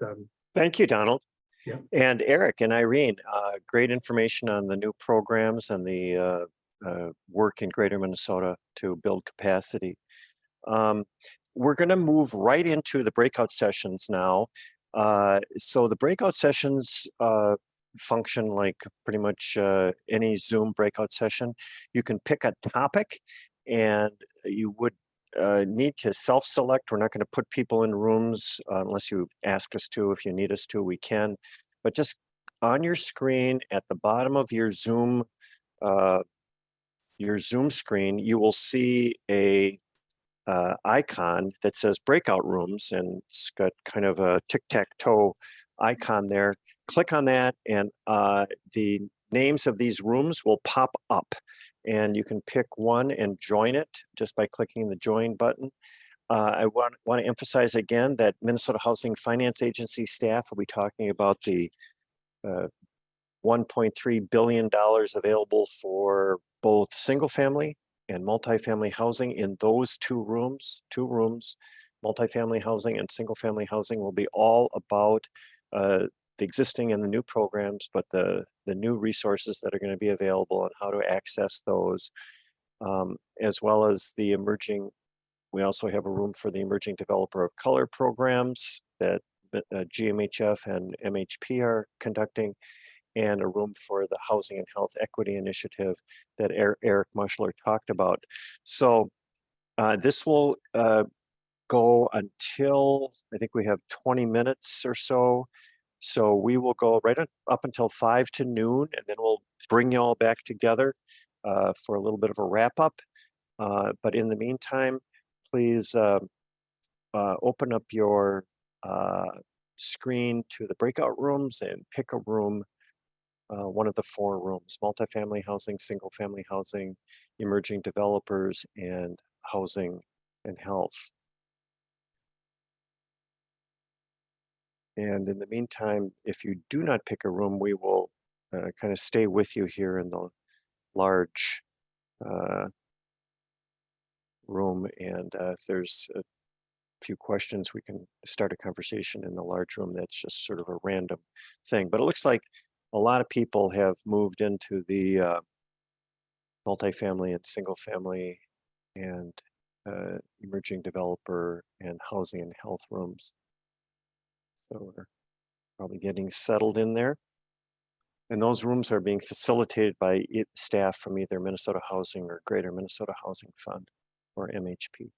Thank you, Donald. Yeah. And Eric and Irene, great information on the new programs and the work in Greater Minnesota to build capacity. We're going to move right into the breakout sessions now. So the breakout sessions function like pretty much any Zoom breakout session. You can pick a topic, and you would need to self-select. We're not going to put people in rooms unless you ask us to. If you need us to, we can. But just on your screen at the bottom of your Zoom screen, you will see a icon that says breakout rooms, and it's got kind of a tic-tac-toe icon there. Click on that, and the names of these rooms will pop up, and you can pick one and join it just by clicking the join button. I want to emphasize again that Minnesota Housing Finance Agency staff will be talking about the $1.3 billion available for both single family and multifamily housing in those two rooms. Multifamily housing and single family housing will be all about the existing and the new programs, but the new resources that are going to be available and how to access those, as well as the emerging. We also have a room for the emerging developer of color programs that GMHF and MHP are conducting, and a room for the Housing and Health Equity Initiative that Eric Muschler talked about. So this will go until, I think we have 20 minutes or so. So we will go right up until 5 to noon, and then we'll bring you all back together for a little bit of a wrap up. But in the meantime, please open up your screen to the breakout rooms and pick a room, one of the 4 rooms: multifamily housing, single family housing, emerging developers, and housing and health. And in the meantime, if you do not pick a room, we will kind of stay with you here in the large room. And if there's a few questions, we can start a conversation in the large room. That's just sort of a random thing. But it looks like a lot of people have moved into the multifamily and single family and emerging developer and housing and health rooms. So we're probably getting settled in there. And those rooms are being facilitated by staff from either Minnesota Housing or Greater Minnesota Housing Fund or MHP.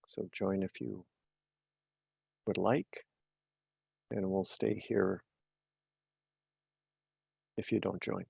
So join if you would like, and we'll stay here if you don't join.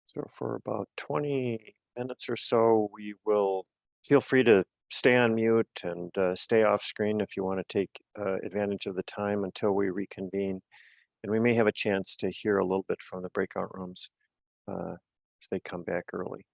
So for about 20 minutes or so, we will feel free to stay on mute and stay off screen if you want to take advantage of the time until we reconvene. And we may have a chance to hear a little bit from the breakout rooms if they come back early.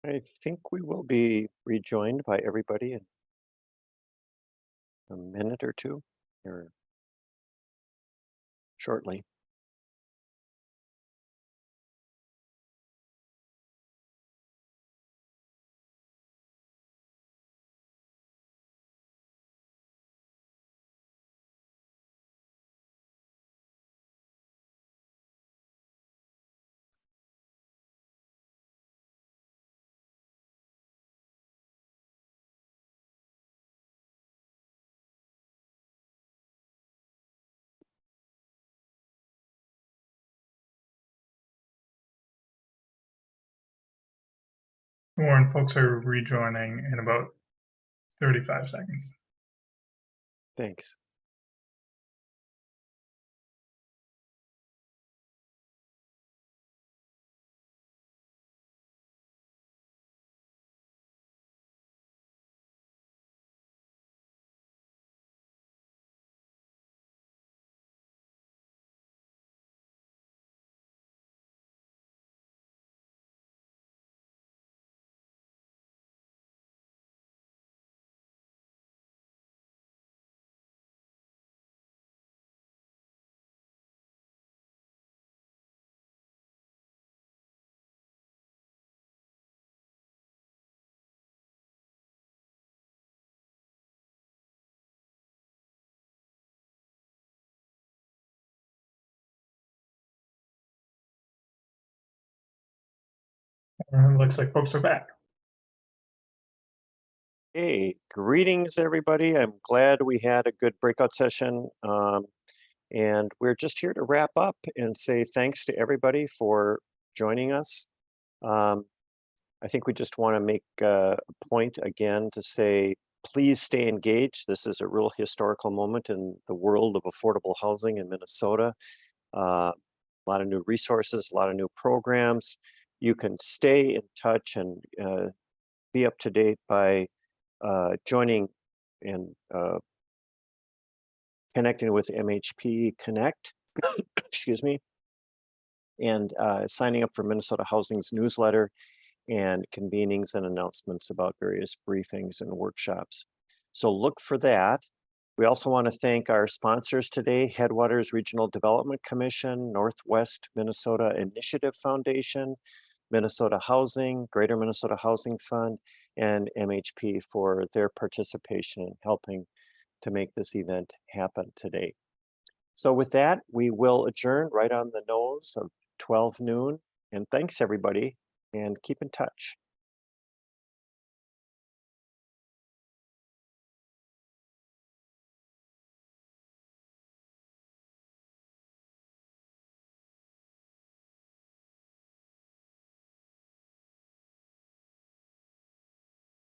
I think we will be rejoined by everybody in a minute or two, or shortly. Warren, folks are rejoining in about 35 seconds. Thanks. Looks like folks are back. Hey, greetings, everybody. I'm glad we had a good breakout session. And we're just here to wrap up and say thanks to everybody for joining us. I think we just want to make a point again to say, please stay engaged. This is a real historical moment in the world of affordable housing in Minnesota. A lot of new resources, a lot of new programs. You can stay in touch and be up to date by joining and connecting with MHP Connect, excuse me, and signing up for Minnesota Housing's newsletter and convenings and announcements about various briefings and workshops. So look for that. We also want to thank our sponsors today, Headwaters Regional Development Commission, Northwest Minnesota Initiative Foundation, Minnesota Housing, Greater Minnesota Housing Fund, and MHP for their participation in helping to make this event happen today. So with that, we will adjourn right on the nose of 12 noon. And thanks everybody, and keep in touch.